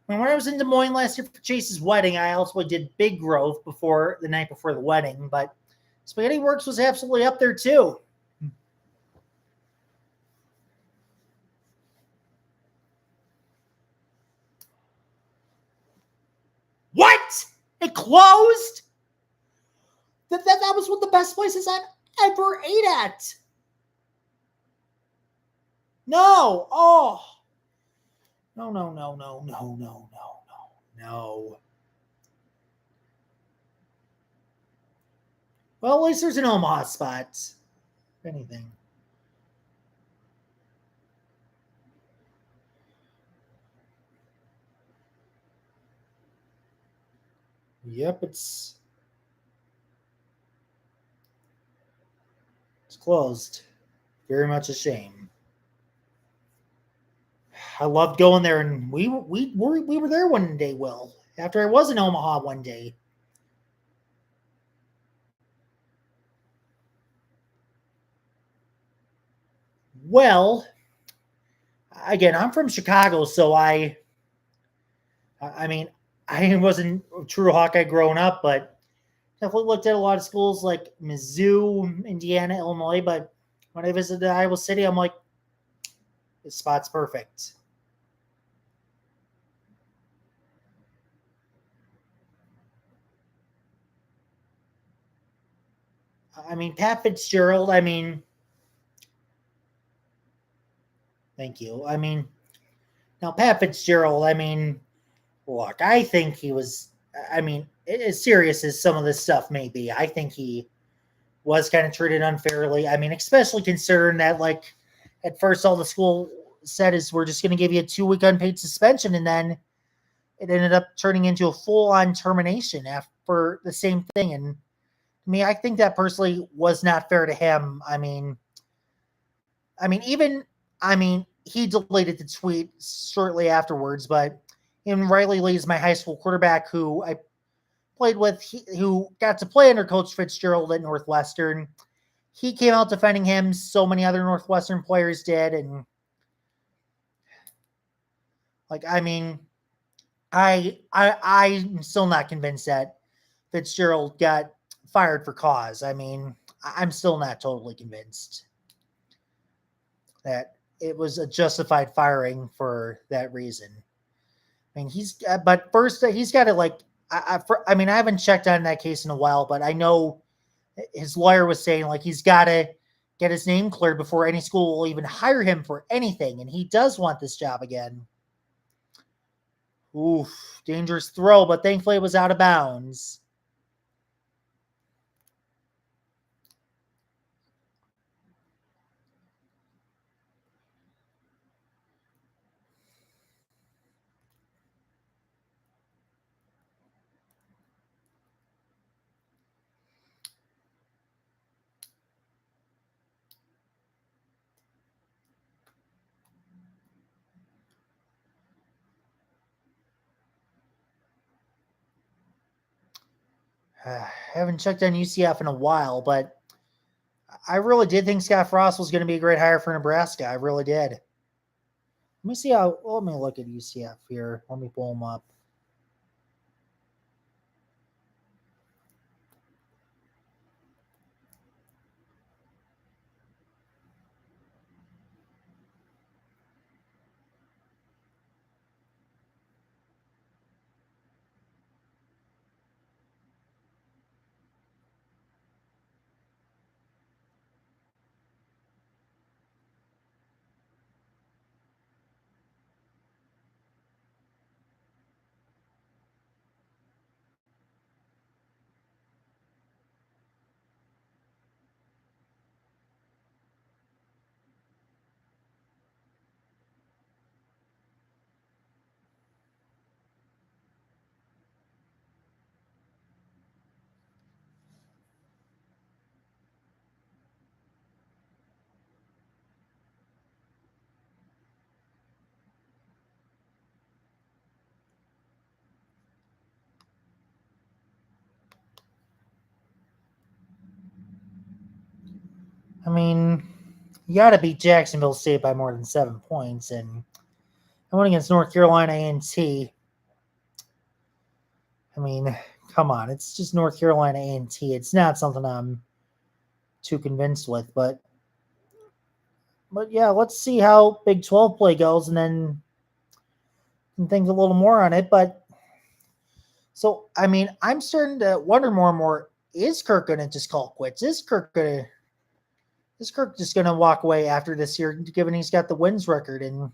when I was in Des Moines last year for Chase's wedding, I also did Big Grove before the night before the wedding, but Spaghetti Works was absolutely up there too. What? It closed? That was one of the best places I've ever ate at. No. Oh. No, no, no, no, no, no, no, no, no. Well, at least there's an Omaha spot. If anything. Yep, it's closed. Very much a shame. I loved going there, and we were there one day. Will after I was in Omaha one day. Well, again, I'm from Chicago, so I mean, I wasn't a true Hawkeye growing up, but definitely looked at a lot of schools like Mizzou, Indiana, Illinois. But when I visited Iowa City, I'm like, this spot's perfect. I mean, Pat Fitzgerald. I mean, thank you. I mean, now Pat Fitzgerald. I mean, look, I think he was. I mean, as serious as some of this stuff may be, I think he was kind of treated unfairly. I mean, especially considering that, like, at first all the school said is we're just going to give you a 2-week unpaid suspension, and then it ended up turning into a full-on termination after the same thing. And to me, I think that personally was not fair to him. Even he deleted the tweet shortly afterwards, but in Riley Lee's my high school quarterback who I played with, who got to play under Coach Fitzgerald at Northwestern, he came out defending him. So many other Northwestern players did, and I'm still not convinced that Fitzgerald got fired for cause. I'm still not totally convinced that it was a justified firing for that reason. But first he's got to I haven't checked on that case in a while, but I know his lawyer was saying he's got to get his name cleared before any school will even hire him for anything, and he does want this job again. Oof, dangerous throw, but thankfully it was out of bounds. Haven't checked on UCF in a while, but I really did think Scott Frost was going to be a great hire for Nebraska. I really did. Let me look at UCF here. Let me pull them up. You got to beat Jacksonville State by more than 7 points, and I went against North Carolina A&T. Come on, it's just North Carolina A&T. It's not something I'm too convinced with, but yeah, let's see how Big 12 play goes, and then think a little more on it. But so, I'm starting to wonder more and more: is Kirk going to just call quits? Is Kirk just going to walk away after this year, given he's got the wins record? And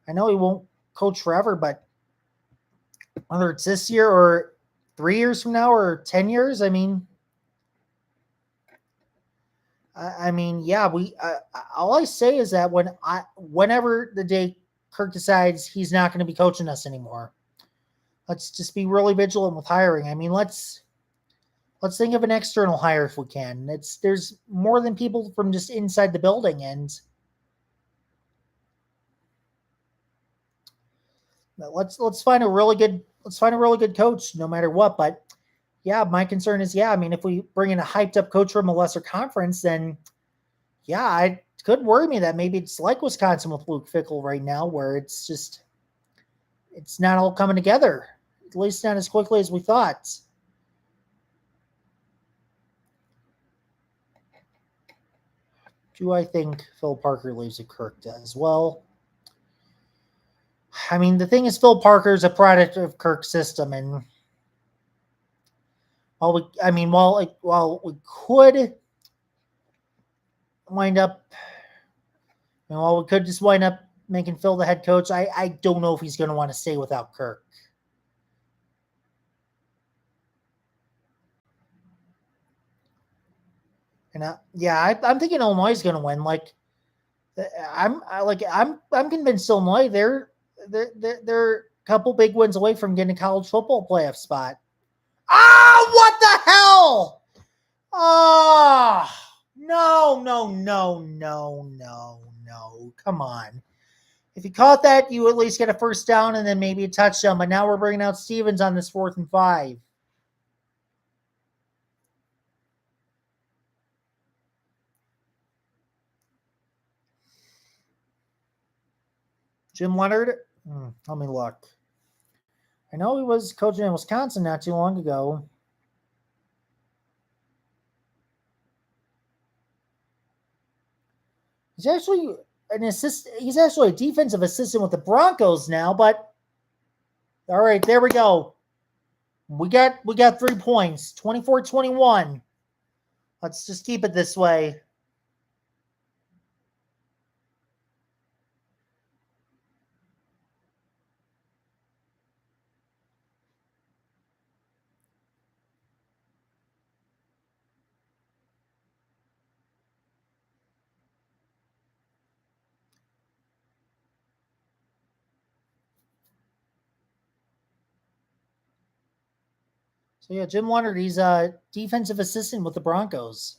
I know he won't coach forever, but whether it's this year or 3 years from now or 10 years, yeah, all I say is that whenever the day Kirk decides he's not going to be coaching us anymore, let's just be really vigilant with hiring. Let's think of an external hire if we can. There's more than people from just inside the building, and let's find a really good coach no matter what. But yeah, my concern is if we bring in a hyped up coach from a lesser conference, then yeah, it could worry me that maybe it's like Wisconsin with Luke Fickell right now, where it's not all coming together, at least not as quickly as we thought. Do I think Phil Parker leaves at Kirk does? Well, the thing is, Phil Parker's a product of Kirk's system, and while we could wind up, while we could just wind up making Phil the head coach, I don't know if he's going to want to stay without Kirk. And I'm thinking Illinois is going to win. I'm convinced Illinois they're a couple big wins away from getting a college football playoff spot. Ah, what the hell? Oh, no, no, no, no, no, no. Come on. If you caught that, you at least get a first down and then maybe a touchdown. But now we're bringing out Stevens on this 4th and 5. Jim Leonard? Let me look. I know he was coaching in Wisconsin not too long ago. He's actually He's actually a defensive assistant with the Broncos now. But all right, there we go. We got 3 points, 24-21. Let's just keep it this way. So yeah, Jim Leonard, he's a defensive assistant with the Broncos.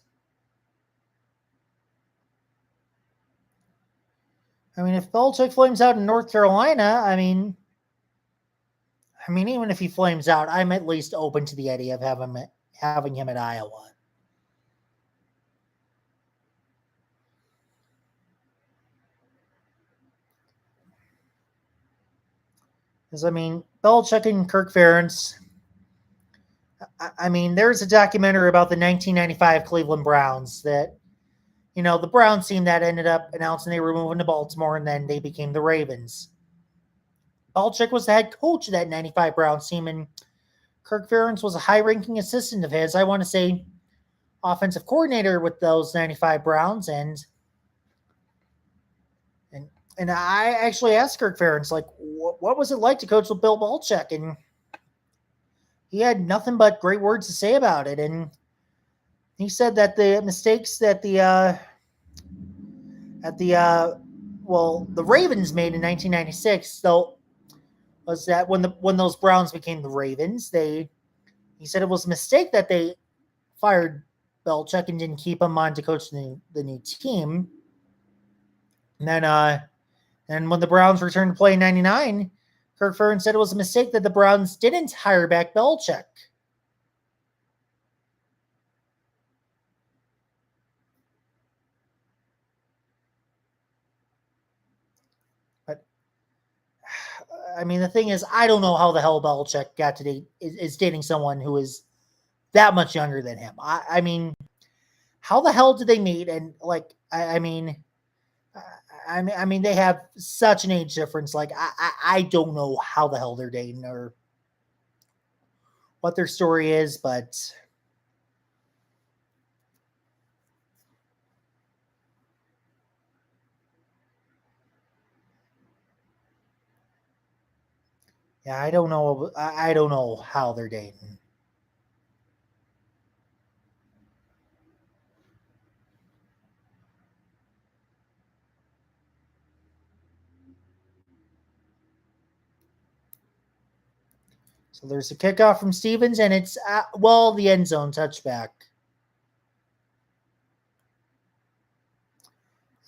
I mean, if Belichick flames out in North Carolina, even if he flames out, I'm at least open to the idea of having him at Iowa. Because Belichick and Kirk Ferentz. There's a documentary about the 1995 Cleveland Browns that the Browns team that ended up announcing they were moving to Baltimore, and then they became the Ravens. Belichick was the head coach of that 95 Browns team, and Kirk Ferentz was a high-ranking assistant of his. I want to say offensive coordinator with those 95 Browns, and I actually asked Kirk Ferentz, like, what was it like to coach with Bill Belichick? And he had nothing but great words to say about it. And he said that the mistakes that the Ravens made in 1996, though, was that when those Browns became the Ravens, he said it was a mistake that they fired Belichick and didn't keep him on to coach the new team. And then and when the Browns returned to play in 99, Kirk Ferentz said it was a mistake that the Browns didn't hire back Belichick. But the thing is, I don't know how the hell Belichick got to date is dating someone who is that much younger than him. How the hell did they meet? And they have such an age difference. Like, I don't know how the hell they're dating or what their story is, but yeah, I don't know. I don't know how they're dating. So there's a kickoff from Stevens, and it's the end zone touchback.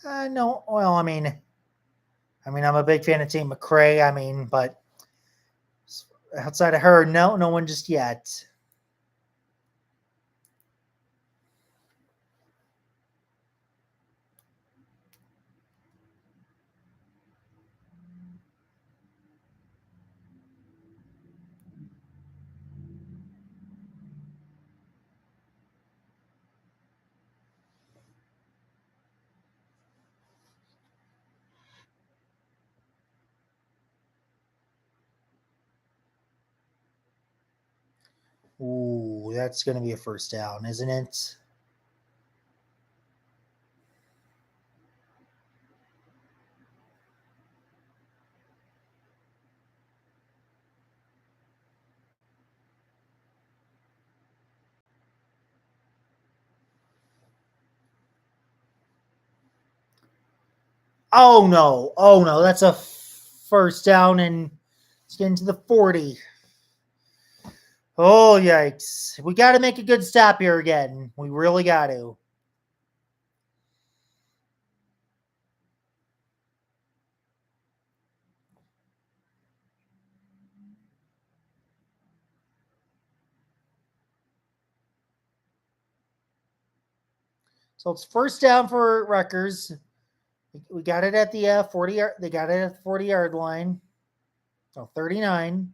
No, well, I'm a big fan of Tate McRae. But outside of her, no one just yet. Ooh, that's going to be a first down, isn't it? Oh no. Oh no. That's a first down, and it's getting to the 40. Oh, yikes. We got to make a good stop here again. We really got to. So it's first down for Rutgers. We got it at the 40 yard. They got it at the 40-yard line. So 39.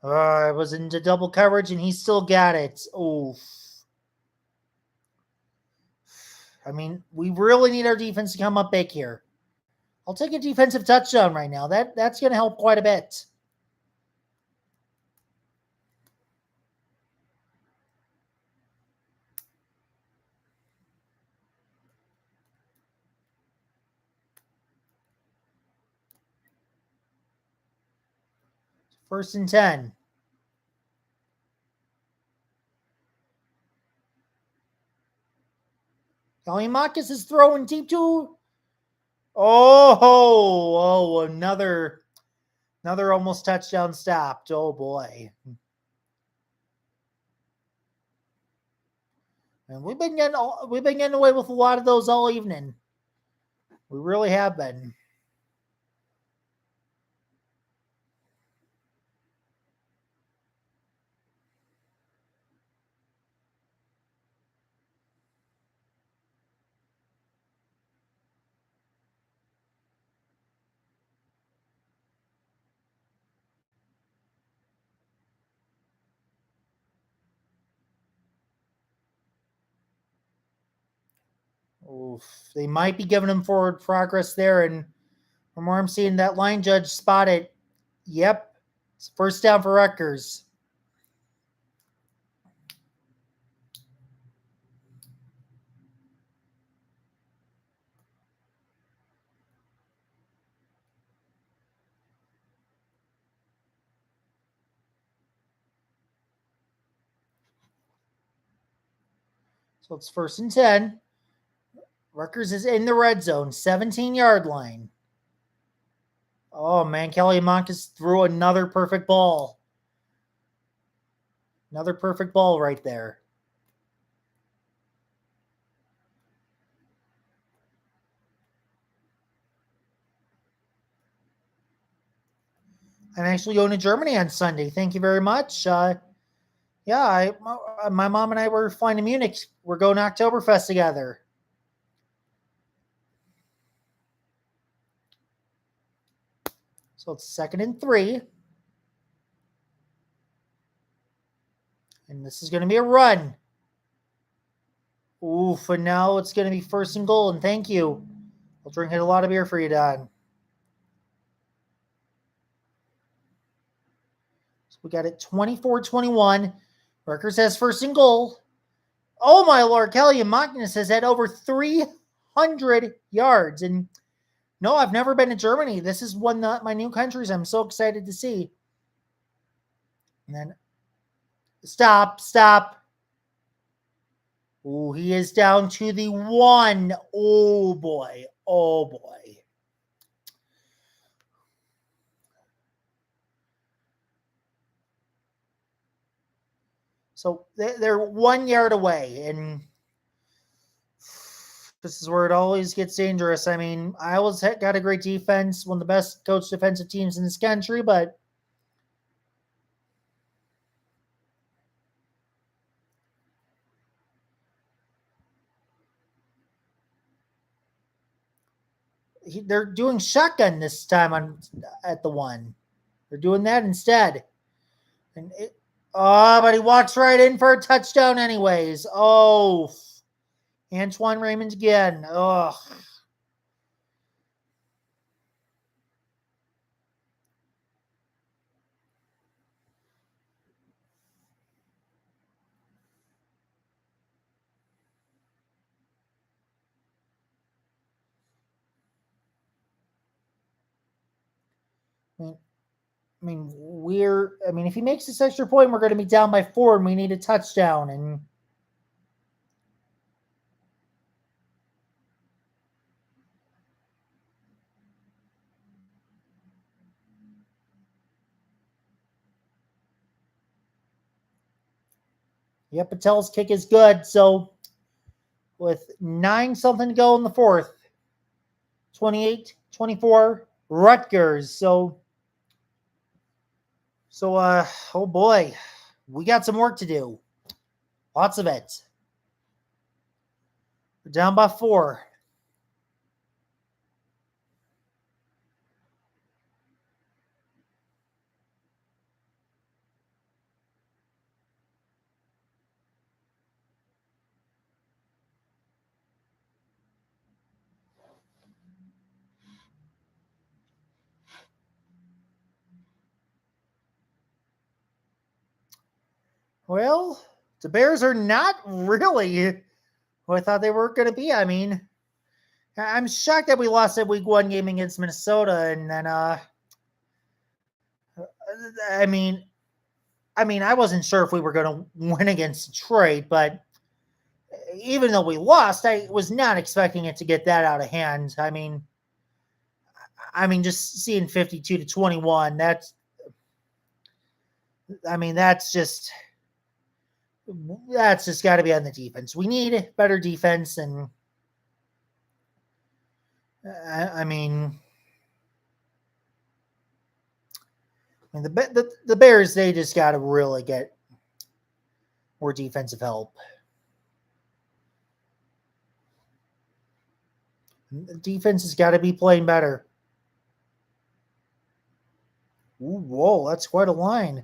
I was into double coverage, and he still got it. Oh, I mean, we really need our defense to come up big here. I'll take a defensive touchdown right now. That's going to help quite a bit. First and 10. Iowa-Rutgers is throwing deep to. Another almost touchdown stopped. Oh boy. And we've been getting away with a lot of those all evening. We really have been. Oof. They might be giving him forward progress there, and from where I'm seeing that line judge spotted. Yep. It's first down for Rutgers. So it's first and 10. Rutgers is in the red zone, 17-yard line. Oh man, Kelly Monkus threw another perfect ball. Another perfect ball right there. I'm actually going to Germany on Sunday. Thank you very much. Yeah, my mom and I were flying to Munich. We're going to Oktoberfest together. So it's second and 3. And this is going to be a run. Oof, and now it's going to be first and goal. And thank you. I'll drink a lot of beer for you, Don. So we got it 24-21. Rutgers has first and goal. Oh my Lord, Kelly and Magnus has had over 300 yards. And no, I've never been to Germany. This is one of my new countries I'm so excited to see. And then stop. Oh, he is down to the 1. Oh boy. So they're 1 yard away, and this is where it always gets dangerous. I mean, Iowa's got a great defense, one of the best coached defensive teams in this country, but they're doing shotgun this time at the 1. They're doing that instead. But he walks right in for a touchdown anyways. Oh, Antoine Raymond again. Oh. if he makes this extra point, we're going to be down by 4 and we need a touchdown. And yep, Patel's kick is good. So with 9 something to go in the fourth, 28-24, Rutgers. Oh boy, we got some work to do. Lots of it. We're down by 4. Well, the Bears are not really who I thought they were going to be. I'm shocked that we lost that week 1 game against Minnesota, and then I mean, I wasn't sure if we were going to win against Detroit, but even though we lost, I was not expecting it to get that out of hand. Just seeing 52-21, that's just got to be on the defense. We need better defense, and the Bears, they just got to really get more defensive help. The defense has got to be playing better. Ooh, whoa, that's quite a line.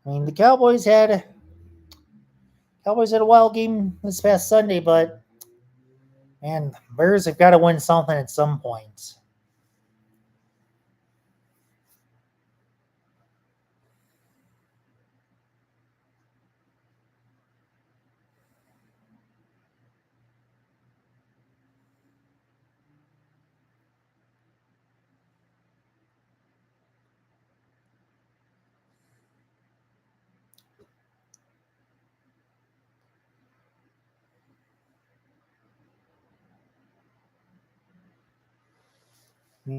The Cowboys had a wild game this past Sunday, but man, Bears have got to win something at some point.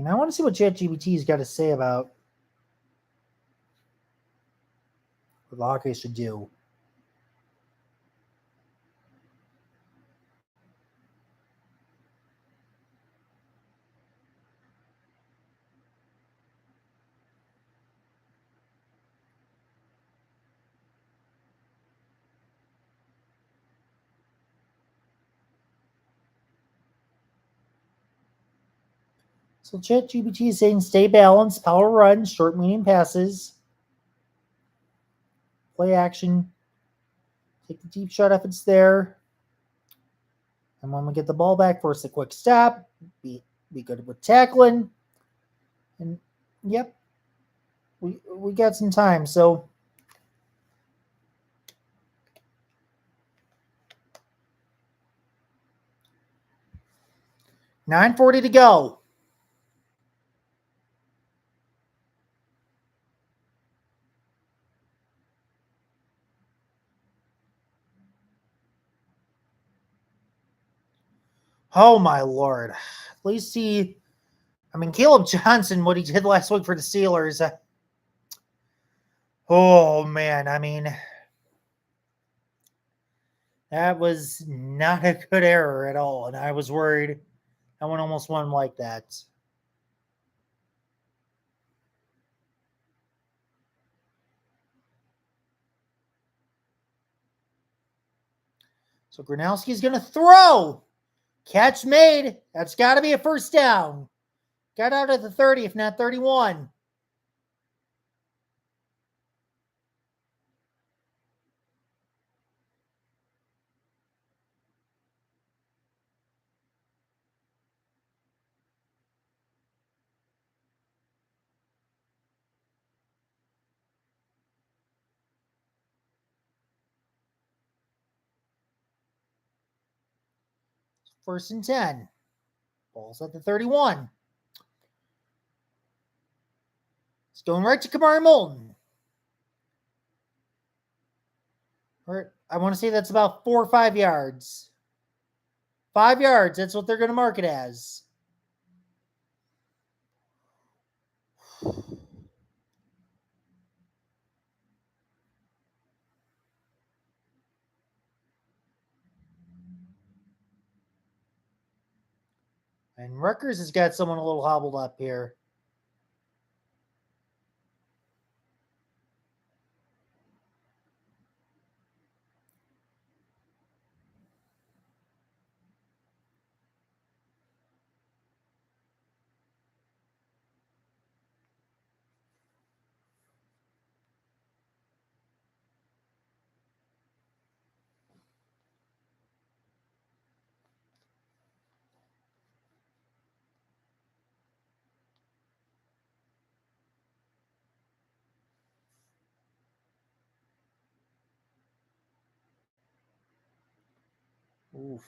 I want to see what ChatGPT's got to say about what the Hawkeyes should do. So ChatGPT is saying stay balanced, power run, short, medium passes, play action, take the deep shot if it's there. And when we get the ball back, force a quick stop, be good with tackling. And yep, we got some time. So 9:40 to go. Oh my lord! At least Caleb Johnson, what he did last week for the Steelers. Oh man, that was not a good error at all, and I was worried I went almost won like that. So Gronowski's going to throw. Catch made. That's got to be a first down. Got out at the 30, if not 31. First and 10. Ball's at the 31. It's going right to Kamari Moulton. I want to say that's about 4 or 5 yards. 5 yards. That's what they're going to mark it as. And Rutgers has got someone a little hobbled up here. Oof.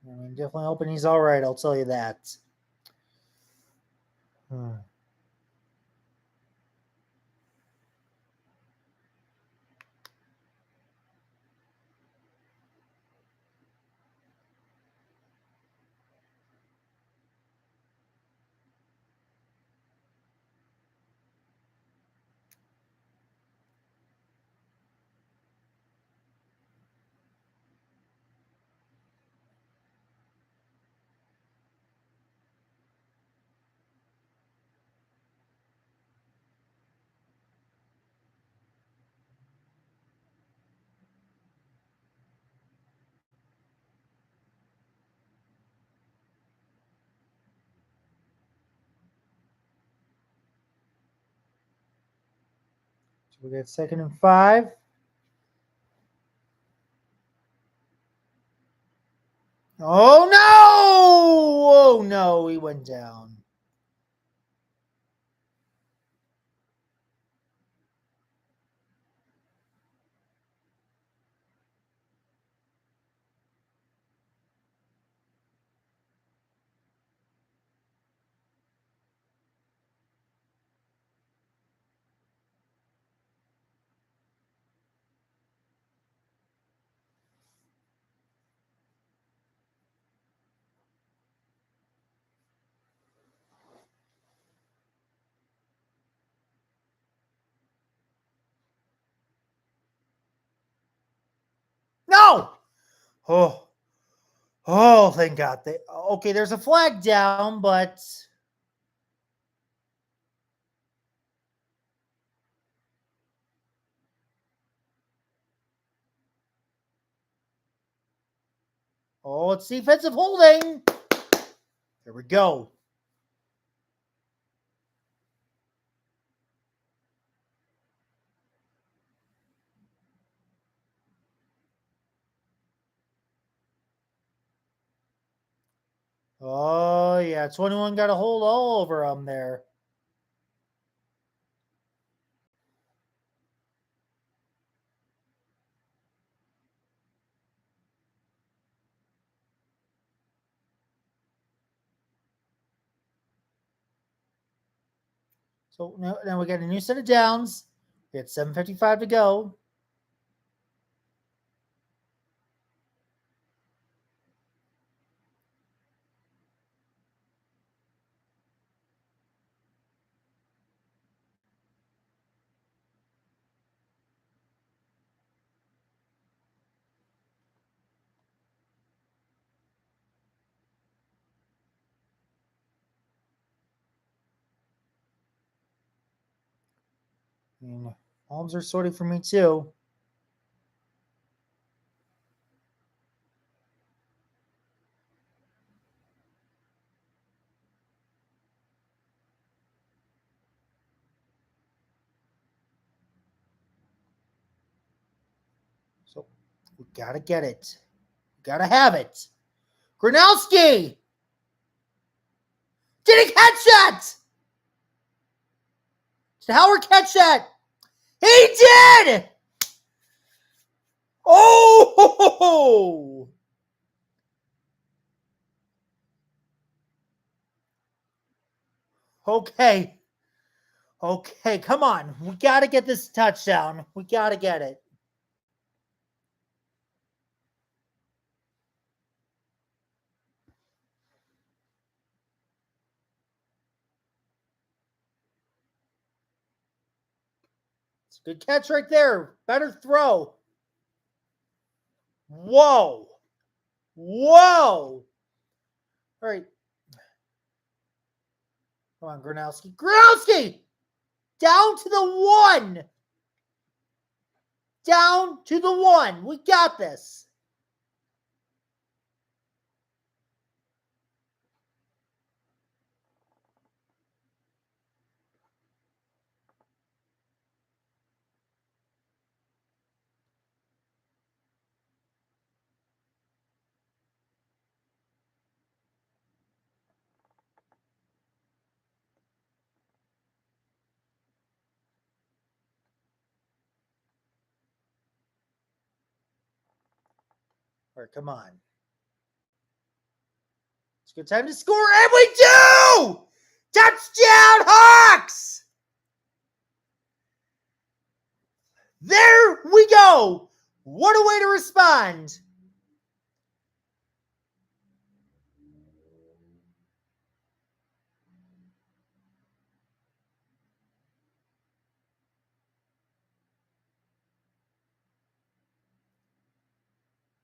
I'm definitely hoping he's all right. I'll tell you that. So we got 2nd and 5. Oh no! Oh no, he went down. No! Oh. Oh, thank God. Okay, there's a flag down, but oh, it's defensive holding. There we go. Oh, yeah. 21 got a hold all over him there. So now we got a new set of downs. We got 7:55 to go. I mean, alums are sorting for me too. So we gotta get it. We gotta have it. Gronowski! Did he catch that? Did Howard catch that? He did! Oh! Okay. Okay, come on. We got to get this touchdown. We got to get it. It's a good catch right there. Better throw. Whoa. Whoa. All right. Come on, Gronowski. Gronowski! Down to the one. Down to the one. We got this. All right, come on. It's a good time to score, and we do! Touchdown, Hawks! There we go. What a way to respond.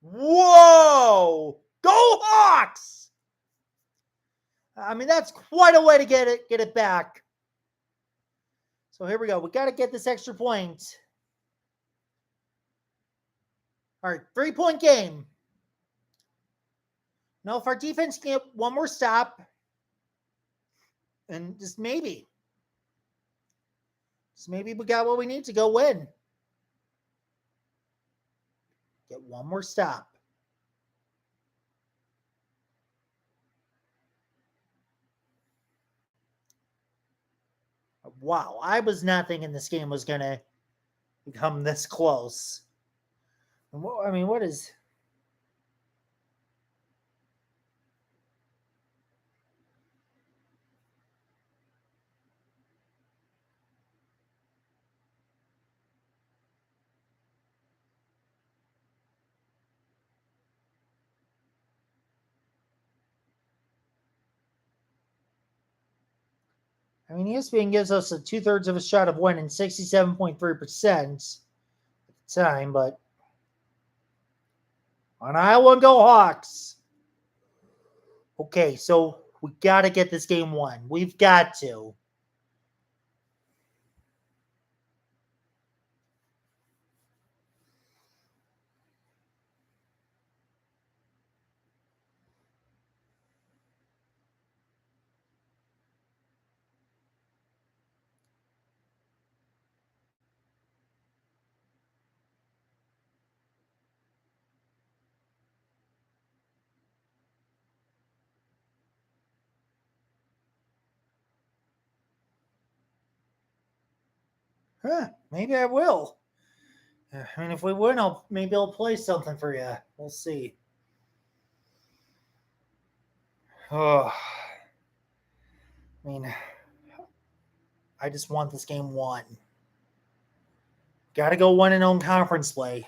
Whoa! Go Hawks! I mean, that's quite a way to get it back. So here we go. We got to get this extra point. All right, 3-point game. Now, if our defense can get one more stop, and just maybe we got what we need to go win. Get one more stop. Wow, I was not thinking this game was going to become this close. I mean, what is... I mean, ESPN gives us a 2/3 of a shot of winning, 67.3% at the time, but on Iowa, go Hawks. Okay, so we got to get this game won. We've got to. Maybe I will. I mean, if we win, maybe I'll play something for you. We'll see. Oh, I mean, I just want this game won. Got to go 1-0 conference play.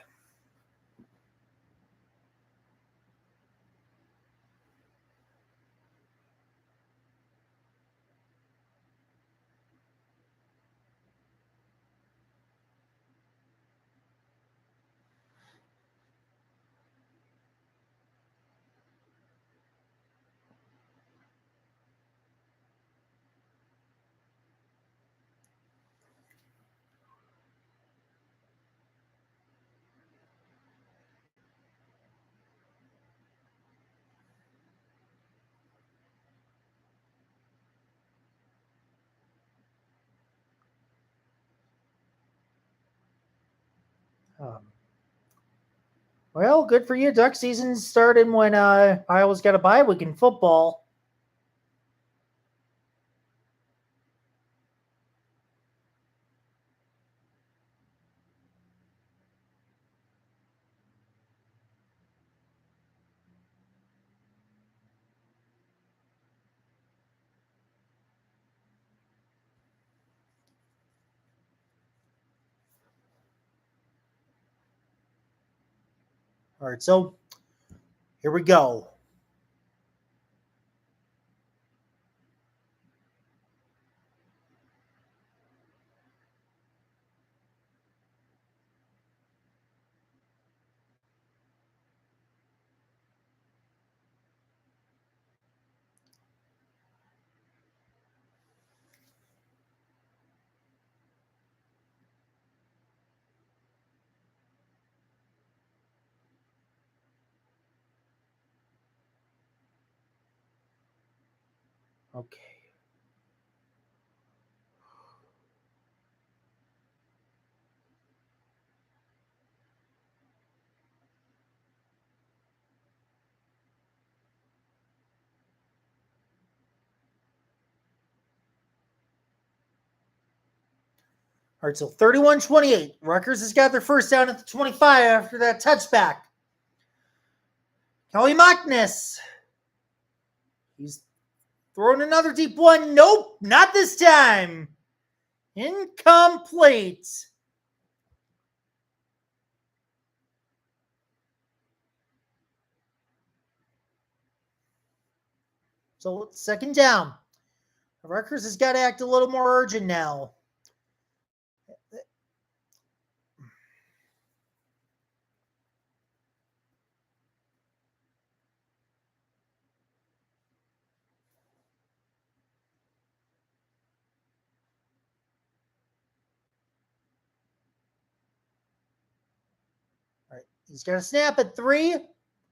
Well, good for you. Duck season started when Iowa's got a bye week in football. All right, so here we go. Okay. All right, so 31-28. Rutgers has got their first down at the 25 after that touchback. Kelly Mockness. He's throwing another deep one. Nope, not this time. Incomplete. So second down. Rutgers has got to act a little more urgent now. All right, he's got to snap at 3,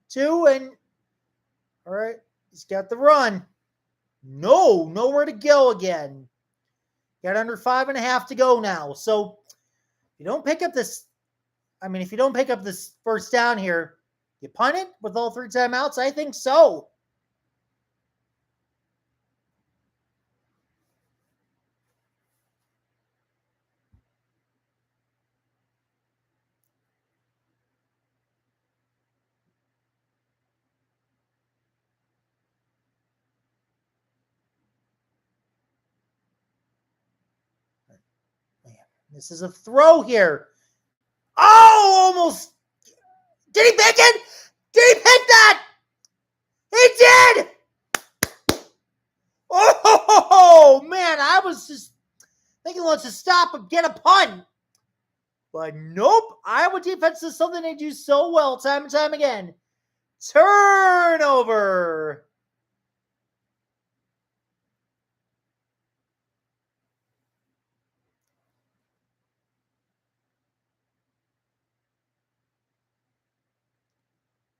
2, and all right, he's got the run. No, nowhere to go again. Got under 5.5 to go now. So if you don't pick up this, if you don't pick up this first down here, you punt it with all 3 timeouts? I think so. Man, this is a throw here. Oh, almost. Did he pick it? Did he pick that? He did! Oh, man, I was just thinking, let's just stop and get a punt. But nope, Iowa defense is something they do so well time and time again. Turnover.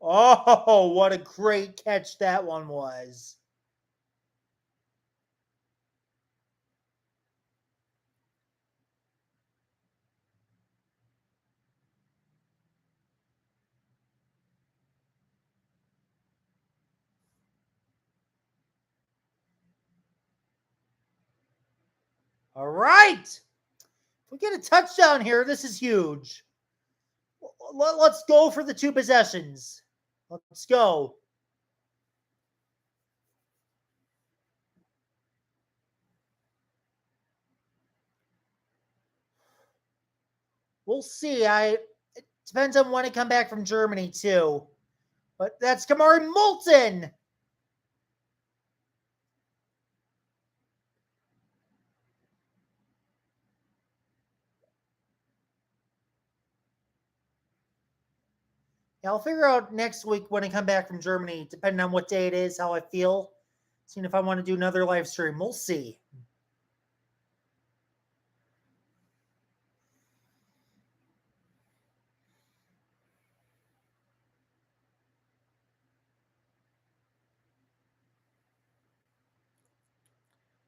Oh, what a great catch that one was. All right. If we get a touchdown here, this is huge. Let's go for the 2 possessions. Let's go. We'll see. It depends on when I come back from Germany, too. But that's Kamari Moulton. Yeah, I'll figure out next week when I come back from Germany, depending on what day it is, how I feel. Seeing if I want to do another live stream. We'll see.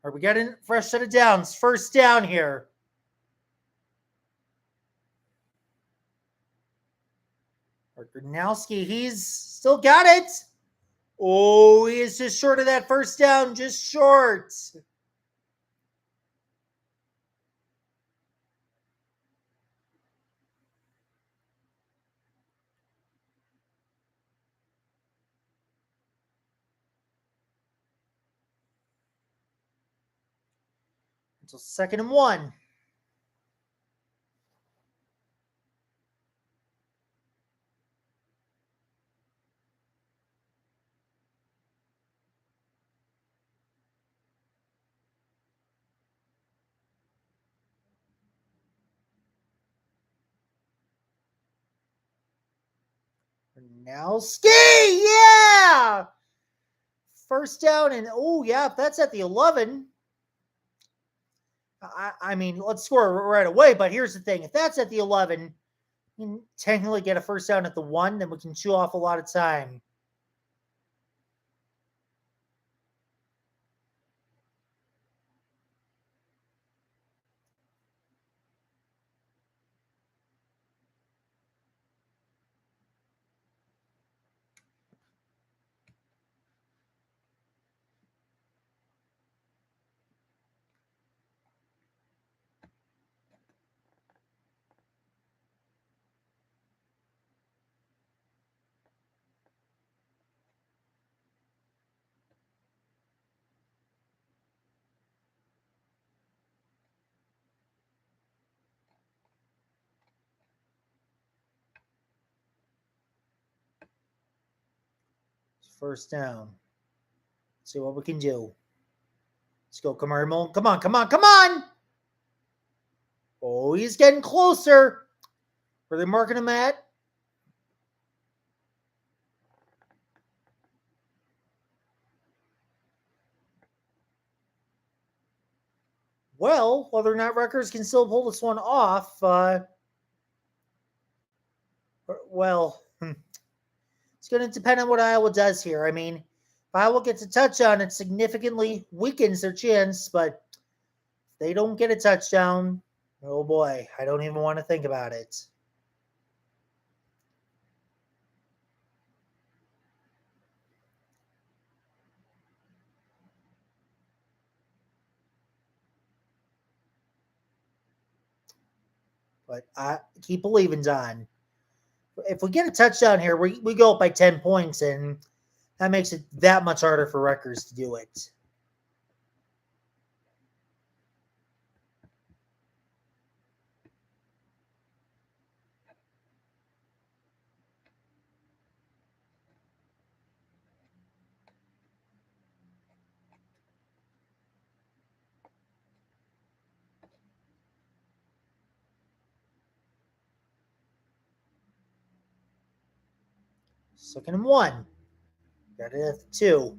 All right, we got a fresh set of downs. First down here. Gronowski, he's still got it. Oh, he is just short of that first down, just short. Until 2nd and 1. Gronowski, yeah! First down, and oh, yeah, if that's at the 11. I mean, let's score right away, but here's the thing. If that's at the 11, you can technically get a first down at the 1, then we can chew off a lot of time. First down. See what we can do. Let's go, Camarmo. Come on, come on, come on! Oh, he's getting closer. Were they marking him at? Well, whether or not Rutgers can still pull this one off, well, it's going to depend on what Iowa does here. I mean, if Iowa gets a touchdown, it significantly weakens their chance, but if they don't get a touchdown, oh boy, I don't even want to think about it. But I keep believing, Don. If we get a touchdown here, we go up by 10 points, and that makes it that much harder for Rutgers to do it. Second and 1. Got it at 2.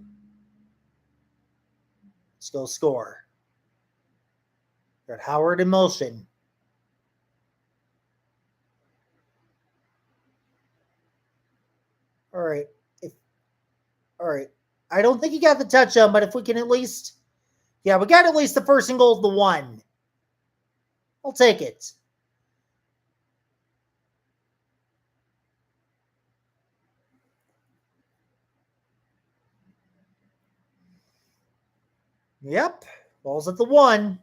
Let's go score. Got Howard in motion. All right. All right. I don't think he got the touchdown, but if we can at least, yeah, we got at least the first and goal of the 1. I'll take it. Yep. Ball's at the 1.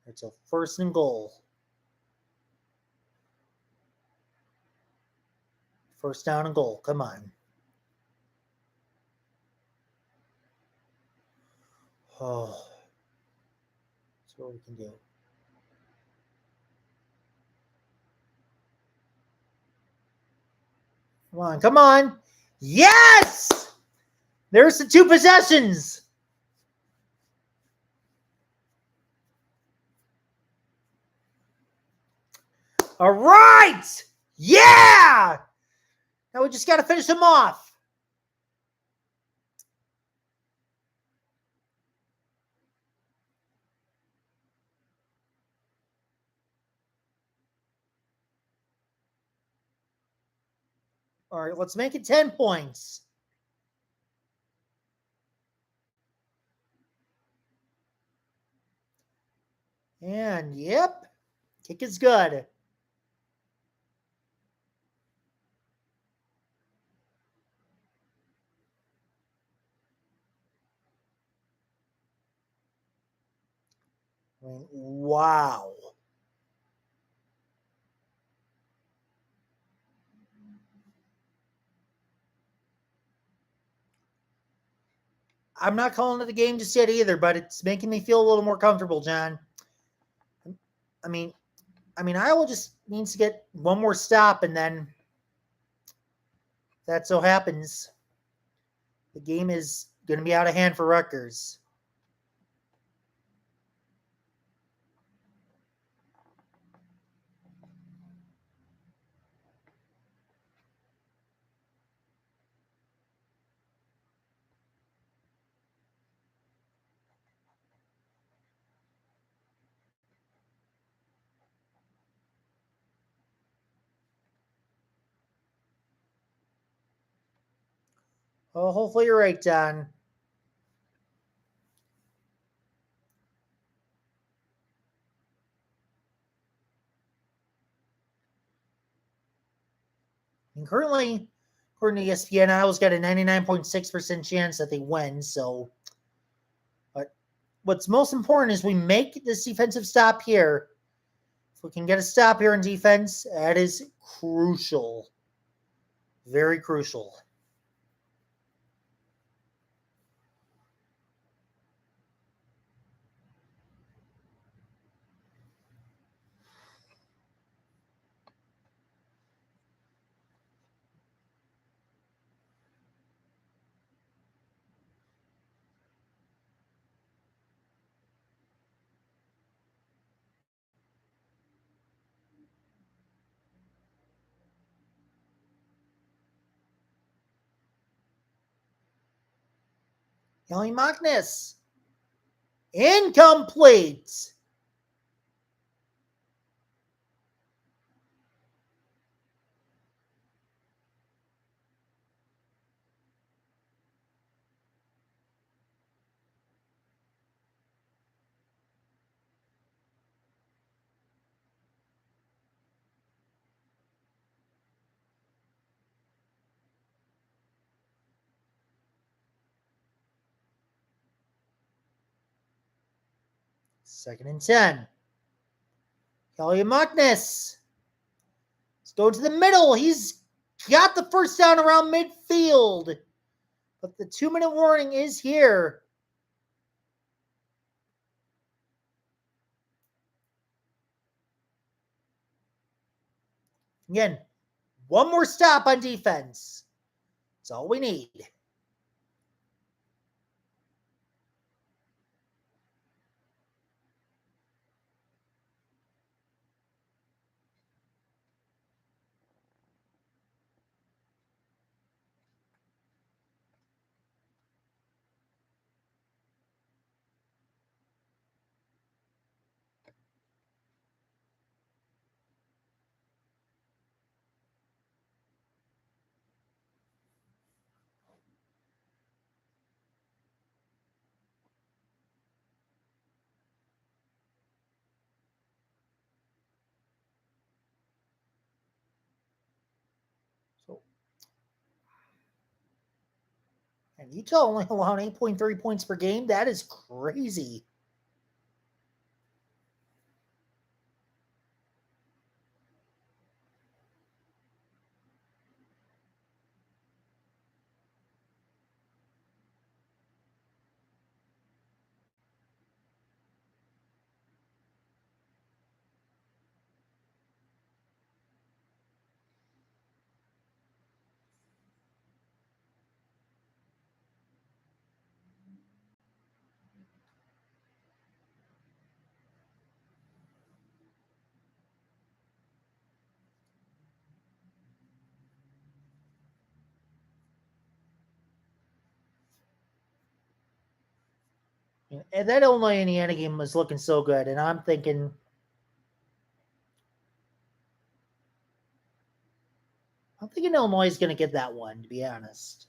It's a first and goal. First down and goal. Come on. Oh. That's what we can do. Come on. Come on. Yes! There's the 2 possessions. All right. Yeah. Now we just got to finish him off. All right, let's make it 10 points. And yep, kick is good. Wow. I'm not calling it a game just yet either, but it's making me feel a little more comfortable, John. I mean, Iowa just needs to get one more stop, and then that so happens, the game is going to be out of hand for Rutgers. Oh, hopefully you're right, John. And currently, according to ESPN, Iowa's got a 99.6% chance that they win. So, but what's most important is we make this defensive stop here. If we can get a stop here in defense, that is crucial. Very crucial. Kelly Magnus. Incomplete. Second and 10. Kelly Magnus. Let's go to the middle. He's got the first down around midfield. But the 2-minute warning is here. Again, one more stop on defense. That's all we need. So, and Utah only allowed 8.3 points per game. That is crazy. And that Illinois Indiana game was looking so good, and I'm thinking Illinois is going to get that one, to be honest.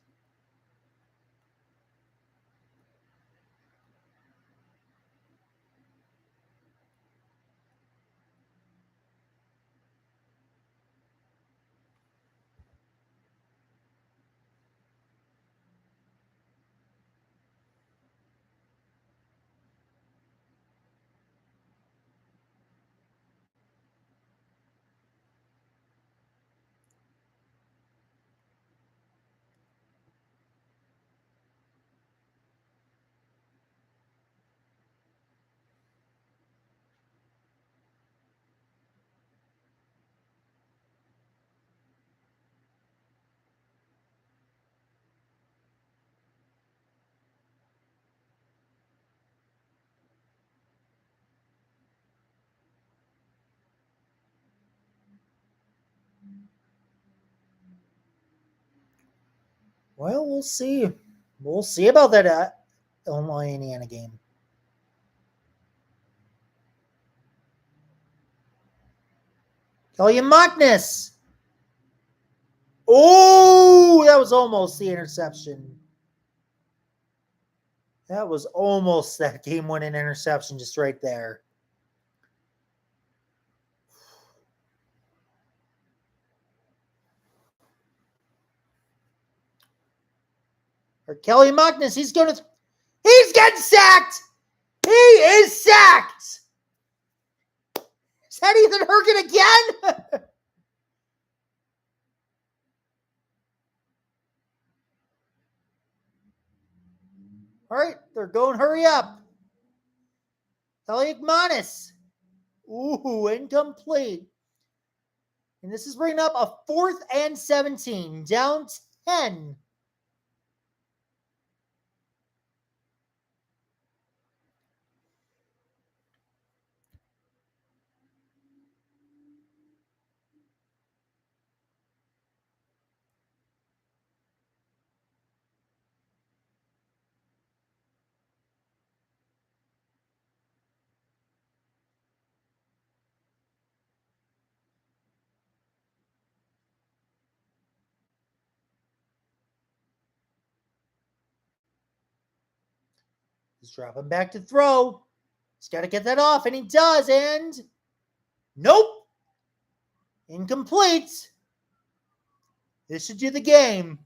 Well, we'll see. We'll see about that Illinois Indiana game. Kelly Magnus. Oh, that was almost the interception. That was almost that game-winning interception just right there. Or Kelly Magnus, he's getting sacked. He is sacked. Is that Ethan Hergen again? All right, they're going hurry up. Kelly Magnus. Ooh, incomplete. And this is bringing up a 4th and 17, down 10. He's dropping back to throw. He's got to get that off, and he does, and nope. Incomplete. This should do the game.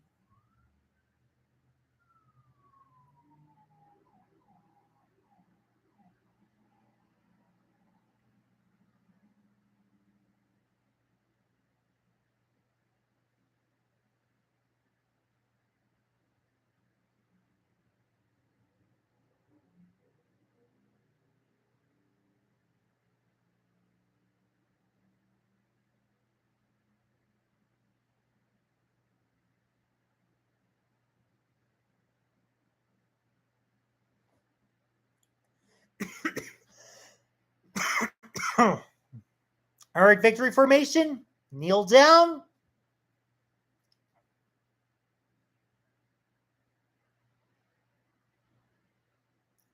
All right, victory formation. Kneel down.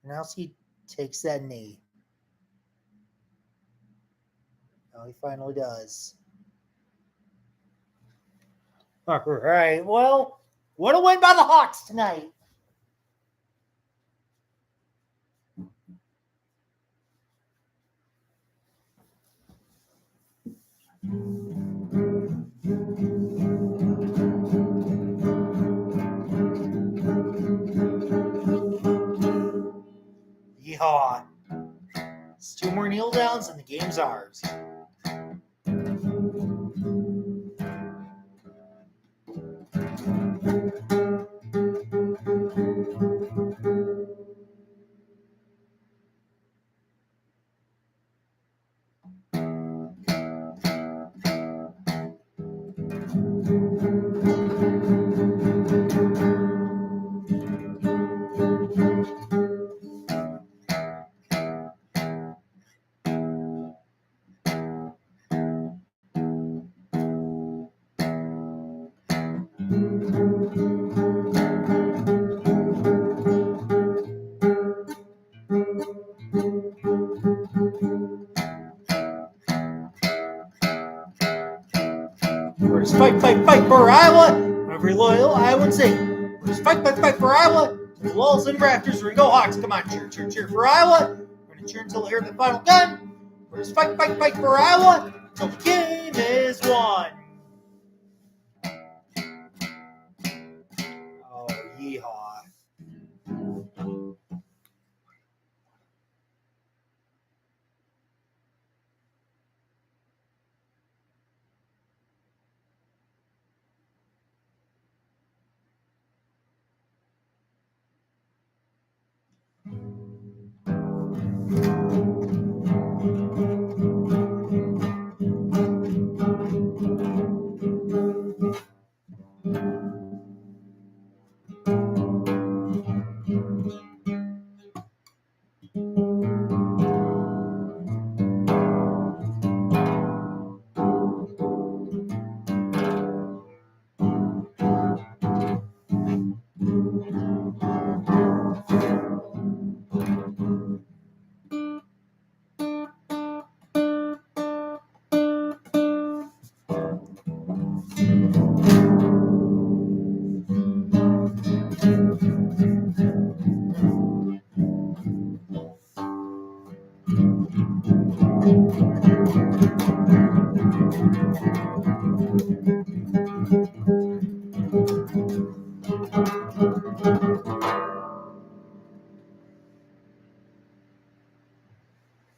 Now he takes that knee. Oh, he finally does. All right. Well, what a win by the Hawks tonight. Yeehaw. It's 2 more kneel downs and the game's ours. We're just fight for Iowa. Every loyal Iowan sing. We're just fight for Iowa. To the walls and rafters, we go Hawks. Come on, cheer for Iowa. We're going to cheer until we hear the final gun. We're just fight for Iowa until the game is won. Oh, yeehaw.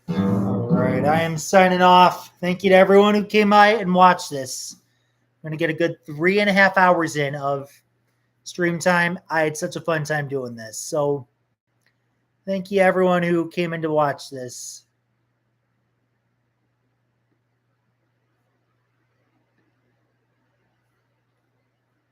All right, I am signing off. Thank you to everyone who came by and watched this. I'm going to get a good 3.5 hours in of stream time. I had such a fun time doing this. So thank you everyone who came in to watch this.